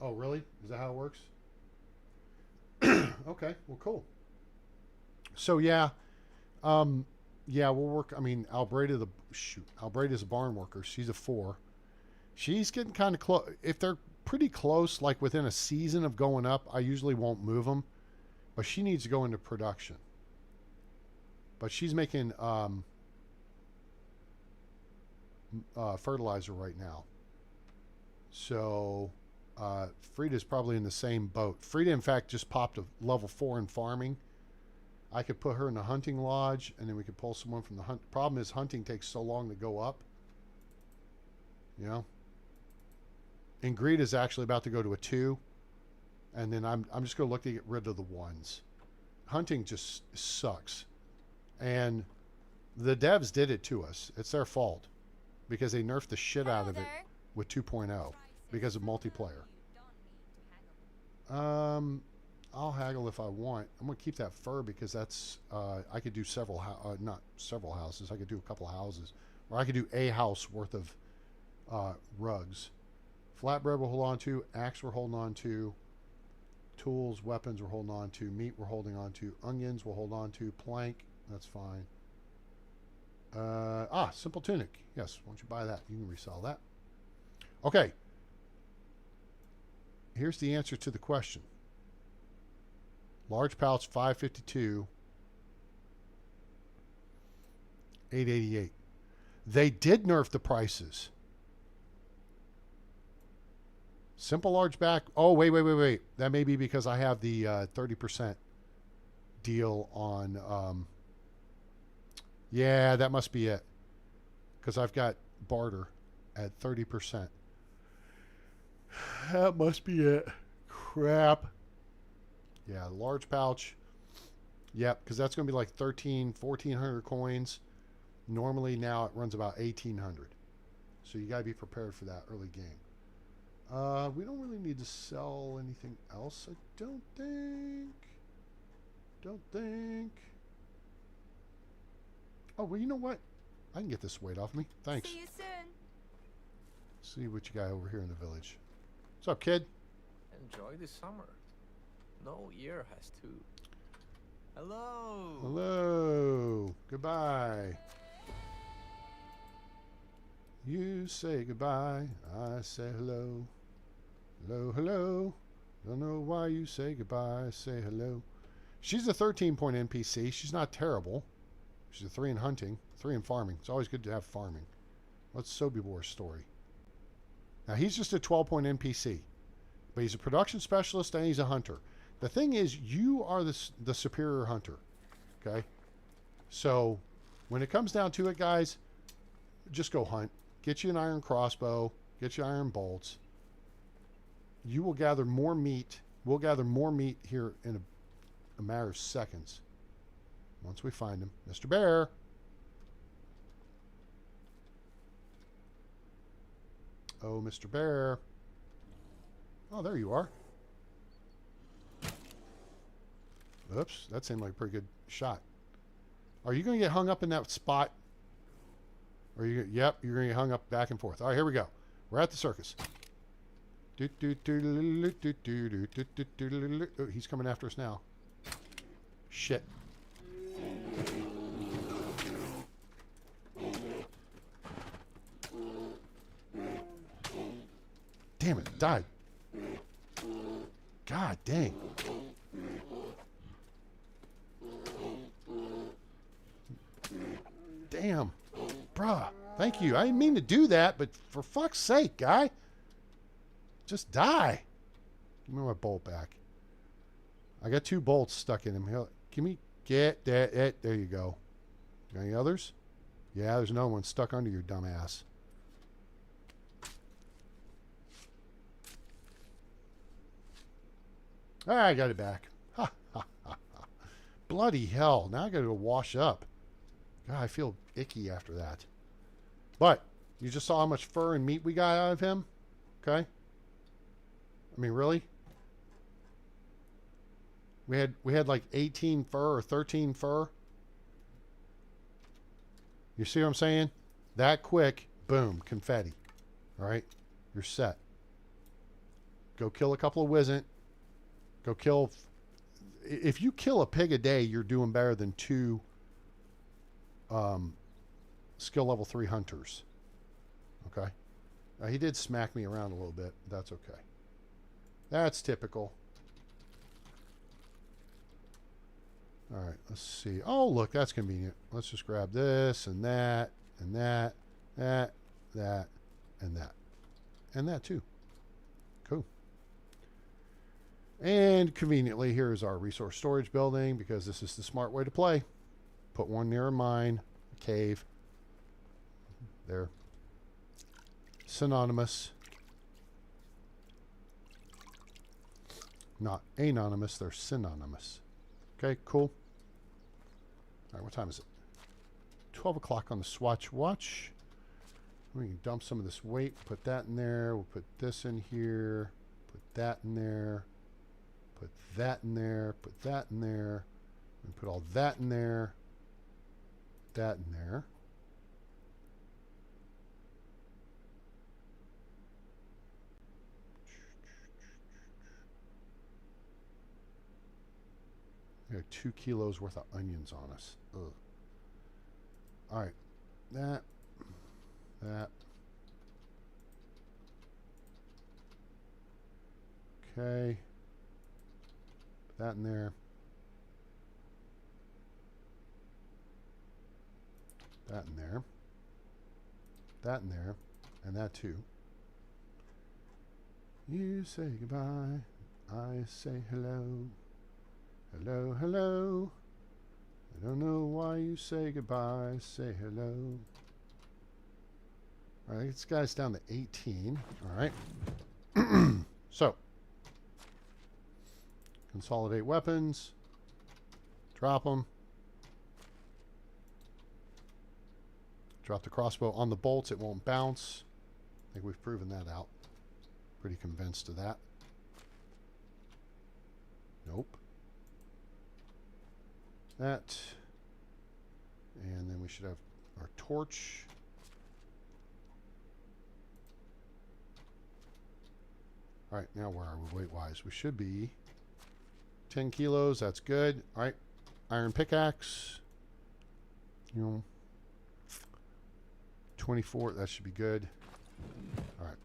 Oh, really? Is that how it works? Okay, well, cool. So, yeah. Yeah, we'll work. I mean, Albrada's a barn worker. She's a 4. She's getting kind of close. If they're pretty close, like within a season of going up, I usually won't move them. But she needs to go into production. But she's making fertilizer right now. So Frida's probably in the same boat. Frida, in fact, just popped a level 4 in farming. I could put her in the hunting lodge, and then we could pull someone from the hunt. Problem is, hunting takes so long to go up. You know? Ingrid is actually about to go to a 2. And then I'm just going to look to get rid of the 1s. Hunting just sucks. And the devs did it to us. It's their fault. Because they nerfed the shit out of it with 2.0. Because of multiplayer. I'll haggle if I want. I'm going to keep that fur because that's... I could do several... not several houses. I could do a couple of houses. Or I could do a house worth of rugs. Flatbread we're holding on to. Axe we're holding on to. Tools, weapons we're holding on to. Meat we're holding on to. Onions we'll hold on to. Plank. That's fine. Simple tunic. Yes, why don't you buy that? You can resell that. Okay. Here's the answer to the question. Large pouch 552. 888. They did nerf the prices. Simple large back. Oh, wait. That may be because I have the 30% deal on... yeah, that must be it. Because I've got barter at 30%. That must be it. Crap. Yeah, large pouch. Yep, because that's going to be like 1,400 coins. Normally now it runs about 1,800. So you got to be prepared for that early game. We don't really need to sell anything else, I don't think. Oh, well, you know what? I can get this weight off me. Thanks. See you soon. See what you got over here in the village. What's up, kid? Enjoy the summer. No year has to. Hello. Hello. Goodbye. You say goodbye. I say hello. Hello. Don't know why you say goodbye. I say hello. She's a 13-point NPC. She's not terrible. She's a 3 in hunting, 3 in farming. It's always good to have farming. What's Sobibor's story? Now, he's just a 12-point NPC. But he's a production specialist and he's a hunter. The thing is, you are the superior hunter. Okay? So, when it comes down to it, guys, just go hunt. Get you an iron crossbow. Get you iron bolts. You will gather more meat. We'll gather more meat here in a matter of seconds. Once we find him. Mr. Bear. Oh, Mr. Bear. Oh, there you are. Oops, that seemed like a pretty good shot. Are you going to get hung up in that spot? Or yep, you're going to get hung up back and forth. All right, here we go. We're at the circus. Oh, he's coming after us now. Shit. Damn it, died. God dang. Damn. Bruh. Thank you. I didn't mean to do that, but for fuck's sake, guy. Just die. Give me my bolt back. I got 2 bolts stuck in him. Give me... Get that. There you go. Got any others? Yeah, there's another one stuck under your dumb ass. I got it back. Ha, ha, ha, ha. Bloody hell. Now I got to go wash up. God, I feel icky after that. But you just saw how much fur and meat we got out of him? Okay? I mean, really? We had like 18 fur or 13 fur. You see what I'm saying? That quick, boom, confetti. All right? You're set. Go kill a couple of Wizzent. Go kill... If you kill a pig a day, you're doing better than 2 skill level 3 hunters. Okay? He did smack me around a little bit. That's okay. That's typical. All right, let's see. Oh, look, that's convenient. Let's just grab this and that and that, that, and that. And that too. Cool. And conveniently, here's our resource storage building because this is the smart way to play. Put one near a mine, a cave. They're synonymous. Not anonymous, they're synonymous. Okay, cool. All right, what time is it? 12 o'clock on the Swatch watch. We can dump some of this weight, put that in there. We'll put this in here, put that in there, put that in there, put that in there, and put all that in there, that in there. We have 2 kilos worth of onions on us. Ugh. All right, that. Okay. Put that in there. That in there. That in there. And that too. You say goodbye. I say hello. Hello, hello. I don't know why you say goodbye. Say hello. All right, this guy's down to 18. All right. So, consolidate weapons. Drop them. Drop the crossbow on the bolts. It won't bounce. I think we've proven that out. Pretty convinced of that. Nope. That. And then we should have our torch. All right, now where are we weight-wise? We should be 10 kilos. That's good. All right, iron pickaxe. 24. That should be good. All right.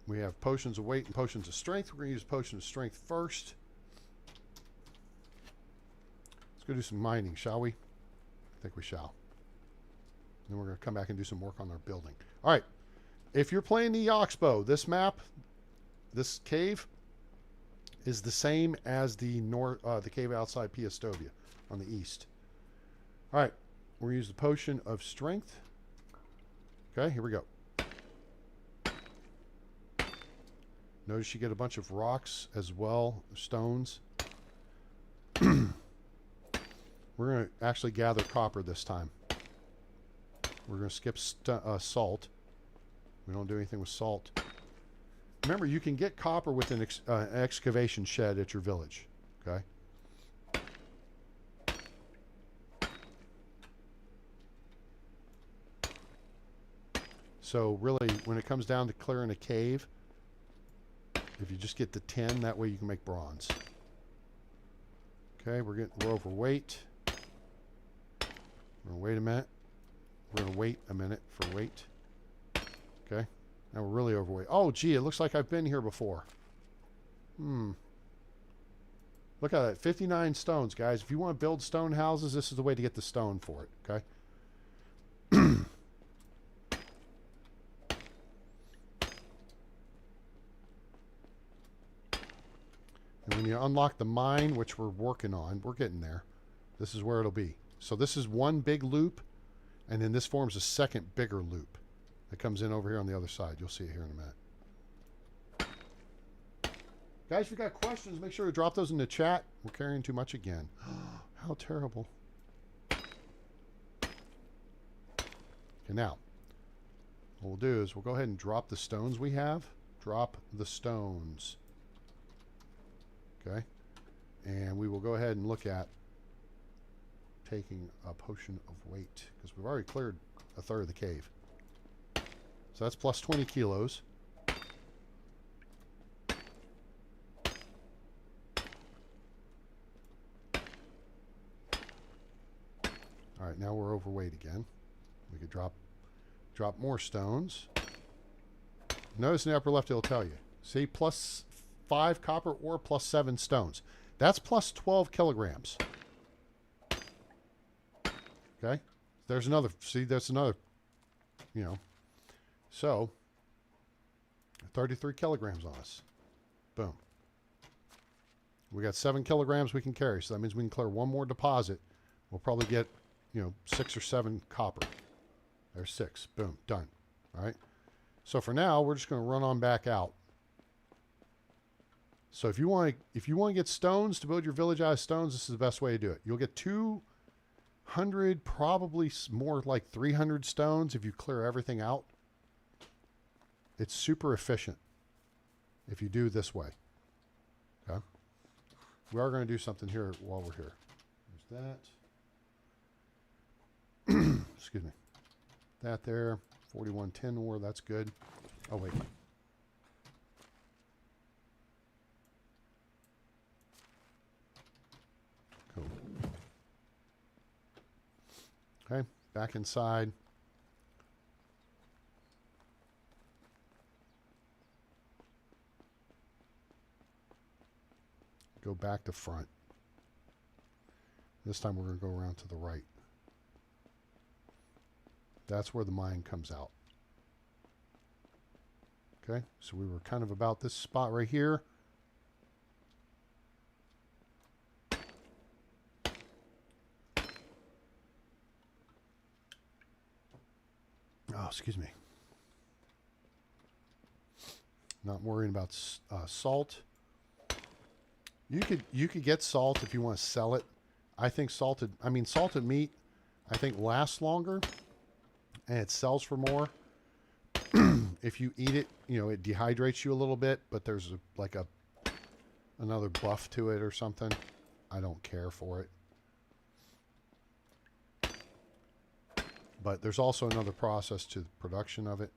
We have potions of weight and potions of strength. We're going to use potion of strength first. Let's go do some mining, shall we? I think we shall. Then we're going to come back and do some work on our building. All right. If you're playing the Oxbow, this map, this cave, is the same as the cave outside Piastovia on the east. All right. We're going to use the potion of strength. Okay, here we go. Notice you get a bunch of rocks as well, stones. We're going to actually gather copper this time. We're going to skip salt. We don't do anything with salt. Remember, you can get copper with an excavation shed at your village. Okay. So really, when it comes down to clearing a cave, if you just get the 10, that way you can make bronze. Okay, we're overweight. We're gonna wait a minute. We're gonna wait a minute for weight. Okay, now we're really overweight. Oh, gee, it looks like I've been here before. Look at that, 59 stones, guys. If you want to build stone houses, this is the way to get the stone for it, okay? And when you unlock the mine, which we're working on, we're getting there. This is where it'll be. So this is one big loop, and then this forms a second bigger loop that comes in over here on the other side. You'll see it here in a minute. Guys, if you got questions, make sure to drop those in the chat. We're carrying too much again. How terrible. Okay, now, what we'll do is we'll go ahead and drop the stones we have. Drop the stones. Okay? And we will go ahead and look at taking a potion of weight, because we've already cleared a third of the cave. So that's plus 20 kilos. All right, now we're overweight again. We could drop more stones. Notice in the upper left it'll tell you. See, plus 5 copper or plus 7 stones. That's plus 12 kilograms. Okay? There's another, see, that's another, you know. So, 33 kilograms on us. Boom. We got 7 kilograms we can carry, so that means we can clear one more deposit. We'll probably get, you know, 6 or 7 copper. There's 6. Boom. Done. All right? So for now, we're just going to run on back out. So if you want to get stones to build your village out of stones, this is the best way to do it. You'll get 200, probably more like 300 stones if you clear everything out. It's super efficient if you do this way. Okay? We are going to do something here while we're here. There's that. Excuse me. That there. 4110 ore, that's good. Oh, wait. Cool. Okay, back inside. Go back to front. This time we're going to go around to the right. That's where the mine comes out. Okay, so we were kind of about this spot right here. Oh, excuse me. Not worrying about salt. You could get salt if you want to sell it. I think salted meat, I think lasts longer and it sells for more. If you eat it, you know, it dehydrates you a little bit, but there's another buff to it or something. I don't care for it. But there's also another process to the production of it.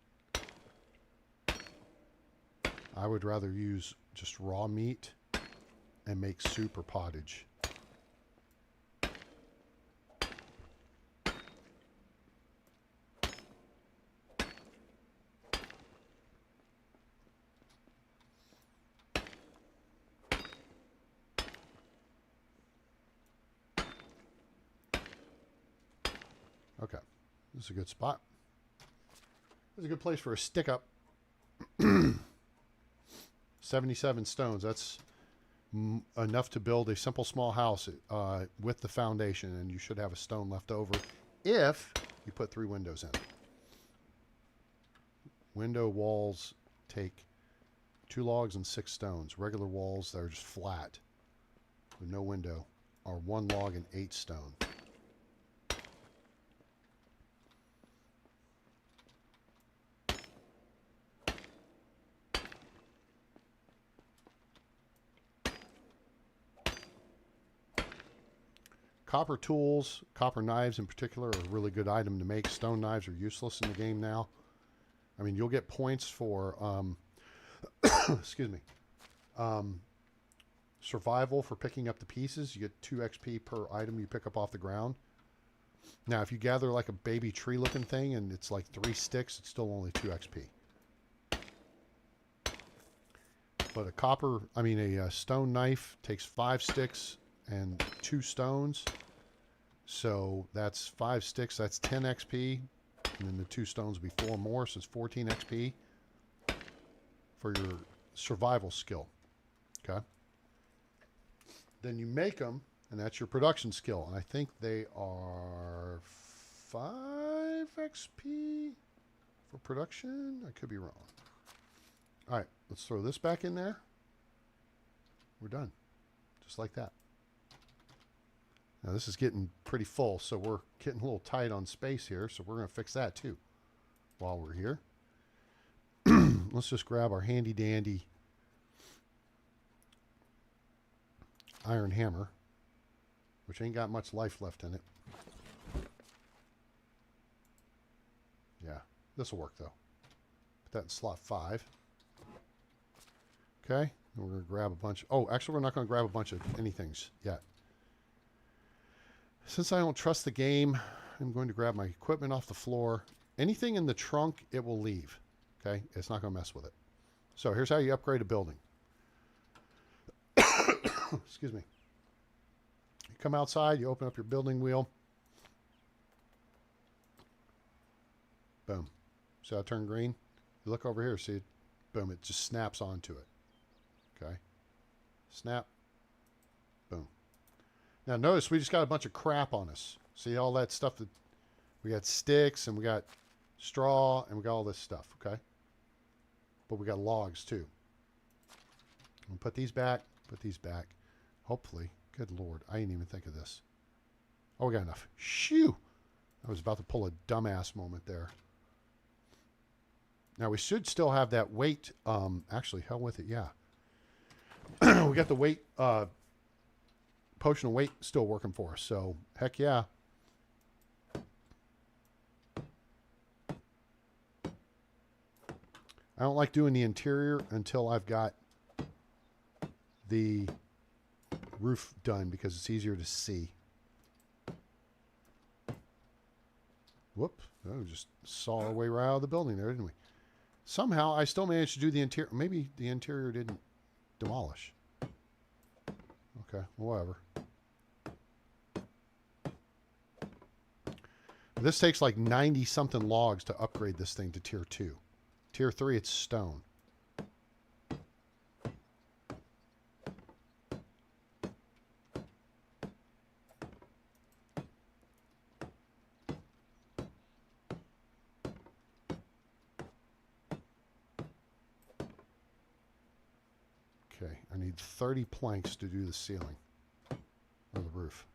I would rather use just raw meat and make super pottage. Okay, this is a good spot. This is a good place for a stick up. 77 stones. That's enough to build a simple small house with the foundation, and you should have a stone left over if you put 3 windows in. Window walls take 2 logs and 6 stones. Regular walls that are just flat with no window are 1 log and 8 stone. Copper tools, copper knives in particular, are a really good item to make. Stone knives are useless in the game now. I mean, you'll get points for, excuse me, survival for picking up the pieces. You get 2 XP per item you pick up off the ground. Now, if you gather like a baby tree looking thing and it's like 3 sticks, it's still only 2 XP. But a stone knife takes 5 sticks and 2 stones. So that's 5 sticks, that's 10 XP. And then the 2 stones will be 4 more, so it's 14 XP for your survival skill. Okay? Then you make them, and that's your production skill. And I think they are 5 XP for production. I could be wrong. All right, let's throw this back in there. We're done. Just like that. Now this is getting pretty full, so we're getting a little tight on space here, so we're going to fix that too while we're here. Let's just grab our handy dandy iron hammer, which ain't got much life left in it. Yeah, this will work though. Put that in slot 5. Okay, and we're going to grab a bunch. Oh, actually, we're not going to grab a bunch of anythings yet. Since I don't trust the game, I'm going to grab my equipment off the floor. Anything in the trunk, it will leave. Okay, it's not going to mess with it. So here's how you upgrade a building. Excuse me. You come outside, you open up your building wheel. Boom. See how it turned green? You look over here, see it? Boom, it just snaps onto it. Okay. Snap. Boom. Now notice we just got a bunch of crap on us. See all that stuff that we got sticks and we got straw and we got all this stuff, okay? But we got logs too. We'll put these back, Hopefully. Good Lord, I didn't even think of this. Oh, we got enough. Shoo! I was about to pull a dumbass moment there. Now we should still have that weight. Actually, hell with it, yeah. We got the weight, potion of weight still working for us. So, heck yeah. I don't like doing the interior until I've got the roof done because it's easier to see. Whoop. Oh, we just saw our way right out of the building there, didn't we? Somehow, I still managed to do the interior. Maybe the interior didn't demolish. Okay, whatever. This takes like 90-something logs to upgrade this thing to Tier 2. Tier 3, it's stone. Okay, I need 30 planks to do the ceiling or the roof.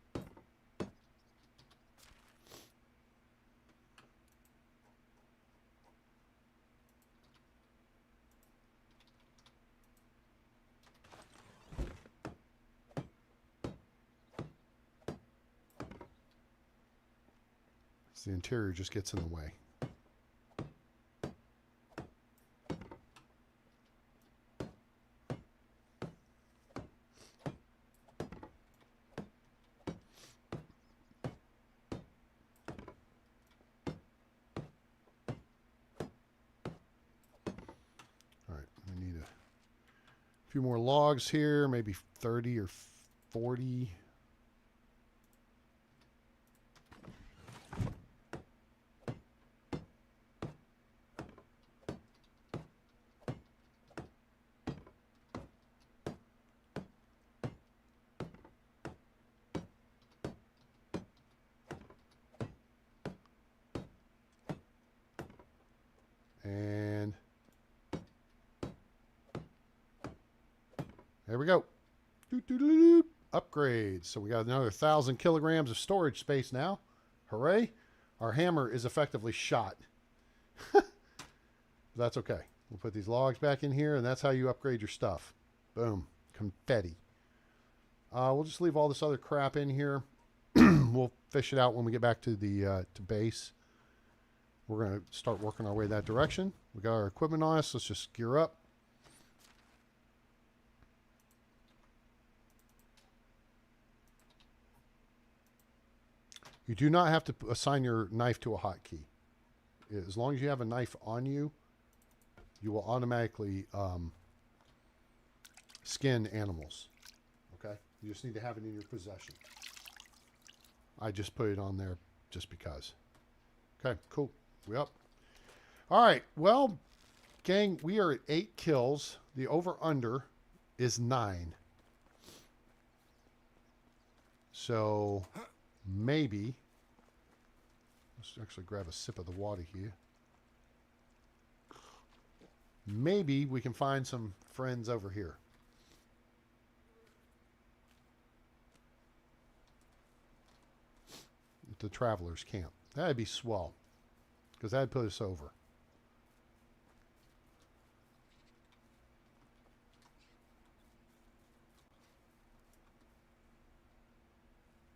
The interior just gets in the way. All right, we need a few more logs here, maybe 30 or 40. And there we go. Upgrade. So we got another 1,000 kilograms of storage space now. Hooray. Our hammer is effectively shot. That's okay. We'll put these logs back in here, and that's how you upgrade your stuff. Boom. Confetti. We'll just leave all this other crap in here. We'll fish it out when we get back to the to base. We're going to start working our way that direction. We got our equipment on us. Let's just gear up. You do not have to assign your knife to a hotkey. As long as you have a knife on you, you will automatically skin animals. Okay? You just need to have it in your possession. I just put it on there just because. Okay, cool. We up. All right. Well, gang, we are at 8 kills. The over-under is 9. So, maybe. Let's actually grab a sip of the water here. Maybe we can find some friends over here. At the Travelers Camp. That'd be swell. Because that'd put us over.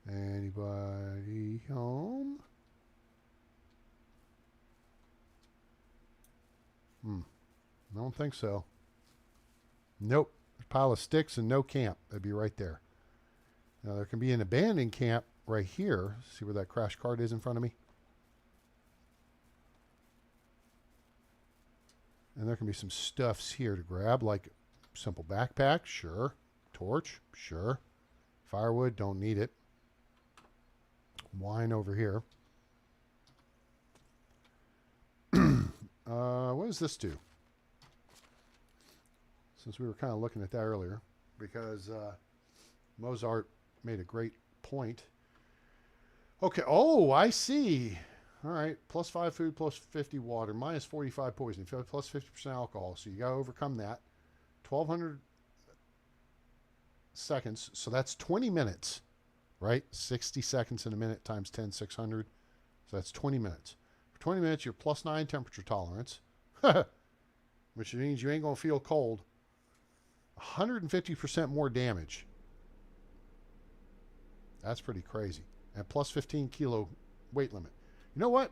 Anybody home? I don't think so. Nope. There's a pile of sticks and no camp. That'd be right there. Now there can be an abandoned camp right here. See where that crash cart is in front of me? And there can be some stuffs here to grab, like simple backpack, sure. Torch, sure. Firewood, don't need it. Wine over here. What does this do? Since we were kind of looking at that earlier, because Mozart made a great point. Okay, oh, I see. All right, plus 5 food, plus 50 water, minus 45 poison, plus 50% alcohol. So you got to overcome that. 1,200 seconds, so that's 20 minutes, right? 60 seconds in a minute times 10, 600. So that's 20 minutes. For 20 minutes, you're plus 9 temperature tolerance, which means you ain't going to feel cold. 150% more damage. That's pretty crazy. And plus 15 kilo weight limit. You know what?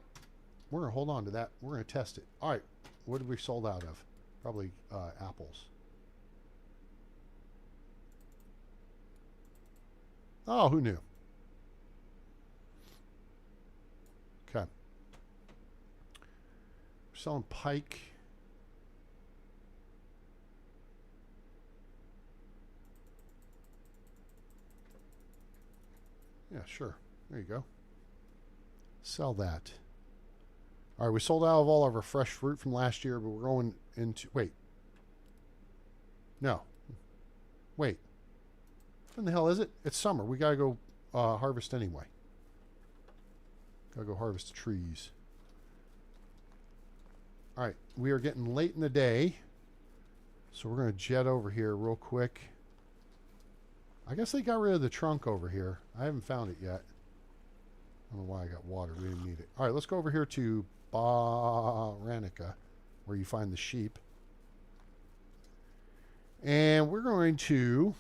We're going to hold on to that. We're going to test it. All right. What did we sold out of? Probably apples. Oh, who knew? Okay. We're selling pike. Yeah, sure. There you go. Sell that. All right, we sold out of all of our fresh fruit from last year, but we're going into... Wait. No. Wait. When the hell is it? It's summer. We got to go harvest anyway. Got to go harvest the trees. All right, we are getting late in the day, so we're going to jet over here real quick. I guess they got rid of the trunk over here. I haven't found it yet. I don't know why I got water. We didn't need it. All right, let's go over here to Baranica, where you find the sheep. And we're going to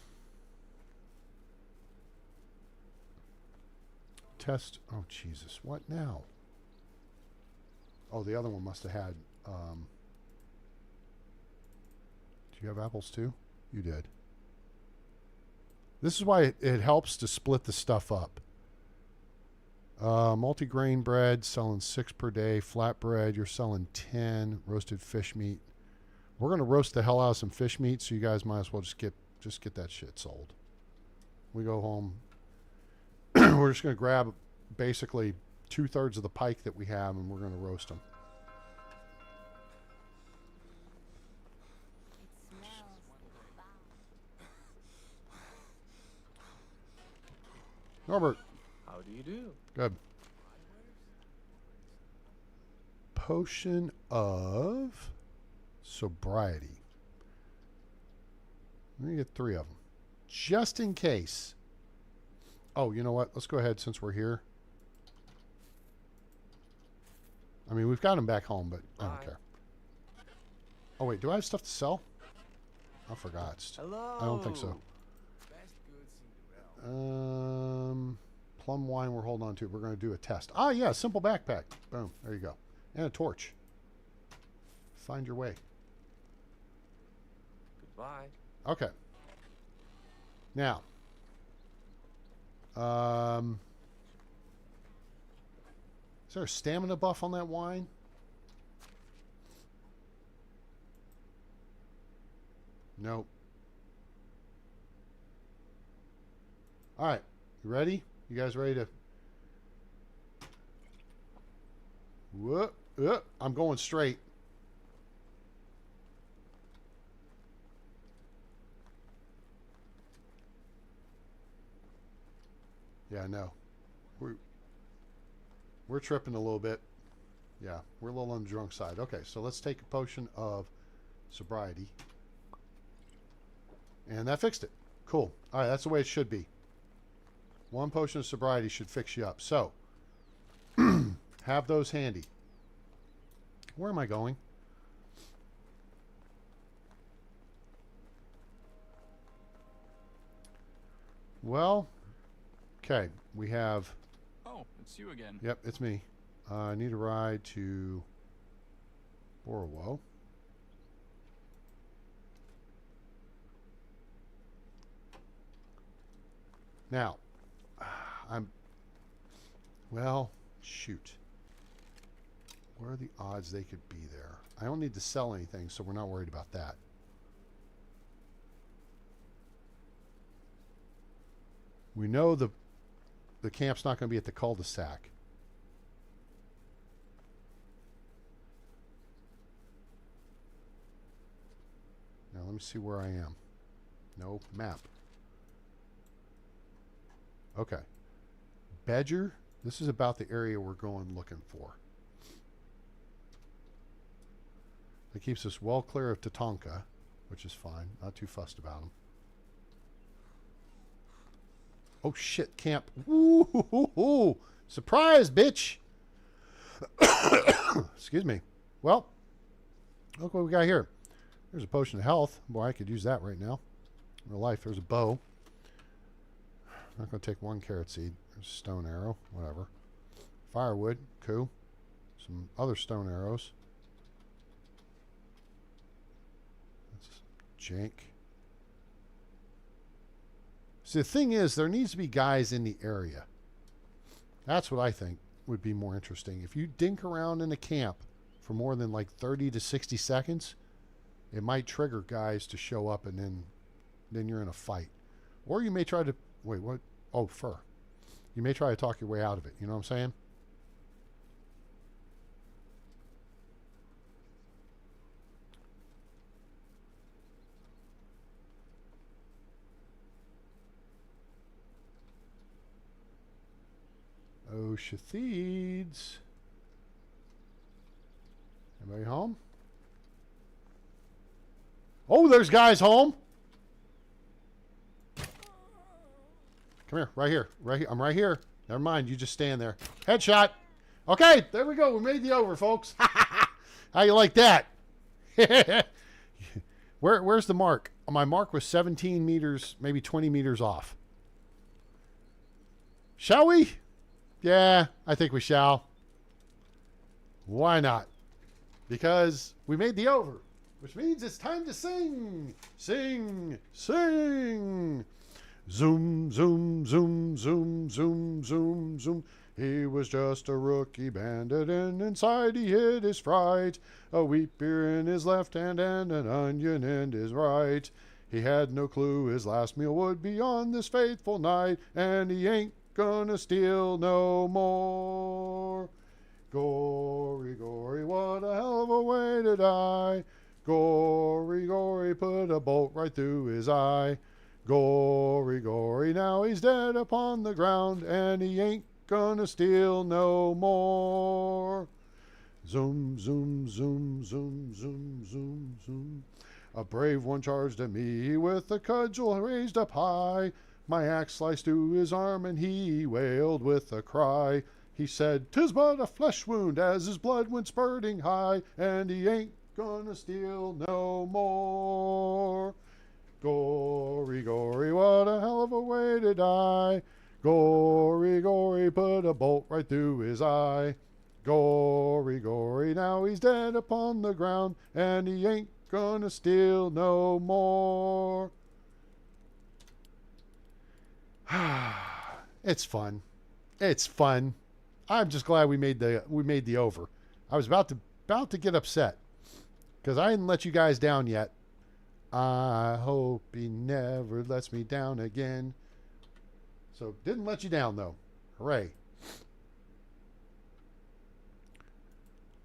test. Oh, Jesus. What now? Oh, the other one must have had. Do you have apples too? You did. This is why it helps to split the stuff up. Multi-grain bread, selling 6 per day. Flatbread, you're selling 10. Roasted fish meat. We're going to roast the hell out of some fish meat, so you guys might as well just get that shit sold. We go home. We're just going to grab basically 2/3 of the pike that we have, and we're going to roast them. Norbert. How do you do? Good. Potion of sobriety. Let me get 3 of them. Just in case. Oh, you know what? Let's go ahead since we're here. I mean, we've got them back home, but I don't care. Oh, wait. Do I have stuff to sell? I forgot. Hello. I don't think so. Plum wine we're holding on to. We're going to do a test. Ah, yeah, simple backpack. Boom. There you go. And a torch. find your way. Goodbye. Okay. Now, is there a stamina buff on that wine? Nope. All right. You ready? You guys ready to... Whoop, whoop. I'm going straight. Yeah, I know. We're tripping a little bit. Yeah, we're a little on the drunk side. Okay, so let's take a potion of sobriety. And that fixed it. Cool. All right, that's the way it should be. One potion of sobriety should fix you up. So, have those handy. Where am I going? Well, okay, we have... Oh, it's you again. Yep, it's me. I need a ride to Borowo. Now, well, shoot. What are the odds they could be there? I don't need to sell anything, so we're not worried about that. We know the camp's not going to be at the cul-de-sac. Now let me see where I am. No map. Okay. Badger, this is about the area we're going looking for. That keeps us well clear of Tatanka, which is fine. Not too fussed about them. Oh shit, camp. Woo-hoo-hoo-hoo. Surprise, bitch. Excuse me. Well, look what we got here. There's a potion of health. Boy, I could use that right now. In real life, there's a bow. I'm not going to take one carrot seed. There's a stone arrow. Whatever. Firewood. Cool. Some other stone arrows. That's jank. See, the thing is, there needs to be guys in the area. That's what I think would be more interesting. If you dink around in a camp for more than like 30 to 60 seconds, it might trigger guys to show up, and then you're in a fight. Or you may try to... Wait, what? Oh, fur. You may try to talk your way out of it. You know what I'm saying? Oh, Shatheeds. Anybody home? Oh, there's guys home. Come here, right here, right here. I'm right here. Never mind, you just stand there. Headshot. Okay, there we go. We made the over, folks. How you like that? Where's the mark? My mark was 17 meters, maybe 20 meters off. Shall we? Yeah, I think we shall. Why not? Because we made the over, which means it's time to sing. Sing, sing. Zoom, zoom, zoom, zoom, zoom, zoom, zoom. He was just a rookie bandit, and inside he hid his fright. A wheat beer in his left hand and an onion in his right. He had no clue his last meal would be on this fateful night, and he ain't gonna steal no more. Gory, gory, what a hell of a way to die. Gory, gory, put a bolt right through his eye. Gory, gory, now he's dead upon the ground, and he ain't gonna steal no more. Zoom, zoom, zoom, zoom, zoom, zoom, zoom. A brave one charged at me with a cudgel raised up high. My axe sliced through his arm, and he wailed with a cry. He said, "'Tis but a flesh wound," as his blood went spurting high, and he ain't gonna steal no more. Gory, gory, what a hell of a way to die. Gory, gory, put a bolt right through his eye. Gory, gory, now he's dead upon the ground, and he ain't gonna steal no more. It's fun. It's fun. I'm just glad we made the over. I was about to get upset because I didn't let you guys down yet. I hope he never lets me down again. So didn't let you down though. Hooray.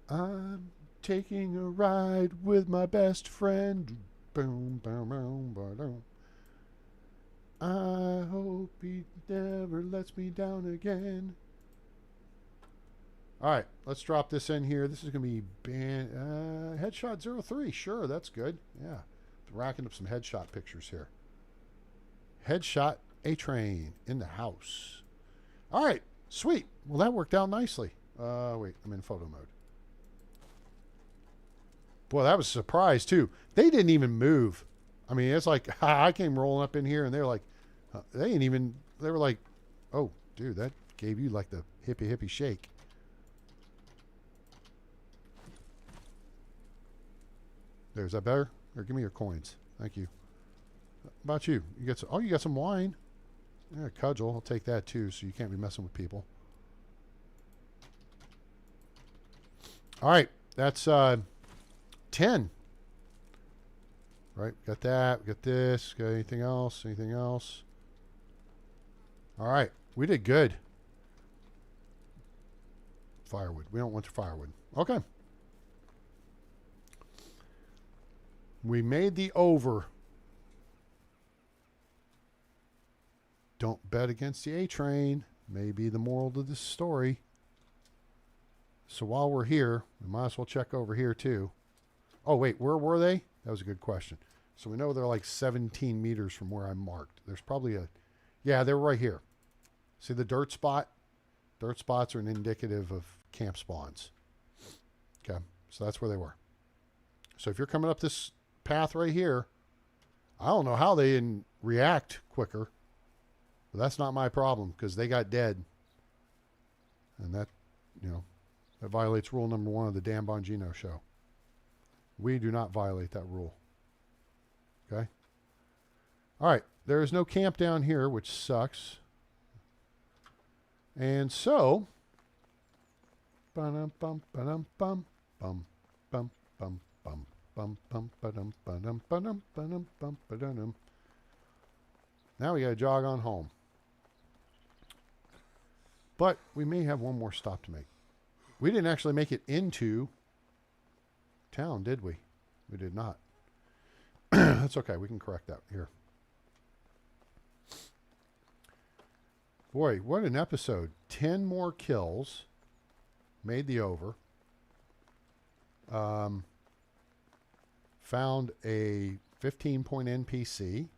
I'm taking a ride with my best friend. Boom, boom, boom, boom. I hope he never lets me down again. All right, let's drop this in here. This is going to be Headshot 03. Sure, that's good. Yeah, racking up some headshot pictures here. Headshot A-Train in the house. All right, sweet. Well, that worked out nicely. Wait, I'm in photo mode. Boy, that was a surprise, too. They didn't even move. I mean, it's like I came rolling up in here, and they were like, they were like, oh, dude, that gave you like the hippie shake. There's that better? Or give me your coins. Thank you. How about you? You got some, you got some wine. Yeah, cudgel. I'll take that too, so you can't be messing with people. All right, that's 10. Right, got that. We got this. Got anything else? Anything else? All right, we did good. Firewood. We don't want the firewood. Okay. We made the over. Don't bet against the A-Train. May be the moral to this story. So while we're here, we might as well check over here too. Oh, wait, where were they? That was a good question. So we know they're like 17 meters from where I marked. There's probably a... Yeah, they're right here. See the dirt spot? Dirt spots are an indicative of camp spawns. Okay, so that's where they were. So if you're coming up this path right here, I don't know how they didn't react quicker. But that's not my problem because they got dead. And that, you know, that violates rule number 1 of the Dan Bongino show. We do not violate that rule. Okay? All right. There is no camp down here, which sucks. And so... Now we got to jog on home. But we may have one more stop to make. We didn't actually make it into town, did we? We did not. That's okay. We can correct that here. Boy, what an episode. 10 more kills. Made the over. Found a 15-point NPC.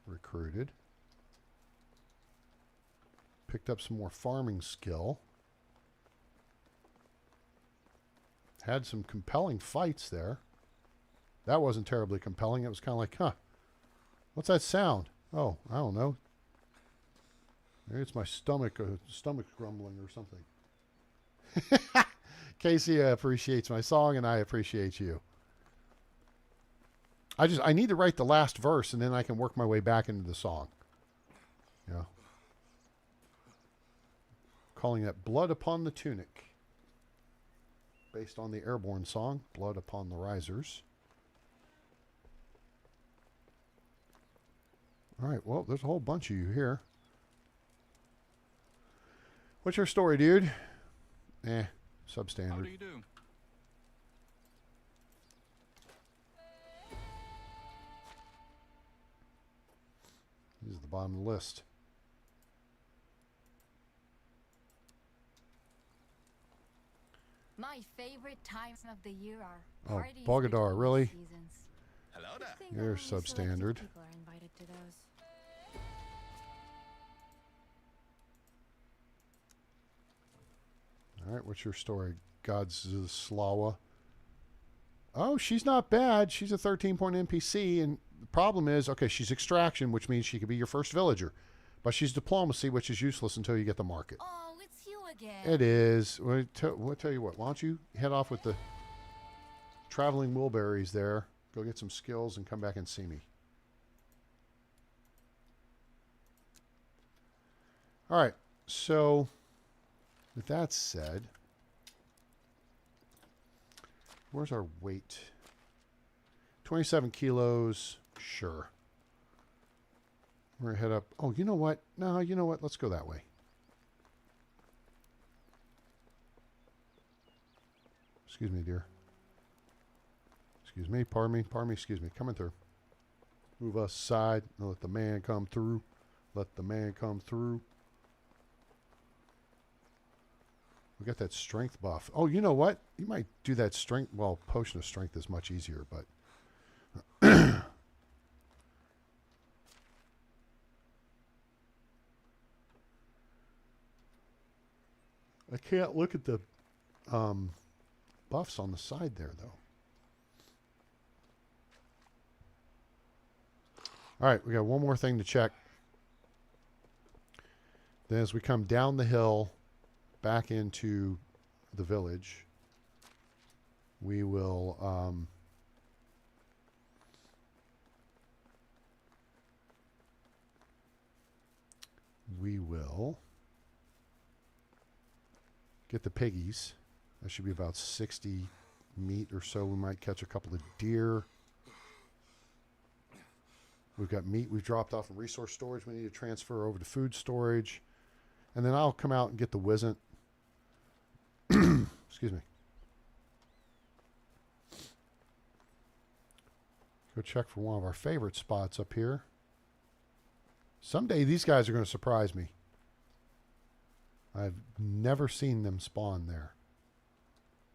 Recruited. Picked up some more farming skill. Had some compelling fights there. That wasn't terribly compelling. It was kind of like, huh, what's that sound? Oh, I don't know. Maybe it's my stomach grumbling or something. Casey appreciates my song, and I appreciate you. I need to write the last verse, and then I can work my way back into the song. Yeah. Calling it Blood Upon the Tunic. Based on the Airborne song, Blood Upon the Risers. All right, well, there's a whole bunch of you here. What's your story, dude? Substandard. How do you do? This is the bottom of the list. My favorite times of the year are Oh, parties Bogadar, between really? seasons. Hello Good there. thing You're only selected substandard. people are invited to those. All right, what's your story? Godzslawa. Oh, she's not bad. She's a 13-point NPC, and the problem is, okay, she's extraction, which means she could be your first villager. But she's diplomacy, which is useless until you get the market. Oh, it's you again. It is. We'll tell you what. Why don't you head off with the traveling Wilburys there. Go get some skills and come back and see me. All right. So, with that said, where's our weight? 27 kilos. Sure. We're going to head up. Oh, you know what? No, you know what? Let's go that way. Excuse me, dear. Excuse me. Pardon me. Pardon me. Excuse me. Coming through. Move us aside and let the man come through. Let the man come through. We got that strength buff. Oh, you know what? You might do that strength. Well, potion of strength is much easier, but I can't look at the buffs on the side there, though. All right, we got one more thing to check. Then as we come down the hill back into the village, we will get the piggies. That should be about 60 meat or so. We might catch a couple of deer. We've got meat we've dropped off in resource storage. We need to transfer over to food storage. And then I'll come out and get the Wizzent. Excuse me. Go check for one of our favorite spots up here. Someday these guys are going to surprise me. I've never seen them spawn there.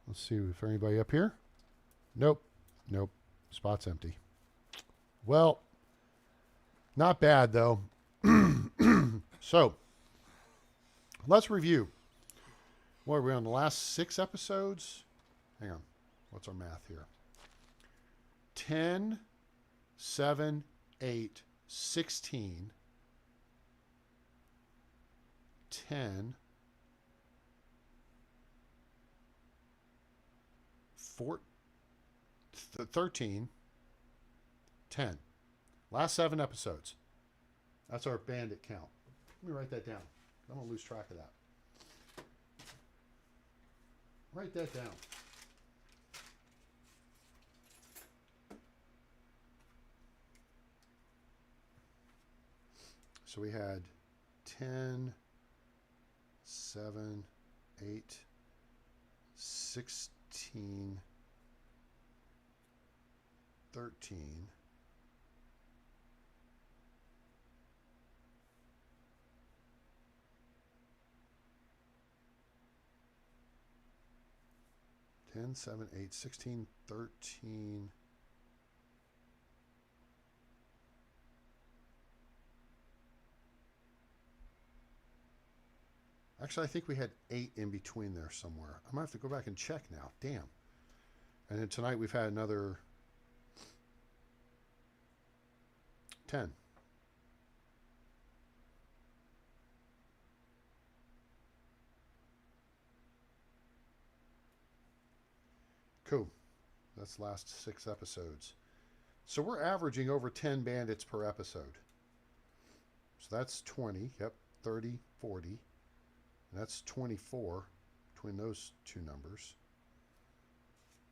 Let's see if anybody up here. Nope. Nope. Spot's empty. Well, not bad though. So, let's review. What are we on the last 6 episodes? Hang on. What's our math here? 10, 7, 8, 16, 10, 13, 10. Last 7 episodes. That's our bandit count. Let me write that down. I'm going to lose track of that. Write that down. So we had 10, 7, 8, 16, 13, 10, 7, 8, 16, 13. Actually, I think we had 8 in between there somewhere. I might have to go back and check now. Damn. And then tonight we've had another 10. Cool. That's the last 6 episodes. So we're averaging over 10 bandits per episode. So that's 20. Yep. 30, 40. And that's 24 between those two numbers.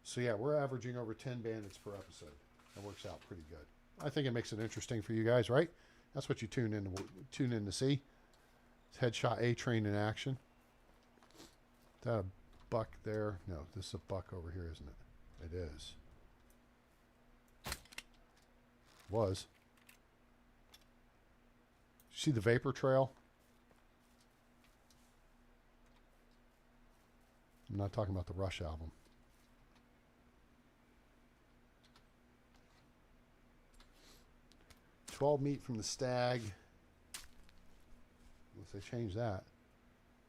So yeah, we're averaging over 10 bandits per episode. That works out pretty good. I think it makes it interesting for you guys, right? That's what you tune in to see. It's Headshot A-Train in action. Is that a buck there? No, this is a buck over here, isn't it? It is. Was. See the vapor trail? I'm not talking about the Rush album. $12 meat from the stag. Unless they change that.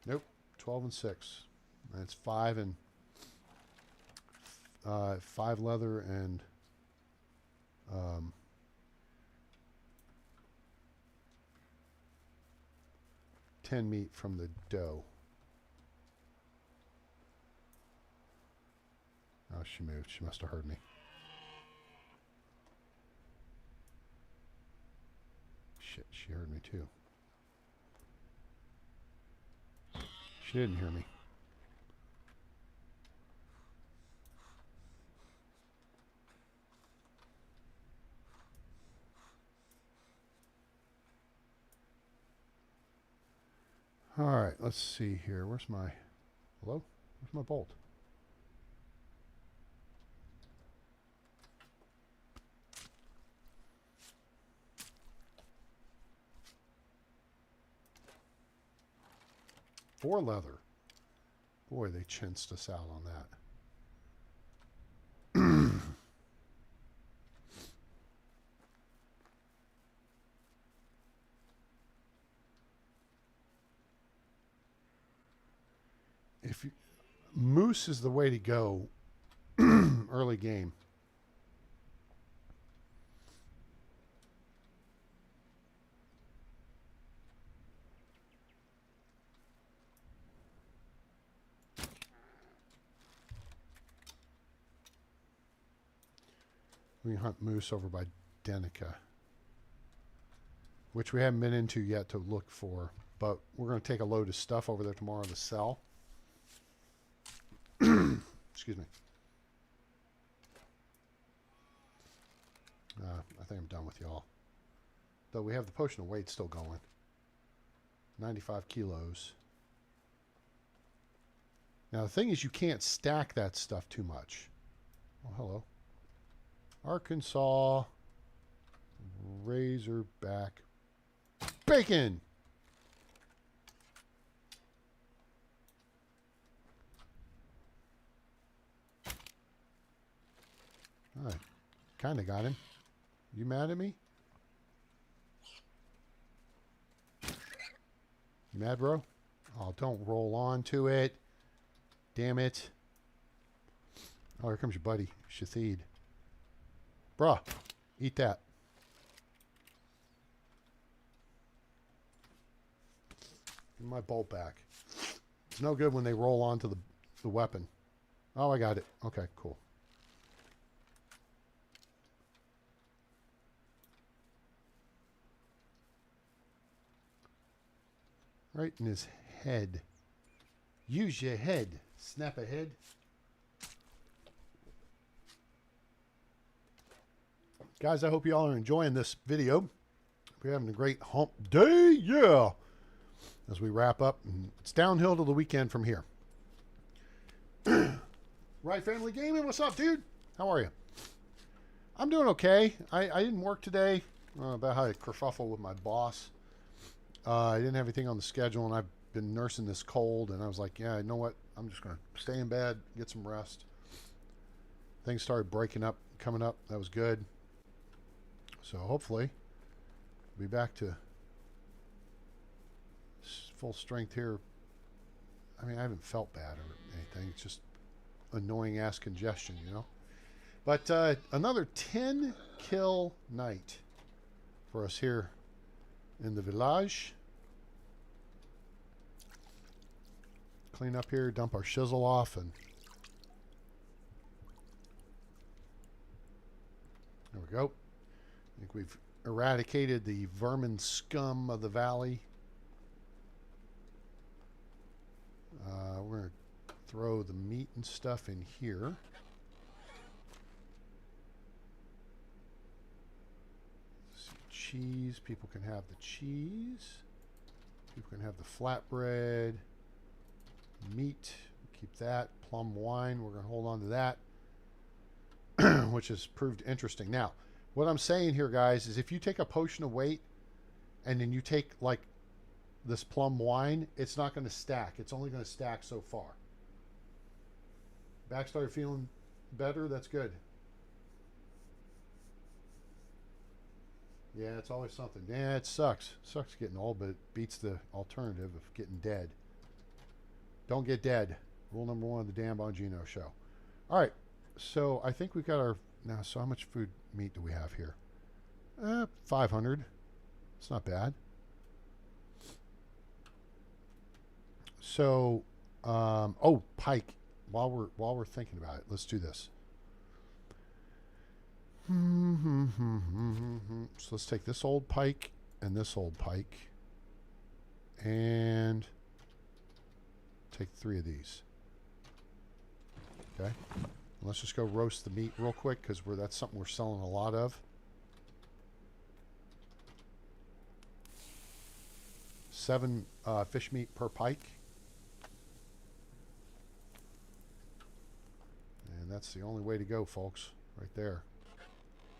Nope. 12 and 6. That's 5 and 5 leather and 10 meat from the doe. Oh, she moved. She must have heard me. Shit, she heard me too. She didn't hear me. All right, let's see here. Where's my... Hello? Where's my bolt? For leather. Boy, they chinsed us out on that. If you, moose is the way to go early game. We hunt moose over by Denica, which we haven't been into yet to look for, but we're going to take a load of stuff over there tomorrow to sell. Excuse me. I think I'm done with y'all. Though we have the potion of weight still going. 95 kilos. Now the thing is, you can't stack that stuff too much. Oh, hello. Arkansas Razorback Bacon. I kind of got him. You mad at me? You mad, bro? Oh, don't roll on to it. Damn it. Oh, here comes your buddy, Shathid. Bruh, eat that. Give me my bolt back. It's no good when they roll onto the weapon. Oh, I got it. Okay, cool. Right in his head. Use your head. Snap a head. Guys, I hope you all are enjoying this video. We're having a great hump day. Yeah. As we wrap up. And it's downhill to the weekend from here. Right, Family Gaming. What's up, dude? How are you? I'm doing okay. I didn't work today. About how I kerfuffle with my boss. I didn't have anything on the schedule, and I've been nursing this cold, and I was like, yeah, you know what? I'm just going to stay in bed, get some rest. Things started breaking up, coming up. That was good. So hopefully, be back to full strength here. I mean, I haven't felt bad or anything. It's just annoying ass congestion, you know? But another 10 kill night for us here in the village. Clean up here, dump our shizzle off, and there we go. I think we've eradicated the vermin scum of the valley. We're going to throw the meat and stuff in here. Cheese. People can have the cheese. People can have the flatbread. Meat. Keep that. Plum wine. We're going to hold on to that, which has proved interesting. Now, what I'm saying here, guys, is if you take a potion of weight and then you take like this plum wine, it's not going to stack. It's only going to stack so far. Back started feeling better. That's good. Yeah, it's always something. Yeah, it sucks. Sucks getting old, but it beats the alternative of getting dead. Don't get dead. Rule number 1 of the Dan Bongino show. All right, so I think we've got our... Now, so how much food meat do we have here? 500. It's not bad. So, oh, pike. while we're thinking about it, let's do this. So let's take this old pike and this old pike and take 3 of these. Okay. Let's just go roast the meat real quick because that's something we're selling a lot of. 7 fish meat per pike. And that's the only way to go, folks. Right there.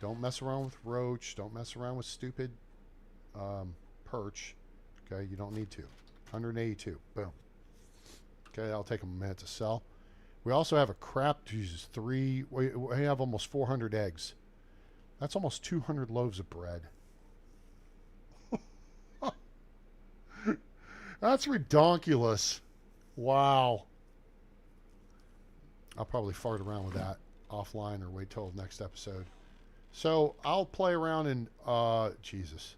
Don't mess around with roach. Don't mess around with stupid perch. Okay, you don't need to. 182. Boom. Okay, that'll take them a minute to sell. We also have a crap, Jesus, 3. We have almost 400 eggs. That's almost 200 loaves of bread. That's redonkulous. Wow. I'll probably fart around with that offline or wait till next episode. So I'll play around and Jesus.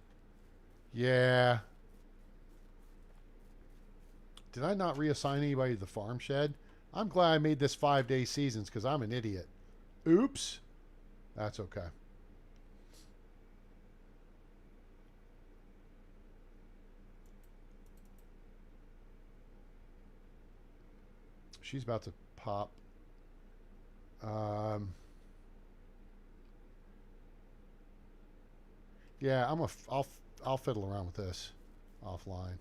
Yeah. Did I not reassign anybody to the farm shed? I'm glad I made this 5-day seasons because I'm an idiot. Oops. That's okay. She's about to pop. Yeah, I'll fiddle around with this offline.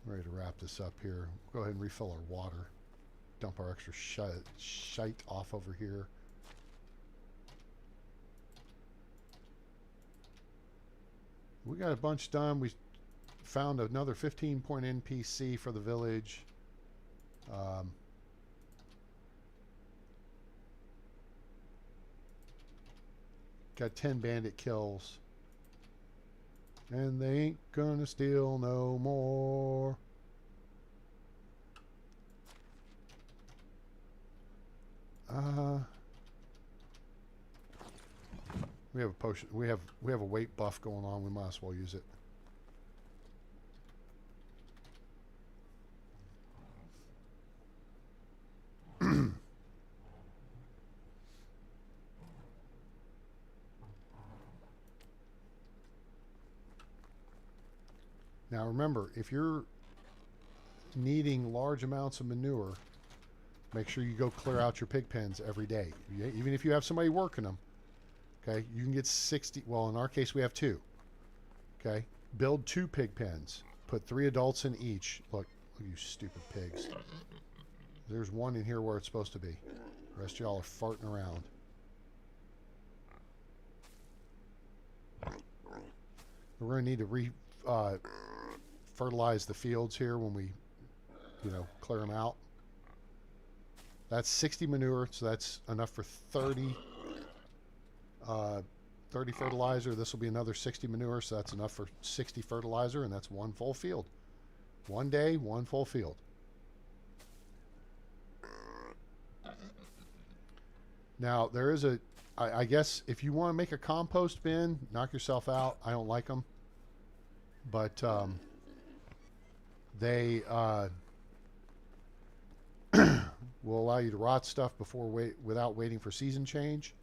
I'm ready to wrap this up here. Go ahead and refill our water. Dump our extra shite off over here. We got a bunch done. We found another 15-point NPC for the village. Got 10 bandit kills. And they ain't gonna steal no more. We have a potion. We have a weight buff going on. We might as well use it. Now remember, if you're needing large amounts of manure, make sure you go clear out your pig pens every day. Even if you have somebody working them, okay, you can get 60. Well, in our case, we have 2. Okay, build 2 pig pens. Put 3 adults in each. Look, you stupid pigs. There's one in here where it's supposed to be. The rest of y'all are farting around. We're going to need to fertilize the fields here when we, clear them out. That's 60 manure, so that's enough for 30 fertilizer. This will be another 60 manure, so that's enough for 60 fertilizer, and that's 1 full field. 1 day, 1 full field. Now, there is I guess if you want to make a compost bin, knock yourself out. I don't like them. But they will allow you to rot stuff without waiting for season change.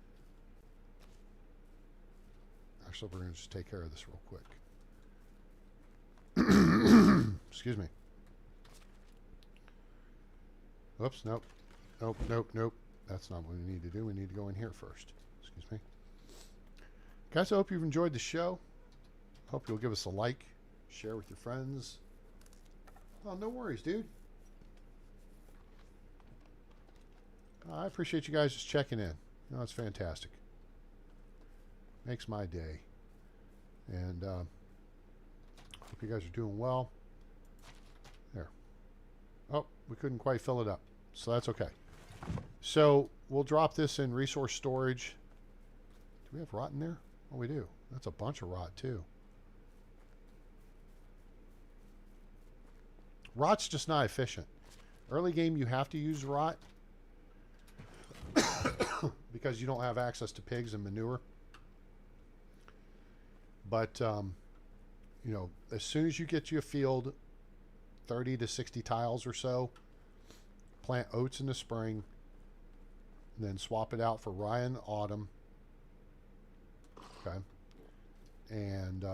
Actually, we're going to just take care of this real quick. Excuse me. Oops, nope. Nope. That's not what we need to do. We need to go in here first. Excuse me. Guys, I hope you've enjoyed the show. Hope you'll give us a like, share with your friends. Oh, no worries, dude. I appreciate you guys just checking in. It's fantastic. Makes my day. And hope you guys are doing well. There. Oh, we couldn't quite fill it up. So that's okay. So we'll drop this in resource storage. Do we have rot in there? Oh, we do. That's a bunch of rot, too. Rot's just not efficient. Early game, you have to use rot because you don't have access to pigs and manure. But, as soon as you get you a field, 30 to 60 tiles or so, plant oats in the spring, then swap it out for rye in the autumn. Okay. And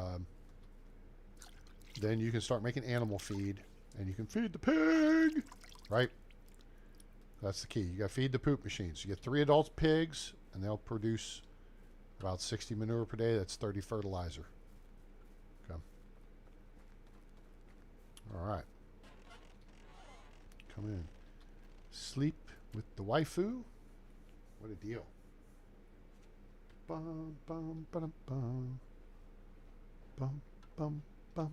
then you can start making animal feed, and you can feed the pig, right? That's the key. You got to feed the poop machines. You get 3 adult pigs, and they'll produce about 60 manure per day. That's 30 fertilizer. Okay. All right. Come in. Sleep with the waifu. What a deal. Bum, bum, ba-dum, bum. Bum, bum, bum.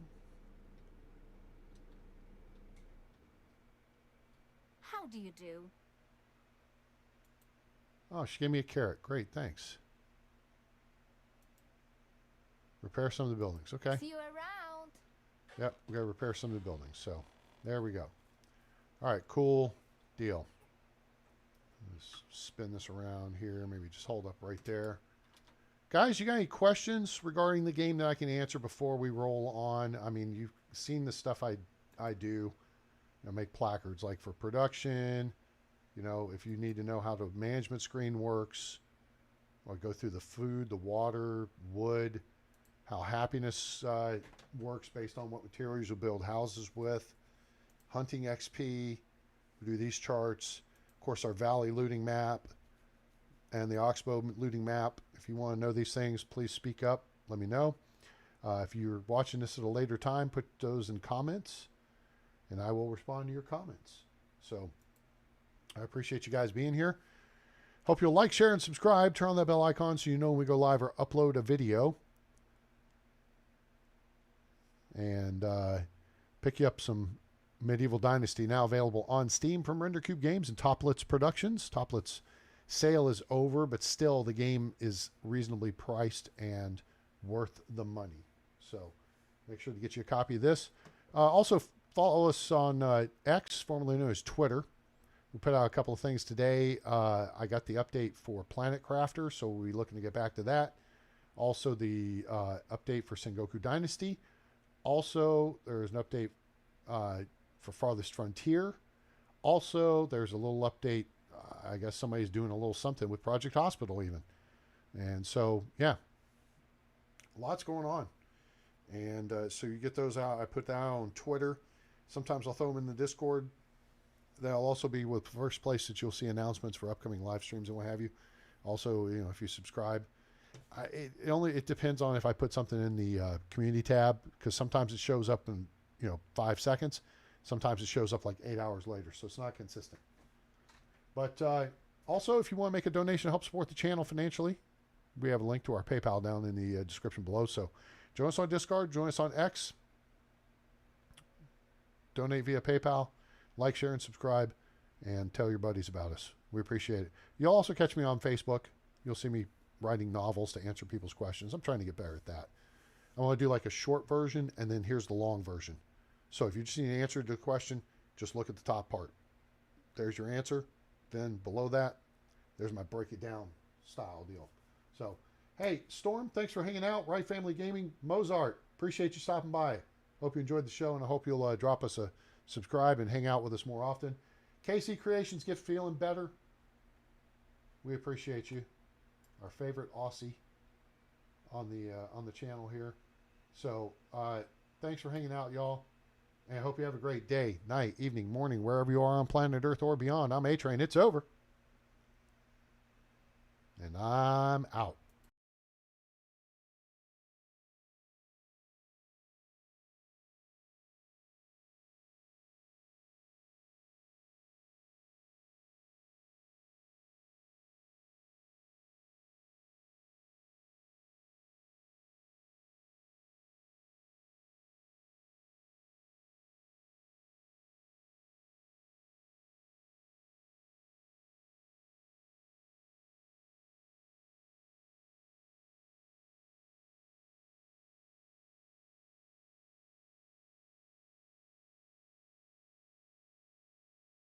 How do you do? Oh, she gave me a carrot. Great, thanks. Repair some of the buildings. Okay. See you around. Yep, we got to repair some of the buildings. So, there we go. All right, cool deal. Let's spin this around here. Maybe just hold up right there. Guys, you got any questions regarding the game that I can answer before we roll on? I mean, you've seen the stuff I do. I make placards like for production. You know, if you need to know how the management screen works, I'll go through the food, the water, wood, how happiness works based on what materials you build houses with, hunting XP, we do these charts. Of course, our valley looting map and the Oxbow looting map. If you want to know these things, please speak up. Let me know. If you're watching this at a later time, put those in comments, and I will respond to your comments. So I appreciate you guys being here. Hope you'll like, share, and subscribe. Turn on that bell icon so you know when we go live or upload a video. And pick you up some Medieval Dynasty, now available on Steam from RenderCube Games and Toplitz Productions. Toplitz sale is over, but still the game is reasonably priced and worth the money. So make sure to get you a copy of this. Also follow us on X, formerly known as Twitter. We put out a couple of things today. I got the update for Planet Crafter, so we'll be looking to get back to that. Also the update for Sengoku Dynasty. Also, there's an update for Farthest Frontier. Also, there's a little update. I guess somebody's doing a little something with Project Hospital even. And so, yeah, lots going on. And so you get those out. I put that out on Twitter. Sometimes I'll throw them in the Discord. They'll also be with the first place that you'll see announcements for upcoming live streams and what have you. Also, you know, if you subscribe, it depends on if I put something in the community tab, because sometimes it shows up in 5 seconds. Sometimes it shows up like 8 hours later, so it's not consistent. But also, if you want to make a donation to help support the channel financially, we have a link to our PayPal down in the description below. So join us on Discord, join us on X, donate via PayPal, like, share, and subscribe, and tell your buddies about us. We appreciate it. You'll also catch me on Facebook. You'll see me writing novels to answer people's questions. I'm trying to get better at that. I want to do like a short version, and then here's the long version. So if you just need an answer to the question, just look at the top part. There's your answer. Then below that, there's my break it down style deal. So, hey, Storm, thanks for hanging out. Right Family Gaming, Mozart, appreciate you stopping by. Hope you enjoyed the show, and I hope you'll drop us a subscribe and hang out with us more often. KC Creations, get feeling better. We appreciate you. Our favorite Aussie on the channel here. So, thanks for hanging out, y'all. And I hope you have a great day, night, evening, morning, wherever you are on planet Earth or beyond. I'm A-Train. It's over. And I'm out.